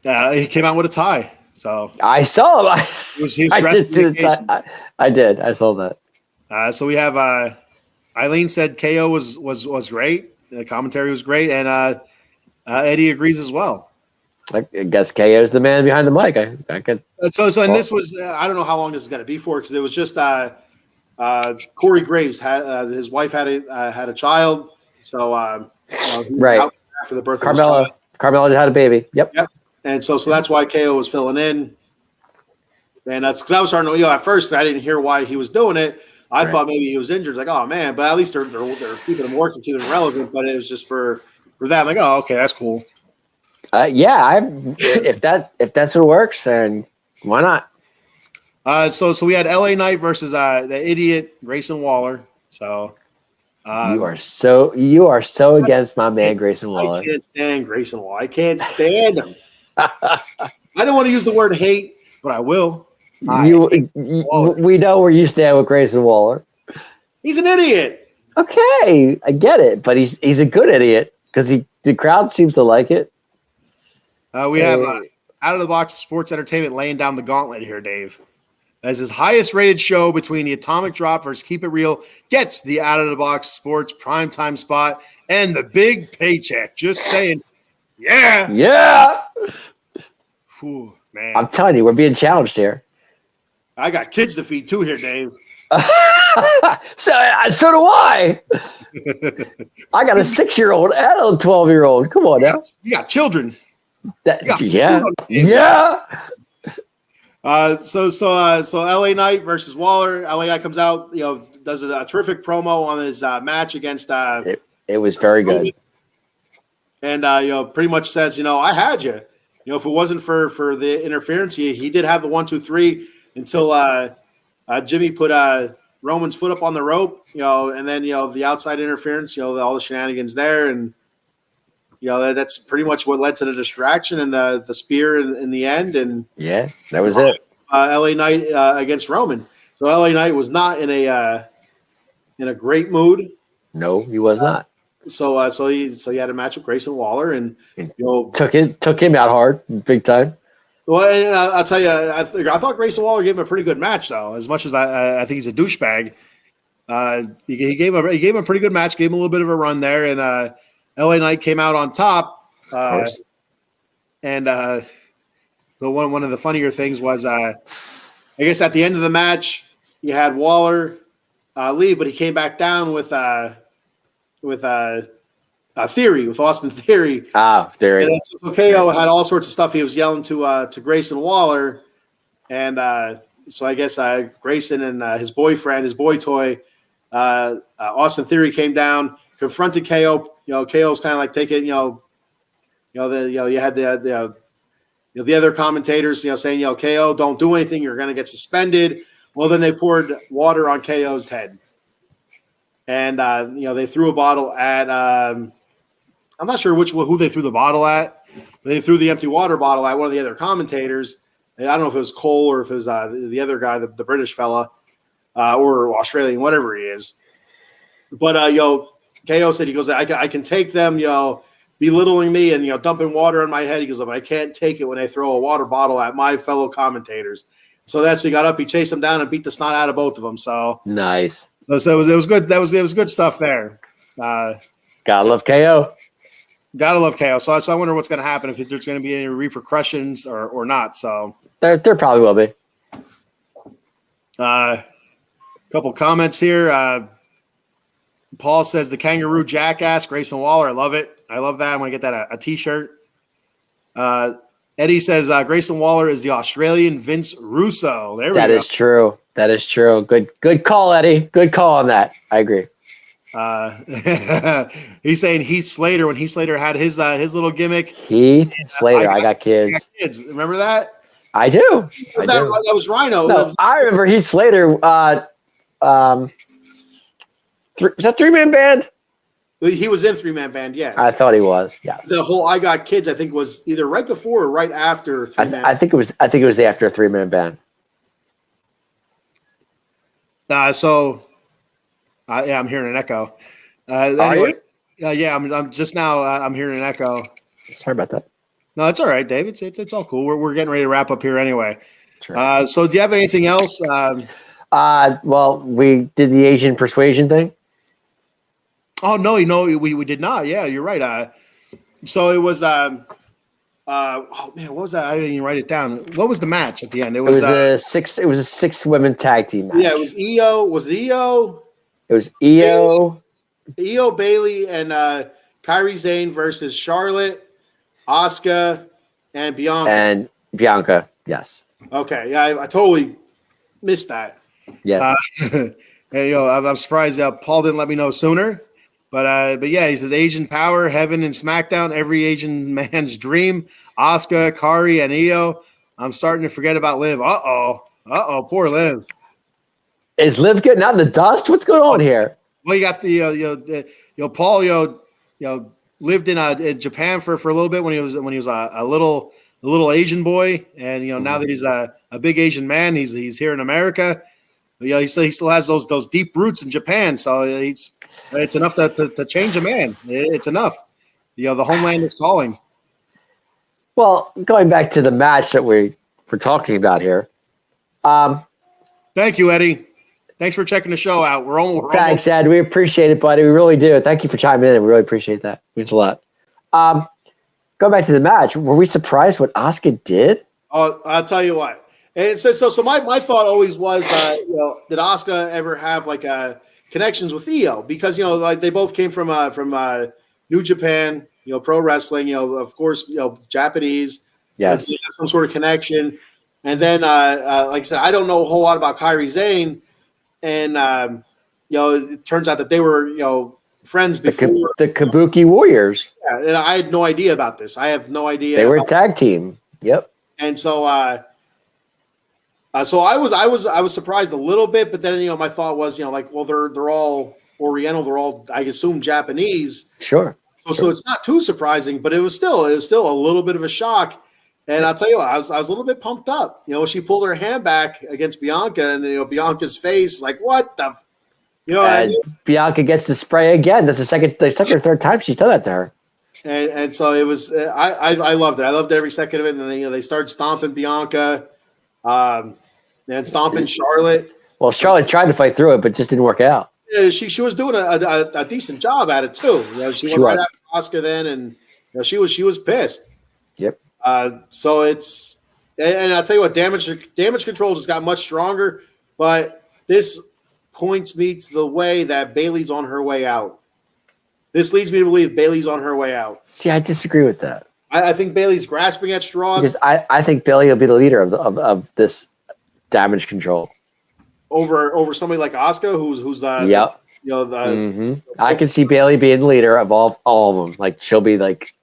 it. He came out with a tie, so I saw him. He was dressed for the occasion. I did. I saw that. So we have Eileen said KO was great. The commentary was great, and Eddie agrees as well. I guess KO is the man behind the mic. I could. So and this was I don't know how long this is going to be for because it was just. Corey Graves had his wife had a child, so right out after the birth of his child. Carmella had a baby. Yep. And so that's why KO was filling in, and that's because I was starting to at first I didn't hear why he was doing it. I thought maybe he was injured. Like, oh man, but at least they're keeping him working, keeping him relevant. But it was just for that. I'm like, oh, okay, that's cool. If that's what works, then why not? So we had LA Knight versus the idiot Grayson Waller. So you are so against my man Grayson Waller. I can't stand Grayson Waller. I can't stand him. I don't want to use the word hate, but I will. We know where you stand with Grayson Waller. He's an idiot. Okay, I get it, but he's a good idiot because the crowd seems to like it. We have Out of the Box Sports Entertainment laying down the gauntlet here, Dave. As his highest rated show between the Atomic Drop versus Keep It Real gets the Out of the Box Sports primetime spot and the big paycheck. Just saying, yeah. Yeah. Whew, man. I'm telling you, we're being challenged here. I got kids to feed too here, Dave. So do I. I got a 6-year-old and a 12-year-old. Come on now. You got children. Yeah. So LA Knight versus Waller. LA Knight comes out, does a terrific promo on his match against. It was very good. And pretty much says, I had you. If it wasn't for the interference, he did have the 1, 2, 3 until Jimmy put Roman's foot up on the rope, and then the outside interference, all the shenanigans there, and that's pretty much what led to the distraction and the spear in the end, and yeah, that was it. LA Knight against Roman. So LA Knight was not in a great mood. No, he was not. So he had a match with Grayson Waller, and took him out hard, big time. Well, and I'll tell you, I thought Grayson Waller gave him a pretty good match, though. As much as I think he's a douchebag, he gave him a pretty good match, gave him a little bit of a run there, and LA Knight came out on top. And so one of the funnier things was, I guess at the end of the match, you had Waller leave, but he came back down with Theory, with Austin Theory. Theory. And so KO had all sorts of stuff he was yelling to Grayson Waller, and so I guess Grayson and his boyfriend, his boy toy, Austin Theory came down, confronted KO. KO's kind of like taking, you had the other commentators, saying, KO, don't do anything, you're going to get suspended. Well, then they poured water on KO's head, and they threw a bottle at. I'm not sure who they threw the bottle at. They threw the empty water bottle at one of the other commentators. I don't know if it was Cole or if it was the other guy, the British fella, or Australian, whatever he is. But KO said, he goes, I can take them, belittling me and dumping water on my head. He goes, I can't take it when they throw a water bottle at my fellow commentators. So that's he got up, he chased them down and beat the snot out of both of them. So nice. So it was good. It was good stuff there. Gotta love KO. Gotta love KO. So I wonder what's going to happen, if there's going to be any repercussions or not. So there probably will be. Couple comments here. Paul says the kangaroo jackass, Grayson Waller. I love it. I love that. I'm going to get that a T-shirt. Eddie says Grayson Waller is the Australian Vince Russo. There we go. That is true. That is true. Good call, Eddie. Good call on that. I agree. He's saying Heath Slater, when Heath Slater had his little gimmick. Heath Slater, I got kids. Remember that? I do. That was Rhino. No, I remember Heath Slater. Was that 3-man band? He was in 3-man band, yes. I thought he was. Yeah. The whole I Got Kids, I think, was either right before or right after 3-man. I think it was after a 3-man band. Yeah, I'm hearing an echo. Are you? Yeah, I'm just now. I'm hearing an echo. Sorry about that. No, it's all right, Dave. It's all cool. We're getting ready to wrap up here anyway. Sure. So, do you have anything else? Well, we did the Asian persuasion thing. Oh no, we did not. Yeah, you're right. So it was. Oh man, what was that? I didn't even write it down. What was the match at the end? It was a 6-women tag team match. Yeah, it was Io. Was it Io? It was Io. Io Bailey and Kairi Sane versus Charlotte, Asuka, and Bianca. Yes. Okay. Yeah, I totally missed that. Yeah. And, I'm surprised Paul didn't let me know sooner. But yeah, he says Asian Power, Heaven and SmackDown, every Asian man's dream. Asuka, Kairi, and Io. I'm starting to forget about Liv. Poor Liv. Is Liv getting out in the dust? What's going on here? Well, you got the Paul lived in Japan for a little bit when he was a little little Asian boy, and now that he's a big Asian man, he's here in America. But, he still has those deep roots in Japan, so it's enough to change a man. It's enough. The homeland is calling. Well, going back to the match that we're talking about here. Thank you, Eddie. Thanks for checking the show out. Thanks, Ed. We appreciate it, buddy. We really do. Thank you for chiming in. We really appreciate that. It means a lot. Going back to the match, were we surprised what Asuka did? Oh, I'll tell you what. And so my thought always was, did Asuka ever have connections with Io? Because they both came from New Japan, pro wrestling. Of course, Japanese. Yes, some sort of connection. And then, like I said, I don't know a whole lot about Kairi Sane, and it turns out that they were friends before the Kabuki Warriors. Yeah, and I had no idea about this. I have no idea. They were a tag team. Yep. And so, so I was surprised a little bit, but then my thought was well, they're all Oriental, they're all, I assume, Japanese. Sure. So it's not too surprising, but it was still a little bit of a shock. And I'll tell you what, I was a little bit pumped up. She pulled her hand back against Bianca, and Bianca's face, like, what the, what I mean? Bianca gets to spray again. That's the second or third time she's done that to her. And so it was. I loved it. I loved every second of it. And then they started stomping Bianca, and stomping Charlotte. Well, Charlotte tried to fight through it, but just didn't work out. Yeah, she was doing a decent job at it too. She went right after Asuka then, and she was pissed. Yep. So it's, and I'll tell you what, damage control just got much stronger, but this points me to the way that Bayley's on her way out. This leads me to believe Bayley's on her way out. See, I disagree with that. I think Bayley's grasping at straws. Because I think Bayley will be the leader of this damage control over somebody like Asuka, who's the yep. I can see Bayley being the leader of all of them. Like, she'll be like,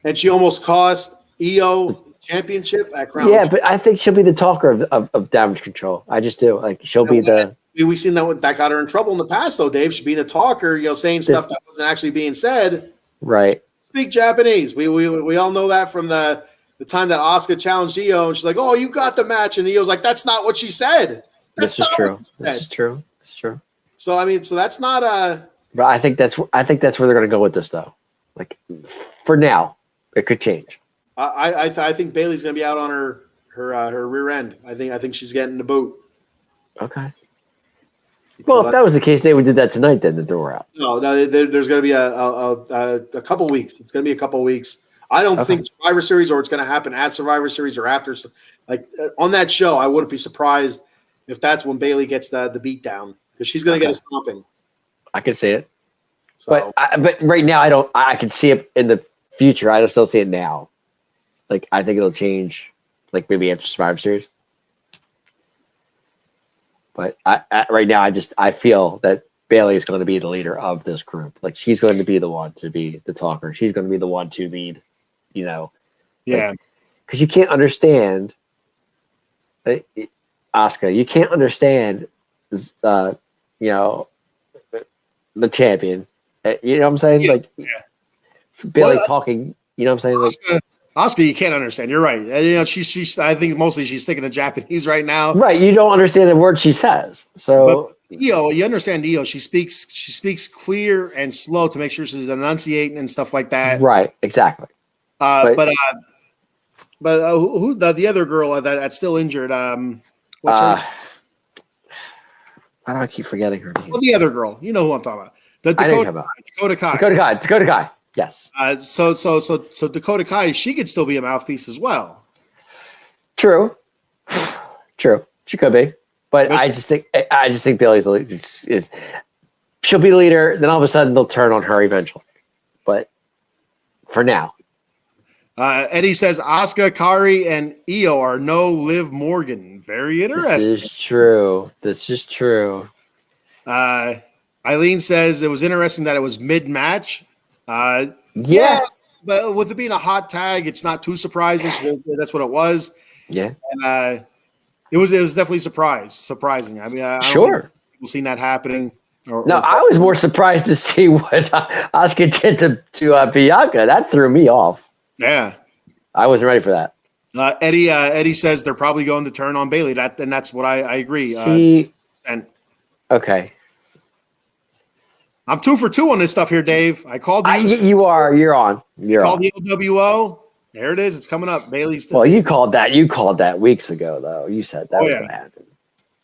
and she almost cost Io championship at Crown. Yeah, but I think she'll be the talker of damage control. I just do. Like, she'll be the. We've seen that got her in trouble in the past, though, Dave. She's being a talker, saying stuff that wasn't actually being said. Right. Speak Japanese. We all know that from the time that Asuka challenged Io, and she's like, "Oh, you got the match," and Io's like, "That's not what she said." This is true. This is true. It's true. So I mean, so that's not a. But I think that's where they're going to go with this, though. Like, for now, it could change. I think Bayley's going to be out on her rear end. I think she's getting the boot. Okay. Well, if that was the case, they would do that tonight. Then the door out. No, there's going to be a couple weeks. It's going to be a couple weeks. I don't think Survivor Series, or it's going to happen at Survivor Series or after. Like on that show, I wouldn't be surprised if that's when Bayley gets the beat down, because she's going to get a stomping. I can see it, so. but right now I don't. I can see it in the future. I just don't see it now. Like, I think it'll change, like maybe after Survivor Series. But right now, I feel that Bayley is going to be the leader of this group. Like, she's going to be the one to be the talker. She's going to be the one to lead. Yeah. Because you can't understand, Asuka. You can't understand, the champion. You know what I'm saying? Yeah. Like, Bayley talking. You know what I'm saying? Like, Asuka, you can't understand. You're right. And, she's. I think mostly she's thinking of Japanese right now. Right. You don't understand a word she says. So, you understand Io. She speaks clear and slow to make sure she's enunciating and stuff like that. Right. Exactly. But who's the other girl that's still injured? What's her? Why do I keep forgetting her name? Well, the other girl. You know who I'm talking about. Dakota Kai. Dakota Kai. Yes. So Dakota Kai, she could still be a mouthpiece as well. True. She could be, but I just think Bayley's is she'll be the leader. Then all of a sudden they'll turn on her eventually. But for now, Eddie says Asuka, Kairi, and Io are no Liv Morgan. Very interesting. This is true. Eileen says it was interesting that it was mid-match. Yeah, but with it being a hot tag, it's not too surprising. That's what it was. Yeah, and it was definitely surprising. I mean, sure, people seen that happening. I was more surprised to see what Asuka did to Bianca. That threw me off. Yeah, I wasn't ready for that. Eddie says they're probably going to turn on Bailey. That's what I agree. And okay. I'm 2 for 2 on this stuff here, Dave. I called you. You're on. You're called on. the LWO. There it is. It's coming up. Bailey's. Well, you called that weeks ago, though. You said that was going to happen.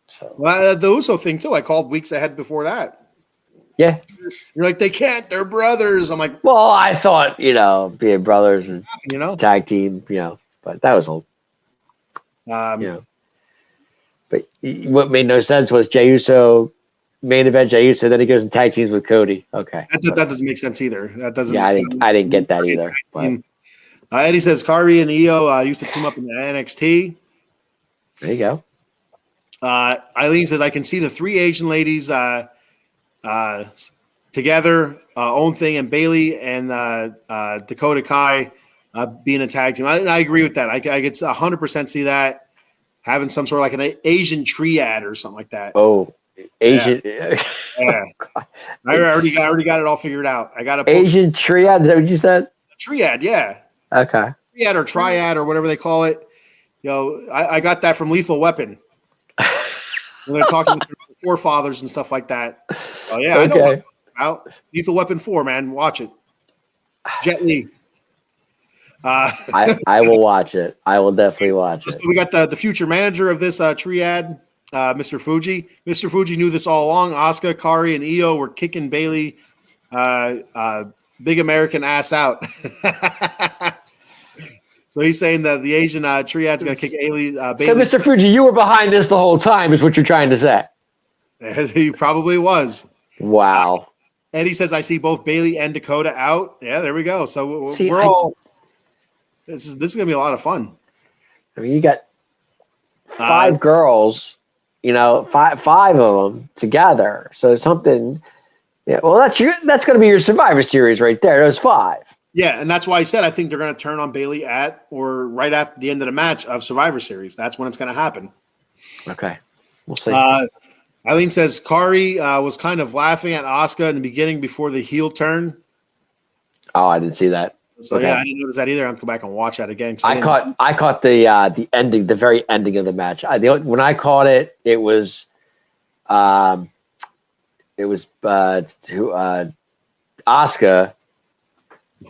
So the Uso thing too. I called weeks ahead before that. Yeah. You're like, they can't. They're brothers. I'm like, well, I thought being brothers and tag team, but that was But what made no sense was Jey Uso, main event Jey Uso, then he goes and tag teams with Cody. Okay, that doesn't make sense either. That doesn't. Yeah, I didn't get that either. But. Eddie says Kairi and Io used to team up in the NXT. There you go. Eileen says I can see the 3 Asian ladies together, own thing, and Bailey and Dakota Kai being a tag team. I agree with that. I could 100% see that having some sort of like an Asian triad or something like that. Oh, Asian. Yeah. I already got it all figured out. I got a Asian triad. Is that what you said? Triad, yeah. Okay. Triad or triad or whatever they call it. I got that from Lethal Weapon. When they're talking with their forefathers and stuff like that. Oh yeah, okay. I know about Lethal Weapon 4, man. Watch it. Jet Li. I will watch it. I will definitely watch it. So we got the future manager of this triad, Mr. Fuji. Mr. Fuji knew this all along. Asuka, Kairi, and Io were kicking Bailey big American ass out. So he's saying that the Asian triad's going to kick Bailey. So, Mr. Fuji, you were behind this the whole time, is what you're trying to say. He probably was. Wow. Eddie says, I see both Bailey and Dakota out. Yeah, there we go. So we're all. This is going to be a lot of fun. I mean, you got 5 girls, five of them together. So something. Yeah. Well, that's going to be your Survivor Series right there. Those 5. Yeah, and that's why I said I think they're going to turn on Bailey at or right after the end of the match of Survivor Series. That's when it's going to happen. Okay, we'll see. Eileen says Kairi was kind of laughing at Asuka in the beginning before the heel turn. Oh, I didn't see that. So okay. Yeah, I didn't notice that either. I'm going to go back and watch that again. I caught the ending, the very ending of the match. When I caught it, it was Asuka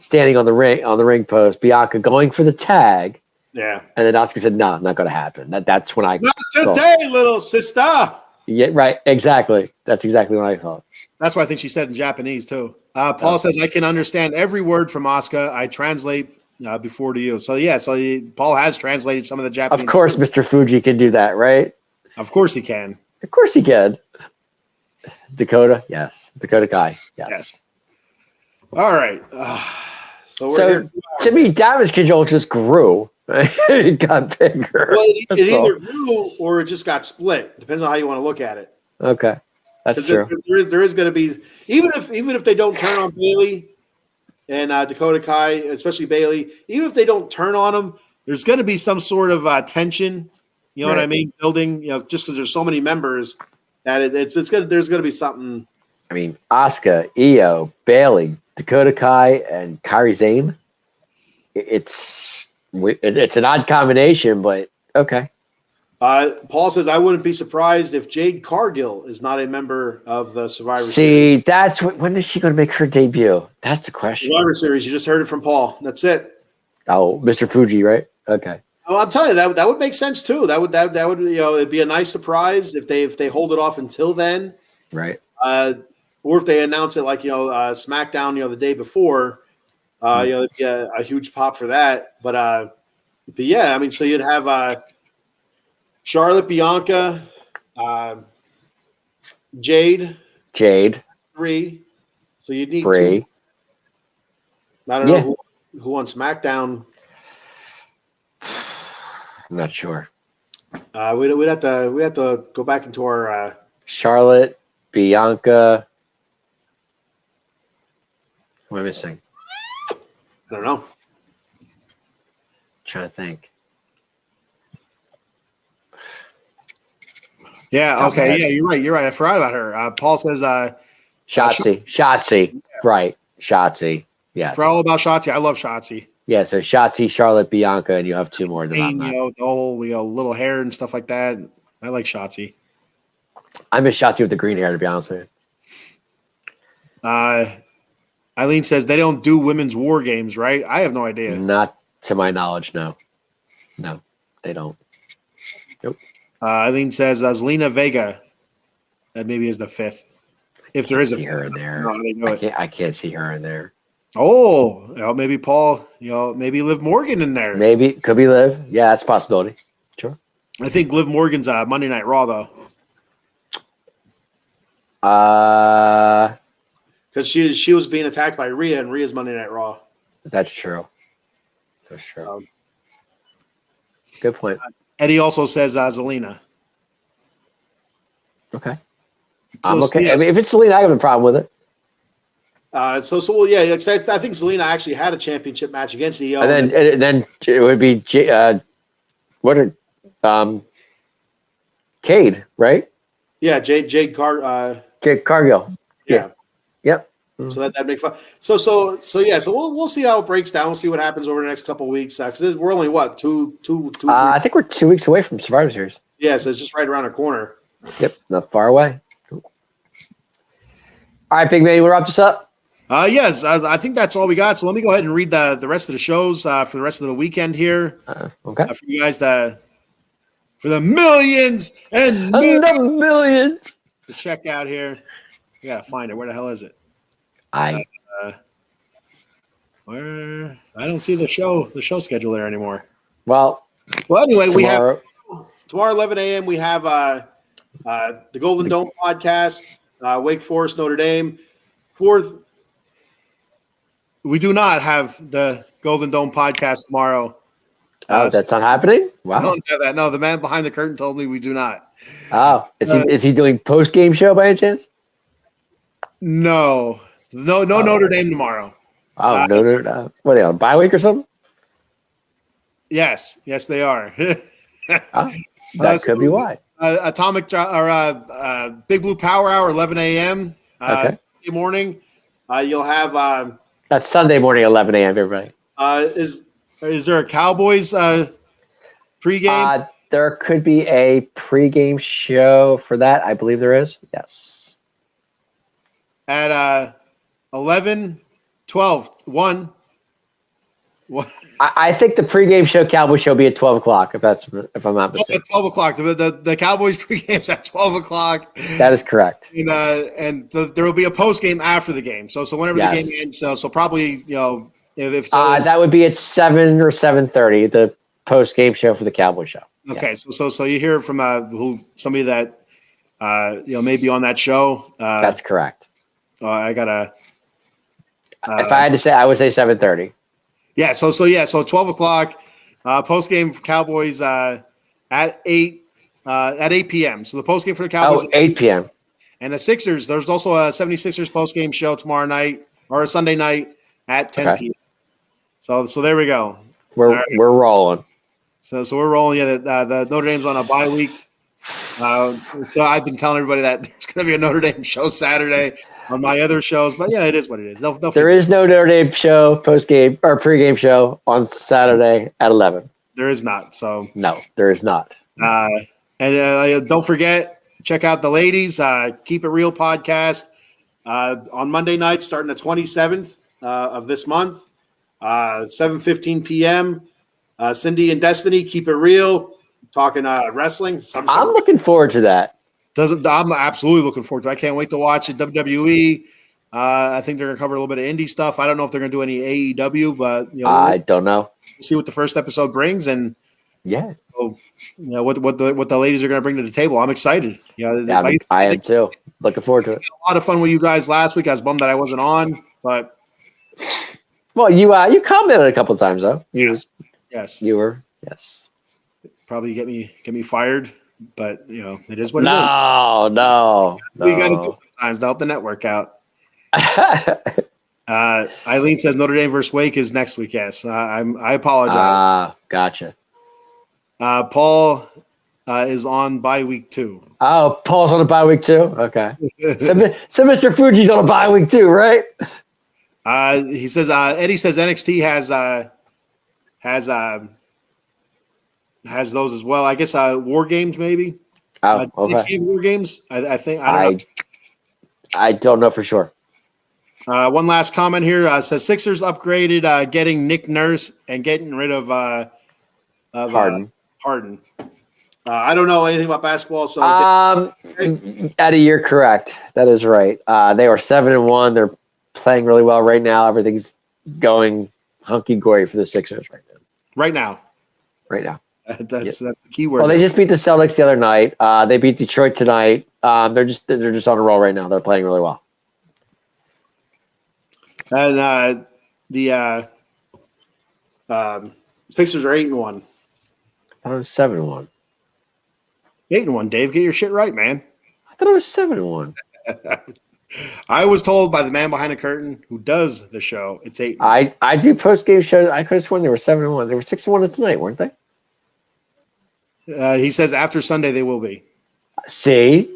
standing on the ring post, Bianca going for the tag. Yeah. And then Asuka said, no, not going to happen. That's when I not today, little sister. Yeah, right. Exactly. That's exactly what I thought. That's what I think she said in Japanese too. Paul says, I can understand every word from Asuka. I translate before to you. So yeah, Paul has translated some of the Japanese. Of course, Mr. Fuji can do that, right? Of course he can. Of course he can. Dakota, yes. Dakota Kai, yes. All right. So to me, damage control just grew. It got bigger. Well, it either grew or it just got split. Depends on how you want to look at it. Okay, that's true. There is going to be even if they don't turn on Bailey and Dakota Kai, especially Bailey, even if they don't turn on them, there's going to be some sort of tension. You know what I mean? Building. Just because there's so many members that there's going to be something. I mean, Asuka, Io, Bailey, Dakota Kai, and Kairi Sane. It's an odd combination, but okay. Paul says, I wouldn't be surprised if Jade Cargill is not a member of the Survivor Series. See, that's when is she going to make her debut? That's the question. Survivor Series. You just heard it from Paul. That's it. Oh, Mr. Fuji, right? Okay. Oh, I'm telling you that would make sense too. That would it'd be a nice surprise if they hold it off until then. Right. Or if they announce it like SmackDown the day before, it'd be a huge pop for that. But yeah, I mean, so you'd have Charlotte, Bianca, Jade, 3. So you'd need 3. 2. I don't know who on SmackDown. I'm not sure. We'd have to go back into our Charlotte, Bianca. Who am I missing? I don't know. Trying to think. Yeah. Okay. Yeah, you're right. I forgot about her. Paul says Shotzi. Right. Shotzi. Yeah. For all about Shotzi. I love Shotzi. Yeah, so Shotzi, Charlotte, Bianca, and you have 2 more than I'm You not. know, the whole little hair and stuff like that. I like Shotzi. I miss Shotzi with the green hair, to be honest with you. Eileen says they don't do women's war games, right? I have no idea. Not to my knowledge, no. No, they don't. Nope. Eileen says Zelina Vega. That maybe is the 5th. If there is a see her in there. No, they do it. I can't see her in there. Oh, maybe Paul, maybe Liv Morgan in there. Maybe. Could be Liv. Yeah, that's a possibility. Sure. I think Liv Morgan's Monday Night Raw, though. Because she was being attacked by Rhea, and Rhea's Monday Night Raw. That's true. That's true. Good point. Eddie also says Zelina. Okay. So, I'm okay. yeah, I mean, if it's Selena, I have a problem with it. I think Zelina actually had a championship match against EO. And then it would be Cade, right? Yeah, Jade Cargill. Jade Cargill. Yeah. Yep. So that'd make fun. So we'll see how it breaks down. We'll see what happens over the next couple of weeks. Because we're only two. I think we're 2 weeks away from Survivor Series. Yeah, so it's just right around the corner. Yep, not far away. Cool. All right, Big Man, you want to wrap this up? Yes, I think that's all we got. So let me go ahead and read the rest of the shows for the rest of the weekend here. Okay. For you guys for the millions and millions to check out here. We gotta find it. Where the hell is it? Where I don't see the show schedule there anymore. Well, anyway, tomorrow. we have tomorrow 11 a.m. We have the Golden Dome podcast, Wake Forest, Notre Dame. 4th, we do not have the Golden Dome podcast tomorrow. That's not happening? Wow. I don't have that. No, the man behind the curtain told me we do not. Oh, is he doing post-game show by any chance? No, Notre Dame tomorrow. Oh, no. What are they on, bye week or something? Yes, they are. That could be why. Atomic Big Blue Power Hour, 11 a.m. Sunday morning. You'll have that's Sunday morning, 11 a.m. Everybody. Is there a Cowboys pregame? There could be a pregame show for that. I believe there is. Yes. At 11, 12, 1. I think the pregame show, Cowboys show, will be at 12 o'clock. If I'm not mistaken. At 12 o'clock. The Cowboys pregame's at 12 o'clock. That is correct. And there will be a post game after the game. So whenever the game ends, so probably if that would be at 7 or 7:30. The post game show for the Cowboys show. Okay, yes. so you hear from somebody that may be on that show. That's correct. I gotta. If I had to say, I would say 7:30. Yeah. So 12 o'clock, post game for Cowboys at 8 p.m. So the post game for the Cowboys. 8 p.m. And the Sixers. There's also a 76ers post game show tomorrow night or Sunday night at 10 p.m. So there we go. We're rolling. So we're rolling. Yeah, the Notre Dame's on a bye week. So I've been telling everybody that there's going to be a Notre Dame show Saturday on my other shows, but yeah, it is what it is. There is no Notre Dame show post-game or pre-game show on Saturday at 11. There is not. So no, there is not. And don't forget, check out the ladies. Keep It Real podcast on Monday night, starting the 27th of this month, 7:15 p.m. Cindy and Destiny, Keep It Real, talking wrestling. I'm looking forward to that. I'm absolutely looking forward to it. I can't wait to watch it. WWE. I think they're going to cover a little bit of indie stuff. I don't know if they're going to do any AEW, but I don't know. We'll see what the first episode brings, and what the ladies are going to bring to the table. I'm excited. I am too. Looking forward to it. A lot of fun with you guys last week. I was bummed that I wasn't on, but you commented a couple of times though. Yes, you were. Yes, probably get me fired. But it is what it is. No. We got to do sometimes to help the network out. Eileen says Notre Dame versus Wake is next week. Yes, I apologize. Gotcha. Paul is on bye week 2. Oh, Paul's on a bye week too. Okay. so Mr. Fuji's on a bye week too, right? He says Eddie says NXT has has those as well. I guess War Games maybe. Oh, okay. War Games. I think I don't know for sure. One last comment here says Sixers upgraded getting Nick Nurse and getting rid of Harden. Harden. I don't know anything about basketball, so Eddie, you're correct. That is right. They are 7-1. They're playing really well right now. Everything's going hunky-dory for the Sixers right now. Right now. That's the key word. Well, they just beat the Celtics the other night. They beat Detroit tonight. They're just on a roll right now. They're playing really well. And the Sixers are 8-1. I thought it was 7-1. 8-1. Dave, get your shit right, man. I thought it was 7-1. I was told by the man behind the curtain who does the show it's 8. I do post game shows. I could have sworn they were 7-1. They were 6-1 tonight, weren't they? He says after Sunday they will be. See,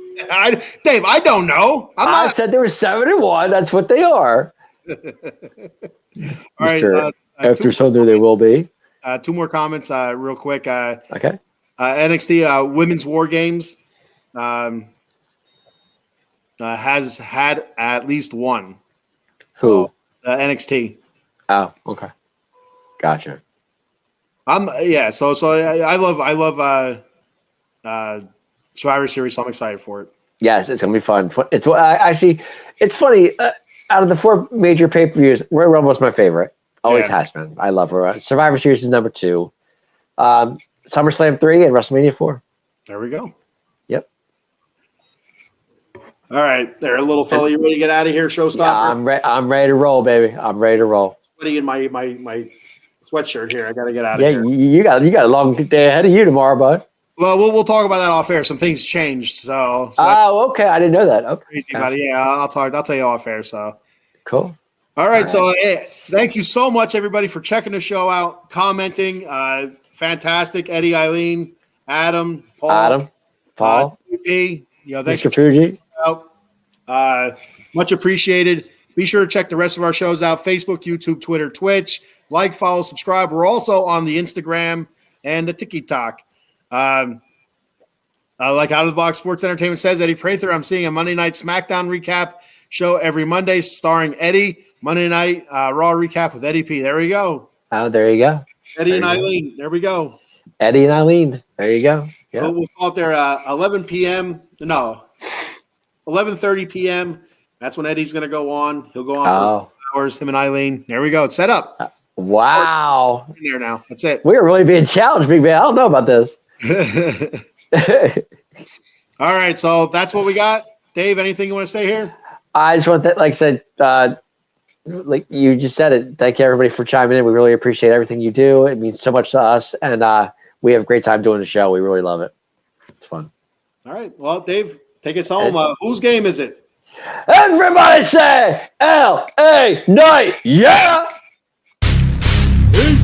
Dave, I don't know. I said they were 7-1. That's what they are. All right. After Sunday they will be. 2 more comments, real quick. Okay. NXT Women's War Games has had at least one. Who? NXT. Oh, okay. Gotcha. So I love Survivor Series, so I'm excited for it. Yes, it's gonna be fun. It's actually, it's funny. Out of the 4 major pay-per-views, Royal Rumble is my favorite. Always has been. I love her. Survivor Series is number 2. SummerSlam 3 and WrestleMania 4. There we go. Yep. All right, there, little fella. You ready to get out of here, showstopper? Yeah, I'm ready to roll, baby. I'm ready to roll. Sweaty in my sweatshirt here. I got to get out of here. Yeah, you got a long day ahead of you tomorrow, bud. Well, we'll talk about that off air. Some things changed, so okay. I didn't know that. Okay, crazy about it. Yeah, I'll tell you off air. So cool. All right. So thank you so much, everybody, for checking the show out, commenting. Fantastic, Eddie, Eileen, Adam, Paul, PP. Thanks Mr. Fuji. Out. Much appreciated. Be sure to check the rest of our shows out: Facebook, YouTube, Twitter, Twitch. Like, follow, subscribe. We're also on the Instagram and the TikTok. Like Out of the Box Sports Entertainment says, Eddie Prather, I'm seeing a Monday Night SmackDown recap show every Monday starring Eddie. Monday Night Raw recap with Eddie P. There we go. Oh, there you go. Eddie and Eileen. There we go. Eddie and Eileen. There you go. Yeah. We'll call it there 11 p.m. No, 11:30 p.m. That's when Eddie's going to go on. He'll go on for hours, him and Eileen. There we go. It's set up. Wow. In there now. That's it. We're really being challenged, big man. I don't know about this. All right. So that's what we got. Dave, anything you want to say here? I just want that, like I said, like you just said it. Thank you, everybody, for chiming in. We really appreciate everything you do. It means so much to us. And we have a great time doing the show. We really love it. It's fun. All right. Well, Dave, take us home. Whose game is it? Everybody say LA Knight. Yeah. Peace.